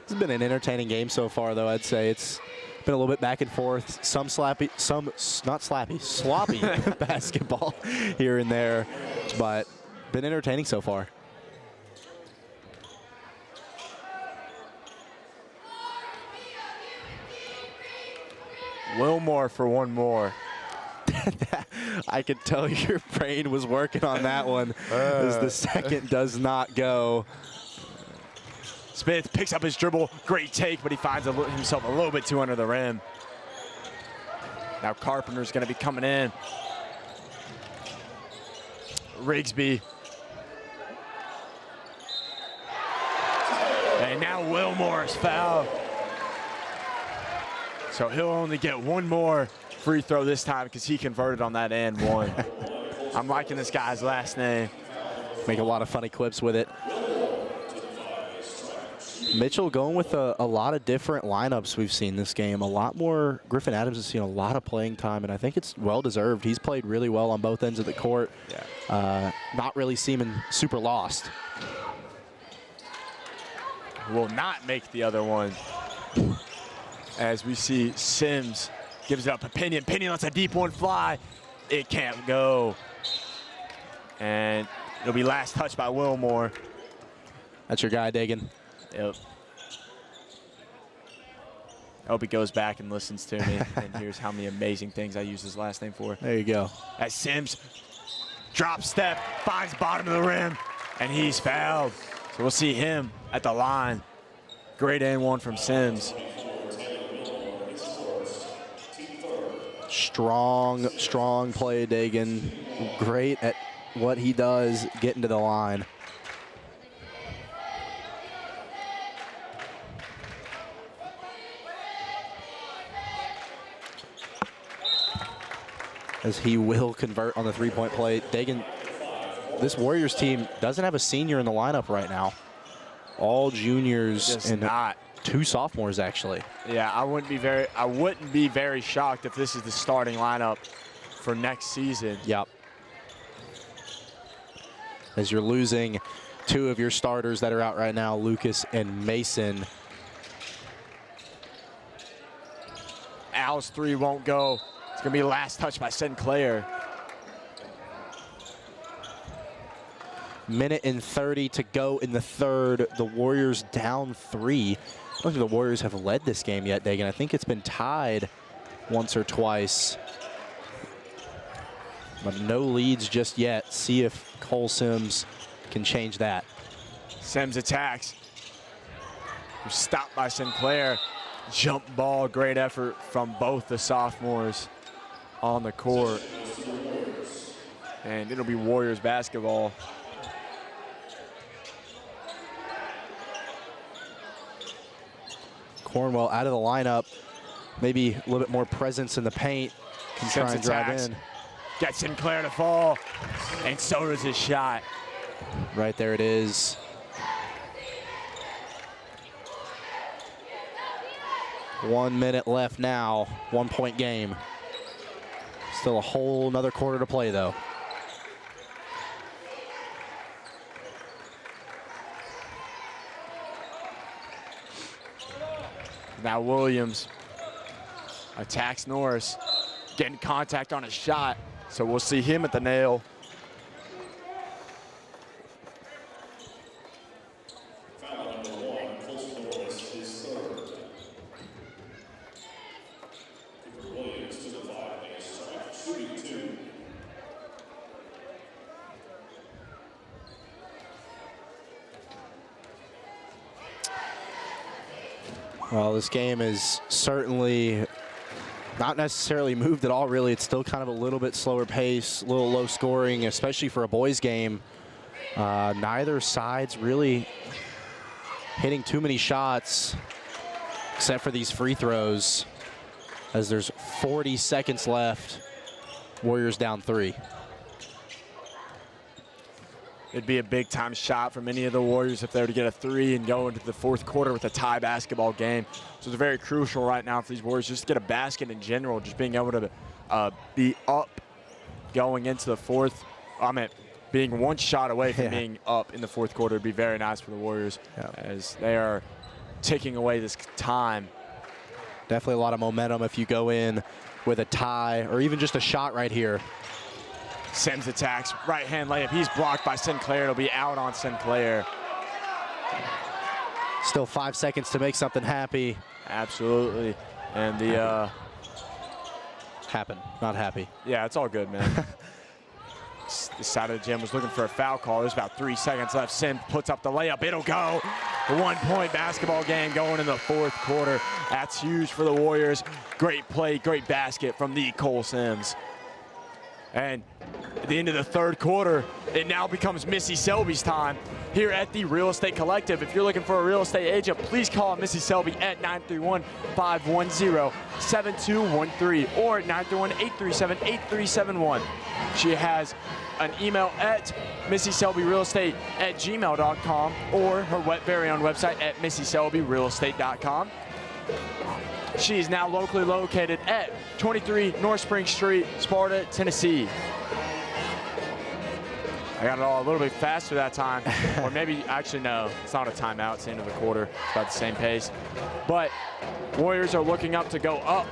It's been an entertaining game so far, though. I'd say it's been a little bit back and forth. Some sloppy basketball here and there, but been entertaining so far. Wilmore for one more. I could tell your brain was working on that one as the second does not go. Smith picks up his dribble, great take, but he finds himself a little bit too under the rim. Now Carpenter's gonna be coming in. Rigsby. And now Wilmore is fouled. So he'll only get one more free throw this time because he converted on that and one. I'm liking this guy's last name. Make a lot of funny clips with it. Mitchell going with a lot of different lineups we've seen this game. A lot more. Griffin Adams has seen a lot of playing time, and I think it's well-deserved. He's played really well on both ends of the court. Yeah. Not really seeming super lost. Will not make the other one. As we see Sims gives it up to Pinion. Pinion lets a deep one fly. It can't go. And it'll be last touch by Wilmore. That's your guy, Dagan. Yep. I hope he goes back and listens to me and hears how many amazing things I use his last name for. There you go. As Sims drop step, finds bottom of the rim, and he's fouled. So we'll see him at the line. Great and one from Sims. Strong, strong play, Dagan. Great at what he does, getting to the line. As he will convert on the three-point play. Dagan, this Warriors team doesn't have a senior in the lineup right now. All juniors Just and not. 2 sophomores, actually. Yeah, I wouldn't be very shocked if this is the starting lineup for next season. Yep. As you're losing 2 of your starters that are out right now, Lucas and Mason. Al's three won't go. It's going to be last touch by Sinclair. Minute and 30 to go in the third. The Warriors down 3. I don't think the Warriors have led this game yet, Dagan. I think it's been tied once or twice. But no leads just yet. See if Cole Sims can change that. Sims attacks. Stopped by Sinclair. Jump ball, great effort from both the sophomores on the court. And it'll be Warriors basketball. Cornwell out of the lineup. Maybe a little bit more presence in the paint. Can try and drive in. Gets Sinclair to fall, and so does his shot. Right there it is. One minute left now. 1-point game. Still a whole nother quarter to play, though. Now Williams attacks Norris, getting contact on a shot, so we'll see him at the nail. Well, this game is certainly not necessarily moved at all, really. It's still kind of a little bit slower pace, a little low scoring, especially for a boys game. Neither side's really hitting too many shots, except for these free throws, as there's 40 seconds left. Warriors down 3. It'd be a big-time shot from any of the Warriors if they were to get a 3 and go into the fourth quarter with a tie basketball game. So it's very crucial right now for these Warriors just to get a basket in general, just being able to be up going into the fourth. I mean, being one shot away from being up in the fourth quarter would be very nice for the Warriors as they are ticking away this time. Definitely a lot of momentum if you go in with a tie or even just a shot right here. Sims attacks, right-hand layup. He's blocked by Sinclair. It'll be out on Sinclair. Still 5 seconds to make something happy. Absolutely. And the... Happen, not happy. Yeah, it's all good, man. This side of the gym was looking for a foul call. There's about 3 seconds left. Sims puts up the layup. It'll go. The 1-point basketball game going in the fourth quarter. That's huge for the Warriors. Great play, great basket from the Cole Sims. And at the end of the third quarter, it now becomes Missy Selby's time here at the Real Estate Collective. If you're looking for a real estate agent, please call Missy Selby at 931-510-7213 or 931-837-8371. She has an email at missyselbyrealestate@gmail.com or her very own website at missyselbyrealestate.com. She is now locally located at 23 North Spring Street, Sparta, Tennessee. I got it all a little bit faster that time. Or maybe, actually, no, it's not a timeout. It's the end of the quarter. It's about the same pace. But Warriors are looking up to go up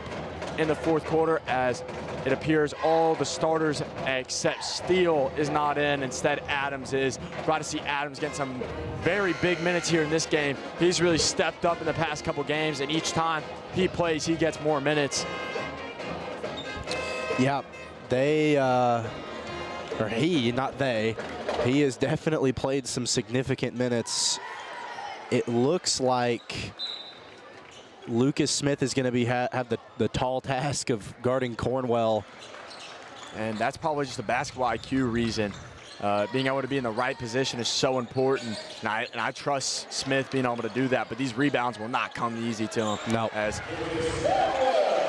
in the fourth quarter as it appears all the starters except Steele is not in. Instead, Adams is. Glad to see Adams getting some very big minutes here in this game. He's really stepped up in the past couple games, and each time he plays, he gets more minutes. Yeah, they, or he, not they, he has definitely played some significant minutes. It looks like Lucas Smith is going to have the tall task of guarding Cornwell. And that's probably just a basketball IQ reason. Being able to be in the right position is so important. And I trust Smith being able to do that, but these rebounds will not come easy to him. No. As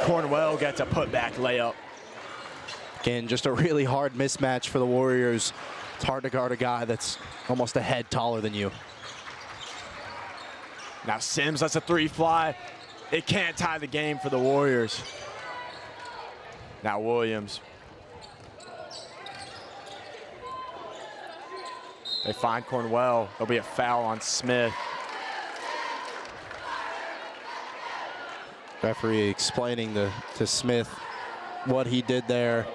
Cornwell gets a putback layup. Again, just a really hard mismatch for the Warriors. It's hard to guard a guy that's almost a head taller than you. Now Sims lets a three fly. It can't tie the game for the Warriors. Now Williams. They find Cornwell. There'll be a foul on Smith. Referee explaining to Smith what he did there.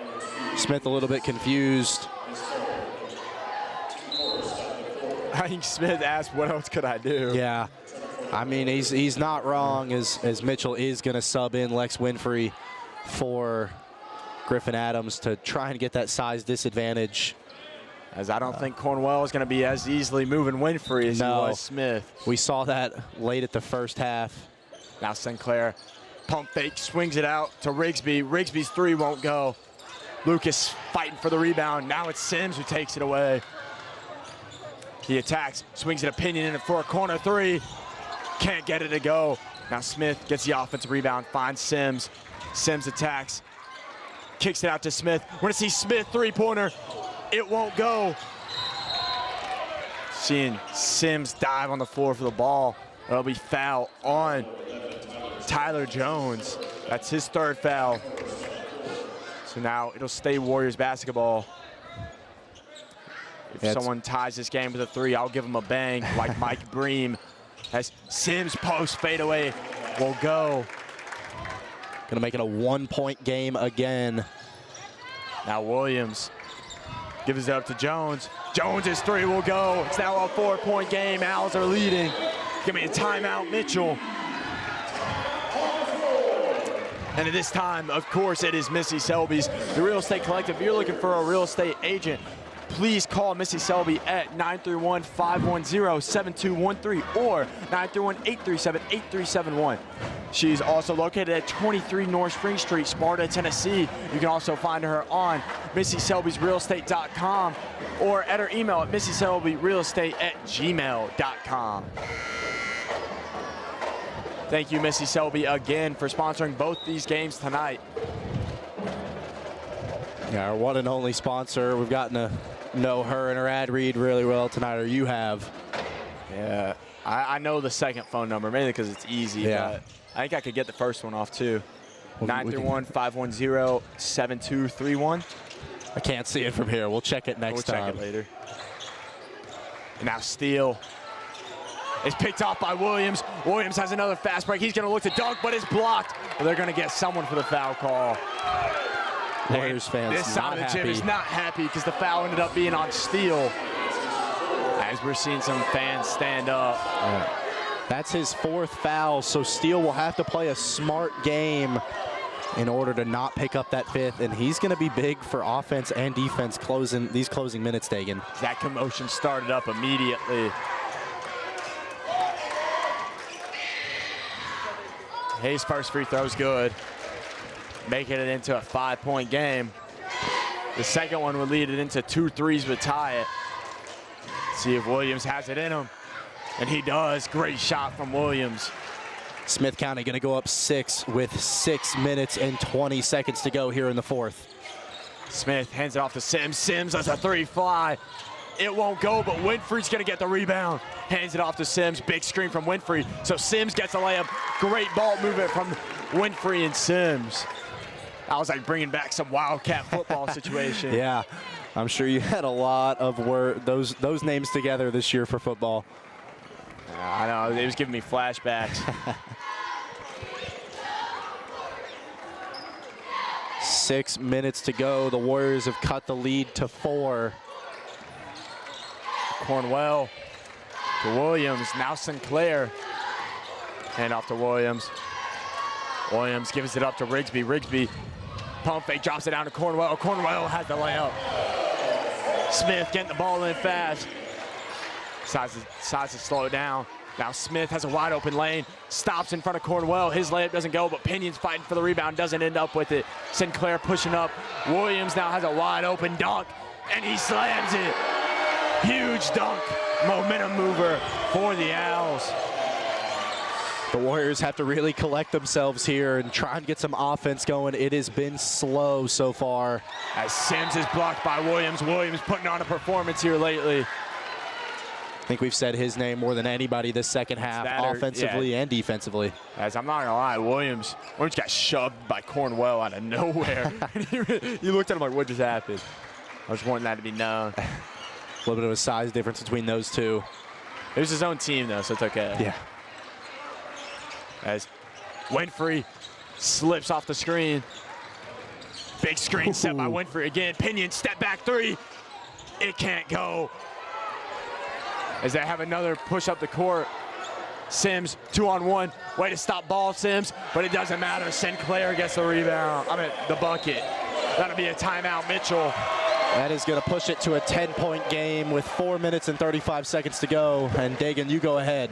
Smith a little bit confused. I think Smith asked, what else could I do? Yeah. I mean, he's not wrong as Mitchell is going to sub in Lex Winfrey for Griffin Adams to try and get that size disadvantage. As I don't think Cornwell is going to be as easily moving Winfrey as he was Smith. We saw that late at the first half. Now Sinclair, pump fake, swings it out to Rigsby. Rigsby's three won't go. Lucas fighting for the rebound. Now it's Sims who takes it away. He attacks, swings an opinion in it for a corner three. Can't get it to go. Now Smith gets the offensive rebound, finds Sims. Sims attacks, kicks it out to Smith. We're gonna see Smith three-pointer. It won't go. Seeing Sims dive on the floor for the ball. That'll be foul on Tyler Jones. That's his third foul. So now it'll stay Warriors basketball. If someone ties this game with a three, I'll give him a bang like Mike Bream. As Sims post fadeaway will go. Gonna make it a one-point game again. Now Williams gives it up to Jones. Jones's three will go. It's now a 4-point game. Owls are leading. Give me a timeout, Mitchell. And at this time, of course, it is Missy Selby's, the Real Estate Collective. If you're looking for a real estate agent, please call Missy Selby at 931-510-7213 or 931-837-8371. She's also located at 23 North Spring Street, Sparta, Tennessee. You can also find her on MissySelby'sRealEstate.com or at her email at MissySelbyRealEstate@gmail.com. Thank you, Missy Selby, again for sponsoring both these games tonight. Yeah, our one and only sponsor. We've gotten to know her and her ad read really well tonight, or you have. Yeah, I know the second phone number, mainly because it's easy. Yeah. But I think I could get the first one off, too. Well, 931-510-7231. I can't see it from here. We'll check it next time. We'll check it later. And now Steele is picked off by Williams. Williams has another fast break. He's going to look to dunk, but it's blocked. But they're going to get someone for the foul call. Warriors fans this side of the gym is not happy because the foul ended up being on Steele. As we're seeing some fans stand up. Yeah. That's his fourth foul, so Steele will have to play a smart game in order to not pick up that fifth, and he's going to be big for offense and defense closing minutes, Dagan. That commotion started up immediately. His first free throw is good, making it into a 5-point game. The second one would lead it into 2 threes would tie it. See if Williams has it in him. And he does. Great shot from Williams. Smith County going to go up 6 with 6 minutes and 20 seconds to go here in the fourth. Smith hands it off to Sims. Sims has a 3 fly. It won't go, but Winfrey's going to get the rebound. Hands it off to Sims. Big screen from Winfrey. So Sims gets a layup. Great ball movement from Winfrey and Sims. I was like bringing back some Wildcat football situation. Yeah, I'm sure you had a lot of those names together this year for football. I know, it was giving me flashbacks. 6 minutes to go. The Warriors have cut the lead to 4. Cornwell to Williams. Now Sinclair. Hand off to Williams. Williams gives it up to Rigsby. Rigsby pump fake, drops it down to Cornwell. Cornwell has the layup. Smith getting the ball in fast. Decides to slow it down. Now Smith has a wide open lane. Stops in front of Cornwell. His layup doesn't go, but Pinion's fighting for the rebound. Doesn't end up with it. Sinclair pushing up. Williams now has a wide open dunk, and he slams it. Huge dunk. Momentum mover for the Owls. The Warriors have to really collect themselves here and try and get some offense going. It has been slow so far. As Sims is blocked by Williams. Williams putting on a performance here lately. I think we've said his name more than anybody this second half, offensively and defensively. As I'm not gonna lie, Williams got shoved by Cornwell out of nowhere. You looked at him like, what just happened? I was wanting that to be known. A little bit of a size difference between those two. It was his own team though, so it's okay. Yeah. As Winfrey slips off the screen. Big screen set by Winfrey again. Pinion step back 3. It can't go. As they have another push up the court. Sims 2-on-1. Way to stop ball, Sims, but it doesn't matter. Sinclair gets the rebound. I mean, the bucket. That'll be a timeout, Mitchell. That is going to push it to a 10-point game with 4 minutes and 35 seconds to go. And Dagan, you go ahead.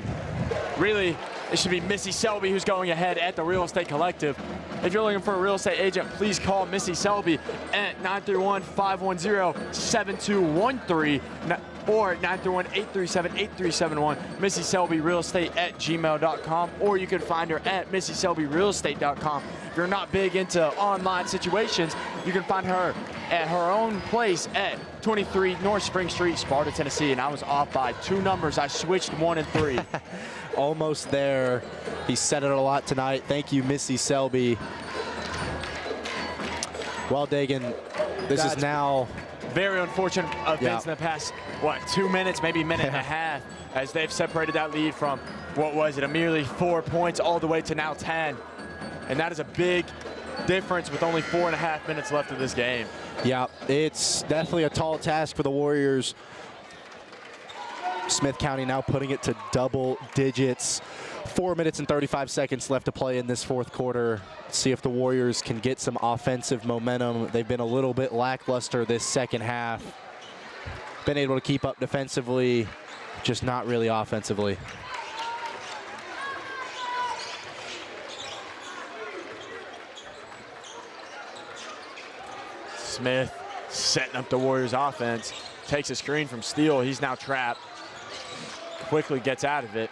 Really, it should be Missy Selby who's going ahead at the Real Estate Collective. If you're looking for a real estate agent, please call Missy Selby at 931-510-7213 or 931-837-8371. Missy Selby Real Estate at gmail.com, or you can find her at MissySelbyRealEstate.com. If you're not big into online situations, you can find her at her own place at 23 North Spring Street, Sparta, Tennessee. And I was off by 2 numbers. I switched 1 and 3. Almost there. He said it a lot tonight. Thank you, Missy Selby. Well, Dagan, this is now very unfortunate events in the past, 2 minutes, maybe minute and a half, as they've separated that lead from, what was it, a merely 4 points all the way to now 10. And that is a big difference with only 4.5 minutes left of this game. Yeah, it's definitely a tall task for the Warriors. Smith County now putting it to double digits. 4 minutes and 35 seconds left to play in this fourth quarter. See if the Warriors can get some offensive momentum. They've been a little bit lackluster this second half. Been able to keep up defensively, just not really offensively. Smith setting up the Warriors offense. Takes a screen from Steele. He's now trapped. Quickly gets out of it.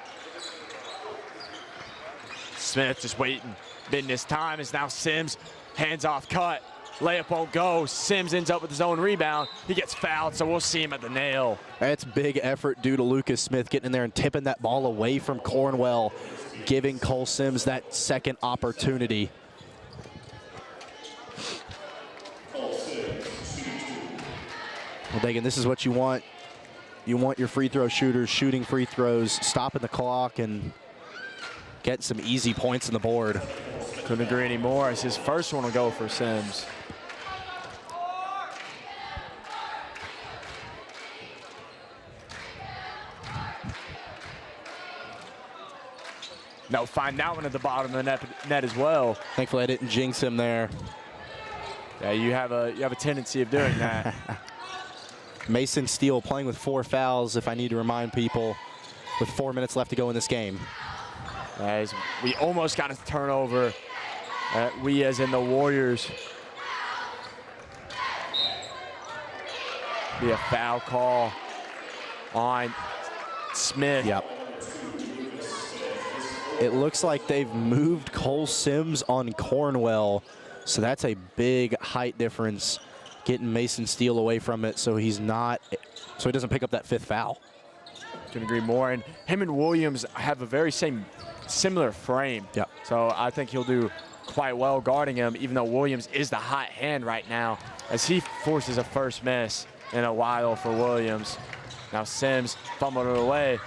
Smith just waiting. Bidding his time is now Sims. Hands off cut. Layup won't go. Sims ends up with his own rebound. He gets fouled, so we'll see him at the nail. That's big effort due to Lucas Smith getting in there and tipping that ball away from Cornwell, giving Cole Sims that second opportunity. Well, Dagan, this is what you want. You want your free throw shooters shooting free throws, stopping the clock, and getting some easy points on the board. Couldn't agree anymore. As his first one will go for Sims. No, find that one at the bottom of the net as well. Thankfully, I didn't jinx him there. Yeah, you have a tendency of doing that. Mason Steele playing with 4 fouls, if I need to remind people, with 4 minutes left to go in this game. As we almost got a turnover. We as in the Warriors. be a foul call on Smith. Yep. It looks like they've moved Cole Sims on Cornwell, so that's a big height difference, getting Mason Steele away from it, so he doesn't pick up that 5th foul. Couldn't agree more. And him and Williams have a very similar frame. Yep. So I think he'll do quite well guarding him, even though Williams is the hot hand right now, as he forces a first miss in a while for Williams. Now Sims fumbled it away,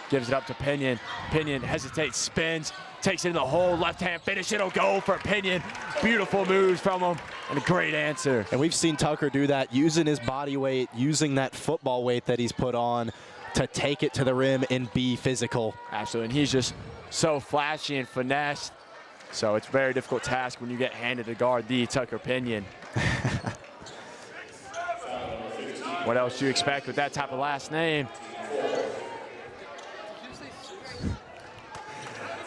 gives it up to Pinion. Pinion hesitates, spins, takes it in the hole, left hand finish, it'll go for Pinion. Beautiful moves from him and a great answer. And we've seen Tucker do that, using his body weight, using that football weight that he's put on to take it to the rim and be physical. Absolutely, and he's just so flashy and finessed. So it's a very difficult task when you get handed to guard the Tucker Pinion. What else do you expect with that type of last name?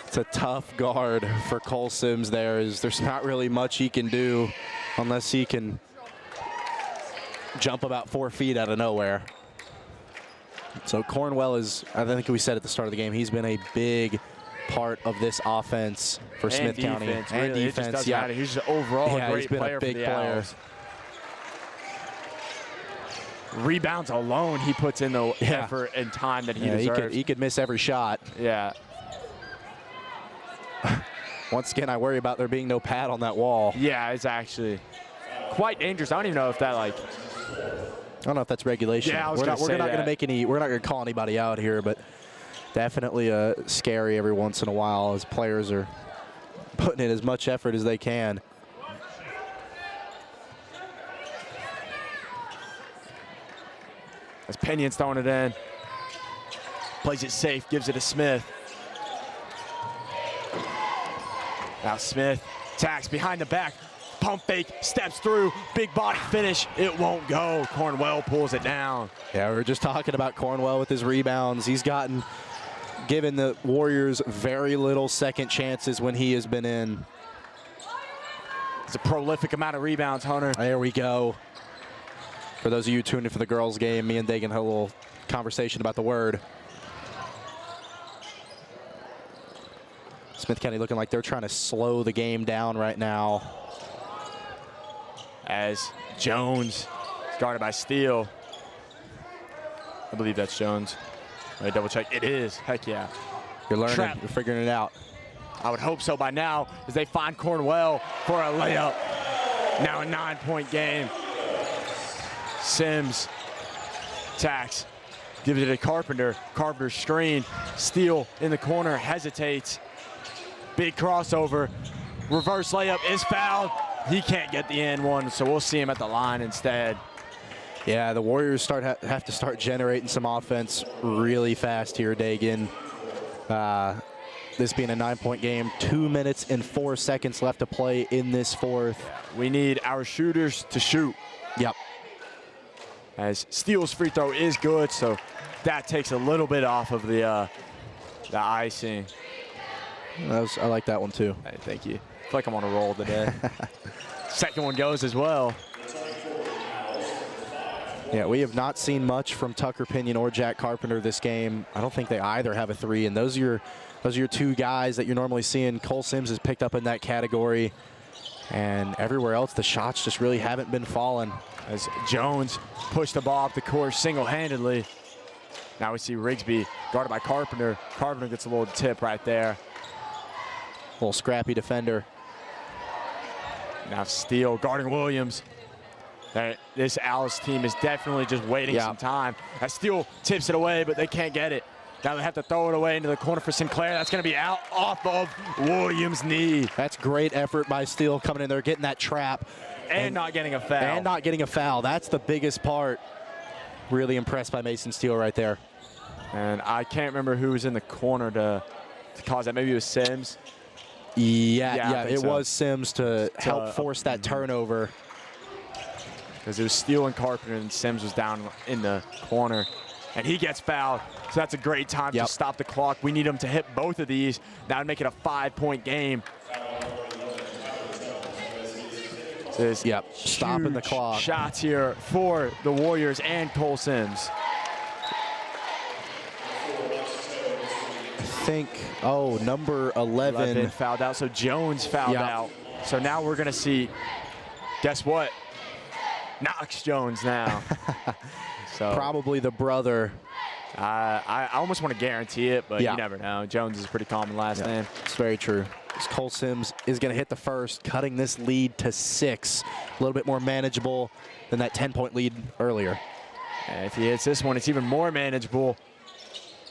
It's a tough guard for Cole Sims there. There's not really much he can do unless he can jump about 4 feet out of nowhere. So Cornwell is, I think we said at the start of the game, he's been a big part of this offense for Smith County. And really, defense, it just doesn't matter. He's just overall a great player for the Owls. Rebounds alone, he puts in the effort and time that he deserves. He could miss every shot. Yeah. Once again, I worry about there being no pad on that wall. Yeah, it's actually quite dangerous. I don't even know if that, like, I don't know if that's regulation. Yeah, we're not going to call anybody out here, but definitely scary every once in a while as players are putting in as much effort as they can. As Pinion's throwing it in. Plays it safe, gives it to Smith. Now Smith attacks behind the back. Pump fake, steps through, big body finish. It won't go. Cornwell pulls it down. Yeah, we were just talking about Cornwell with his rebounds. He's given the Warriors very little second chances when he has been in. It's a prolific amount of rebounds, Hunter. There we go. For those of you tuned in for the girls' game, me and Dagan had a little conversation about the word. Smith County looking like they're trying to slow the game down right now. As Jones is guarded by Steele. I believe that's Jones. Let me double check. It is. Heck yeah. You're learning. Trap. You're figuring it out. I would hope so by now, as they find Cornwell for a layup. Now a 9-point game. Sims attacks, gives it to Carpenter. Carpenter screen. Steele in the corner, hesitates. Big crossover. Reverse layup is fouled. He can't get the and one, so we'll see him at the line instead. Yeah, the Warriors have to start generating some offense really fast here, Dagan. This being a 9-point game, 2 minutes and 4 seconds left to play in this fourth. We need our shooters to shoot. Yep. As Steele's free throw is good, so that takes a little bit off of the icing. I like that one too. Hey, thank you. I feel like I'm on a roll today. Second one goes as well. Yeah, we have not seen much from Tucker Pinion or Jack Carpenter this game. I don't think they either have a three, and those are your two guys that you're normally seeing. Cole Sims has picked up in that category, and everywhere else the shots just really haven't been falling. As Jones pushed the ball up the court single-handedly. Now we see Rigsby guarded by Carpenter. Carpenter gets a little tip right there. Little scrappy defender. Now Steele guarding Williams. This Owls team is definitely just waiting some time. As Steele tips it away, but they can't get it. Now they have to throw it away into the corner for Sinclair. That's going to be out off of Williams' knee. That's great effort by Steele coming in there, getting that trap. And not getting a foul. And not getting a foul. That's the biggest part. Really impressed by Mason Steele right there. And I can't remember who was in the corner to cause that. Maybe it was Sims. Yeah, it was Sims to help force that turnover. Because it was Steele and Carpenter, and Sims was down in the corner. And he gets fouled. So that's a great time to stop the clock. We need him to hit both of these. That would make it a 5-point game. This stopping the clock. Shots here for the Warriors and Cole Sims. I think, number 11 fouled out, so Jones fouled out. So now we're going to see, guess what? Knox Jones now. So probably the brother. I almost want to guarantee it, but you never know. Jones is pretty common last name. It's very true. Cole Sims is going to hit the first, cutting this lead to 6. A little bit more manageable than that 10-point lead earlier. And if he hits this one, it's even more manageable.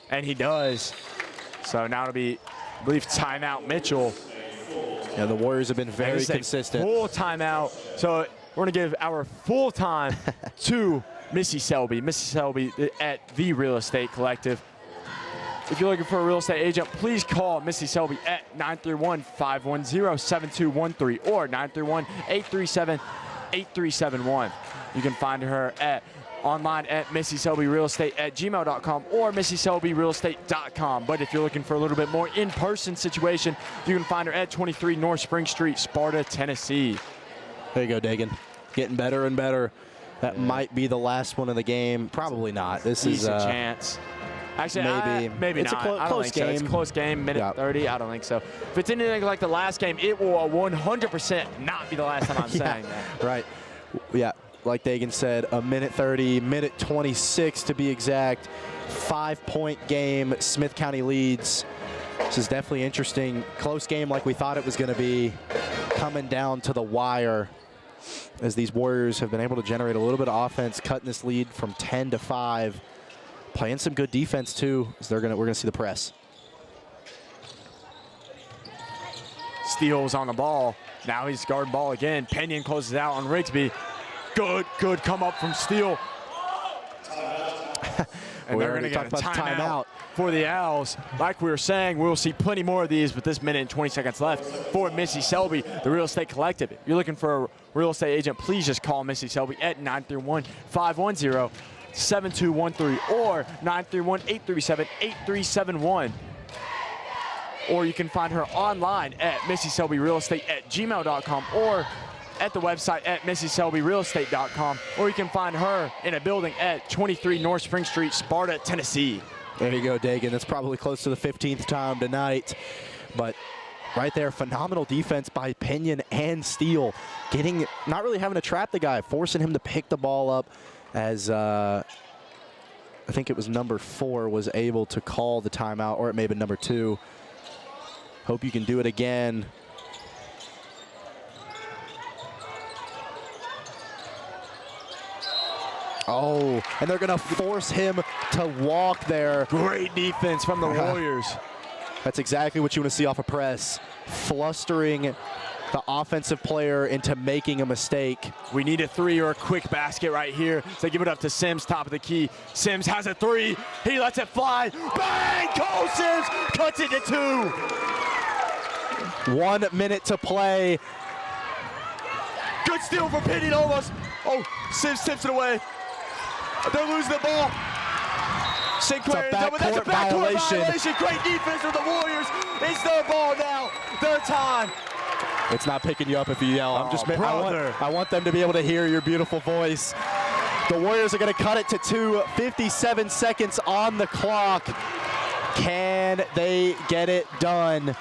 And he does. So now it'll be, I believe, timeout Mitchell. Yeah, the Warriors have been very consistent. Full timeout. So we're going to give our full time to Missy Selby. Missy Selby at The Real Estate Collective. If you're looking for a real estate agent, please call Missy Selby at 931-510-7213 or 931-837-8371. You can find her online at MissySelbyRealEstate@gmail.com or MissySelbyRealEstate.com. But if you're looking for a little bit more in-person situation, you can find her at 23 North Spring Street, Sparta, Tennessee. There you go, Dagan. Getting better and better. That might be the last one of the game. Probably not. This is a chance. Actually, maybe it's not. I don't think so. It's a close game, minute 30. I don't think so. If it's anything like the last game, it will 100% not be the last time I'm saying that. Right. Yeah. Like Dagan said, a minute 30, minute 26 to be exact. 5-point game. Smith County leads. This is definitely interesting. Close game like we thought it was going to be. Coming down to the wire as these Warriors have been able to generate a little bit of offense, cutting this lead from 10 to 5. Playing some good defense too. So we're gonna see the press. Steele's on the ball. Now he's guarding ball again. Pinion closes out on Rigsby. Good come up from Steele. And they're going to get a timeout for the Owls. Like we were saying, we'll see plenty more of these with this minute and 20 seconds left for Missy Selby, the Real Estate Collective. If you're looking for a real estate agent, please just call Missy Selby at 931-510-7213 or 931-837-8371. Or you can find her online at MissySelbyRealEstate@gmail.com or at the website at MissySelbyRealEstate.com, or you can find her in a building at 23 North Spring Street, Sparta, Tennessee. There you go, Dagan. That's probably close to the 15th time tonight. But right there, phenomenal defense by Pinion and Steele. Not really having to trap the guy, forcing him to pick the ball up as I think it was number 4 was able to call the timeout, or it may have been number 2. Hope you can do it again. Oh, and they're going to force him to walk there. Great defense from the Warriors. That's exactly what you want to see off a press. Flustering the offensive player into making a mistake. We need a 3 or a quick basket right here. So they give it up to Sims, top of the key. Sims has a 3. He lets it fly. Bang! Cole Sims cuts it to 2. 1 minute to play. Good steal for Pinion almost. Oh, Sims tips it away. They're losing the ball. Sinclair, that's a backcourt violation. Great defense from the Warriors. It's their ball now. Their time. It's not picking you up if you yell. I want them to be able to hear your beautiful voice. The Warriors are going to cut it to 2. 57 seconds on the clock. Can they get it done?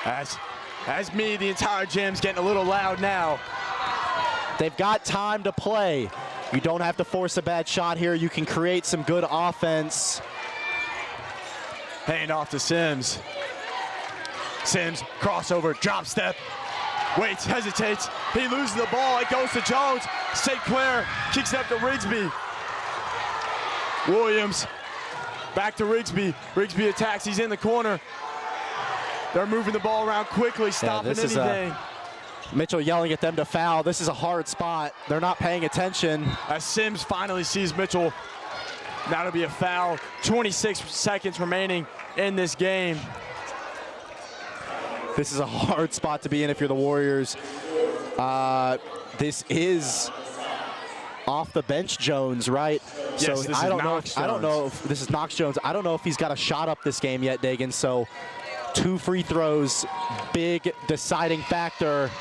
As me, the entire gym's getting a little loud now. They've got time to play. You don't have to force a bad shot here. You can create some good offense. Hand off to Sims. Sims, crossover, drop step. Waits, hesitates. He loses the ball. It goes to Jones. St. Clair kicks it up to Rigsby. Williams, back to Rigsby. Rigsby attacks. He's in the corner. They're moving the ball around quickly, stopping anything. Mitchell yelling at them to foul. This is a hard spot. They're not paying attention. As Sims finally sees Mitchell, that'll be a foul. 26 seconds remaining in this game. This is a hard spot to be in if you're the Warriors. This is off the bench Jones, right? Yes, so I don't know if this is Knox Jones. I don't know if he's got a shot up this game yet, Dagan. So 2 free throws, big deciding factor.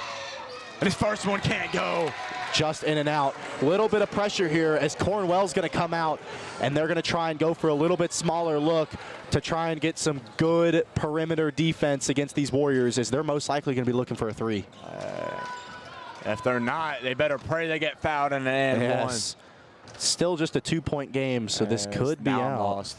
And his first one can't go. Just in and out. Little bit of pressure here as Cornwell's going to come out, and they're going to try and go for a little bit smaller look to try and get some good perimeter defense against these Warriors, as they're most likely going to be looking for a 3. If they're not, they better pray they get fouled in the end. Yes. Still just a 2-point game, so this could be out. Lost.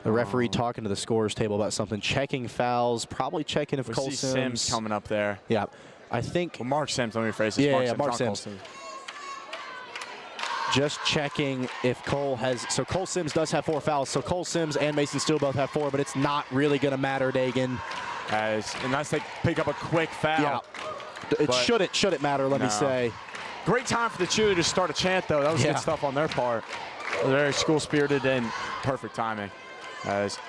The referee talking to the scorers table about something, checking fouls, probably checking if We Cole see Sims coming up there. Yeah, I think. Well, Mark Sims, let me phrase this. Yeah, Mark Cole Sims. Just checking if Cole has. So Cole Sims does have 4 fouls. So Cole Sims and Mason Steele both have 4, but it's not really going to matter, Dagan. Unless they pick up a quick foul. Yeah. It shouldn't matter, let me say. Great time for the cheerleaders to start a chant, though. That was good stuff on their part. Very school-spirited and perfect timing. As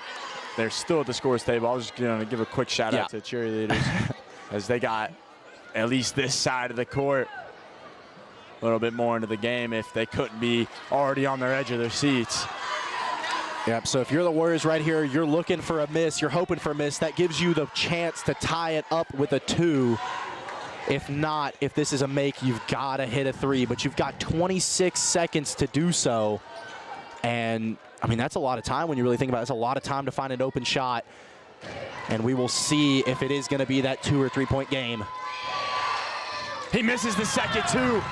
they're still at the scores table. I was just going to give a quick shout-out to the cheerleaders as they got at least this side of the court a little bit more into the game if they couldn't be already on their edge of their seats. Yep, so if you're the Warriors right here, you're looking for a miss, you're hoping for a miss. That gives you the chance to tie it up with a 2. If not, if this is a make, you've got to hit a 3. But you've got 26 seconds to do so. And, I mean, that's a lot of time when you really think about it. It's a lot of time to find an open shot. And we will see if it is going to be that 2 or 3 point game. He misses the second, too.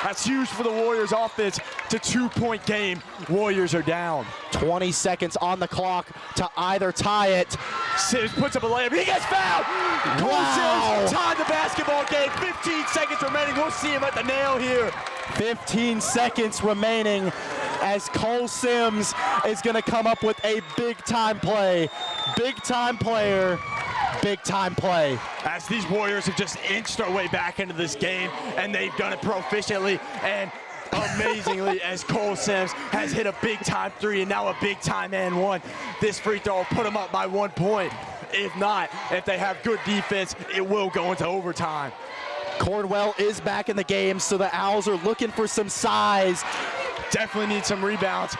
That's huge for the Warriors offense. It's a 2-point game. Warriors are down. 20 seconds on the clock to either tie it. Sims puts up a layup. He gets fouled. Cole Sims tied the basketball game. 15 seconds remaining. We'll see him at the nail here. 15 seconds remaining as Cole Sims is going to come up with a big-time play. Big-time player. Big-time play. As these Warriors have just inched their way back into this game, and they've done it proficiently and amazingly as Cole Sims has hit a big-time 3 and now a big-time and 1. This free throw will put them up by 1 point. If not, if they have good defense, it will go into overtime. Cornwell is back in the game, so the Owls are looking for some size. Definitely need some rebounds.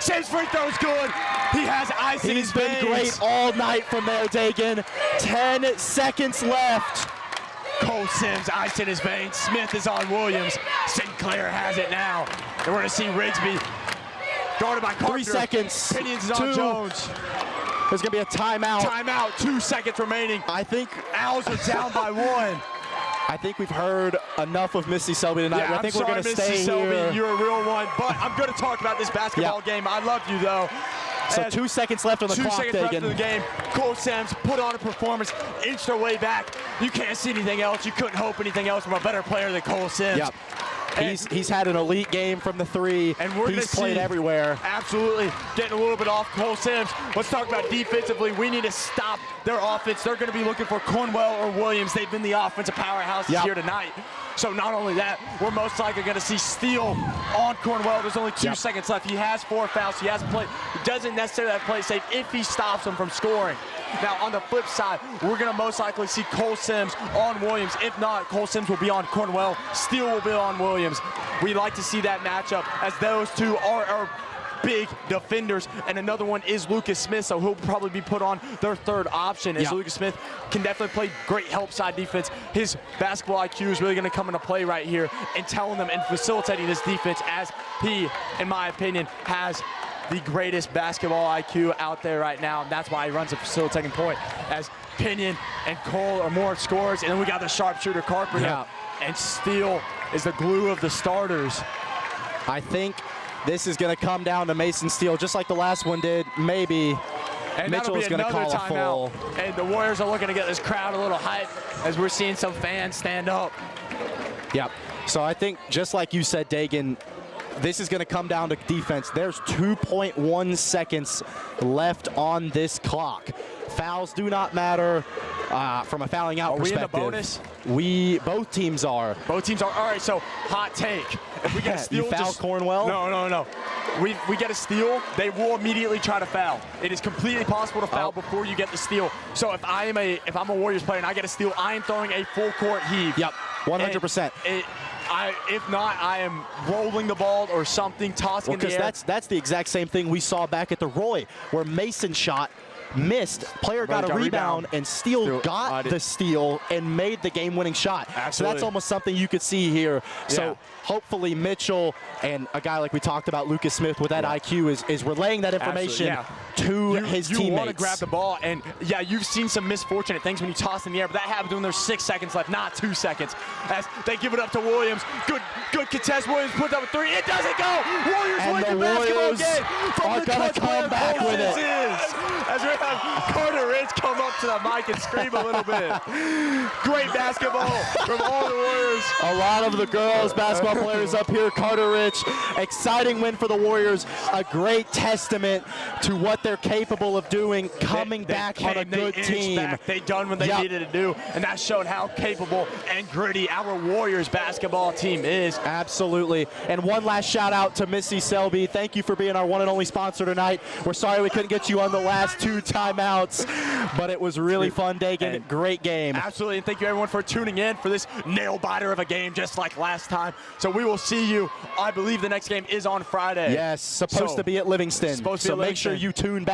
Sims' free throw's good. He has ice in his veins. He's been great all night from there, Dagan. 10 seconds left. Cole Sims, ice in his veins. Smith is on Williams. Sinclair has it now. And we're going to see Rigsby guarded by Carpenter. 3 seconds. Pinions is on Jones. There's going to be a timeout. Timeout, 2 seconds remaining. I think Owls are down by 1. I think we've heard enough of Missy Selby tonight. Yeah, I think we're going to stay Selby, here. You're a real one, but I'm going to talk about this basketball game. I love you, though. So 2 seconds left on the clock, 2 seconds left in the game. Cole Sims put on a performance, inched their way back. You can't see anything else. You couldn't hope anything else from a better player than Cole Sims. Yep. He's had an elite game from the 3. And he's played everywhere. Absolutely. Getting a little bit off Cole Sims. Let's talk about defensively. We need to stop their offense. They're going to be looking for Cornwell or Williams. They've been the offensive powerhouses here tonight. So not only that, we're most likely going to see Steele on Cornwell. There's only 2 seconds left. He has 4 fouls. He hasn't played. He doesn't necessarily have to play safe if he stops him from scoring. Now, on the flip side, we're going to most likely see Cole Sims on Williams. If not, Cole Sims will be on Cornwell. Steele will be on Williams. We like to see that matchup as those two are big defenders, and another one is Lucas Smith, so he'll probably be put on their 3rd option as Lucas Smith can definitely play great help side defense. His basketball IQ is really going to come into play right here and telling them and facilitating this defense as he, in my opinion, has the greatest basketball IQ out there right now, and that's why he runs a facilitating point as Pinion and Cole are more scorers, and then we got the sharpshooter Carpenter, and Steele is the glue of the starters. I think this is going to come down to Mason Steele, just like the last one did, maybe. And Mitchell is going to call a full. And the Warriors are looking to get this crowd a little hype as we're seeing some fans stand up. Yep. So I think, just like you said, Dagan, this is going to come down to defense. There's 2.1 seconds left on this clock. Fouls do not matter from a fouling out perspective. Are we in the bonus? Both teams are. Both teams are. All right, so hot take. If we get a steal, you foul Cornwell? No. We get a steal, they will immediately try to foul. It is completely possible to foul before you get the steal. So if I'm a Warriors player and I get a steal, I am throwing a full court heave. Yep, 100%. If not, I am rolling the ball or something, tossing in the air. Because that's the exact same thing we saw back at the Roy, where Mason shot missed. Player got a rebound, and Steele got the steal and made the game-winning shot. Absolutely. So that's almost something you could see here. So hopefully Mitchell and a guy like we talked about, Lucas Smith, with that IQ is relaying that information to his teammates. You want to grab the ball, and you've seen some misfortunate things when you toss in the air, but that happens when there's 6 seconds left, not 2 seconds. As they give it up to Williams. Good contest. Williams puts up a three. It doesn't go. Warriors win the basketball game. Are going to come back with it. As we have Carter Rich come up to the mic and scream a little bit. Great basketball from all the Warriors. A lot of the girls basketball players up here. Carter Rich, exciting win for the Warriors. A great testament to what they're capable of doing, coming back on a good team. They done what they needed to do, and that showed how capable and gritty our Warriors basketball team is. Absolutely. And one last shout out to Missy Selby. Thank you for being our one and only sponsor tonight. We're sorry we couldn't get you on the last 2 timeouts, but it was really fun, Dagan. Great game. Absolutely, and thank you everyone for tuning in for this nail-biter of a game just like last time. So we will see you, I believe the next game is on Friday. Yes, supposed to be at Livingston. So make sure you tune back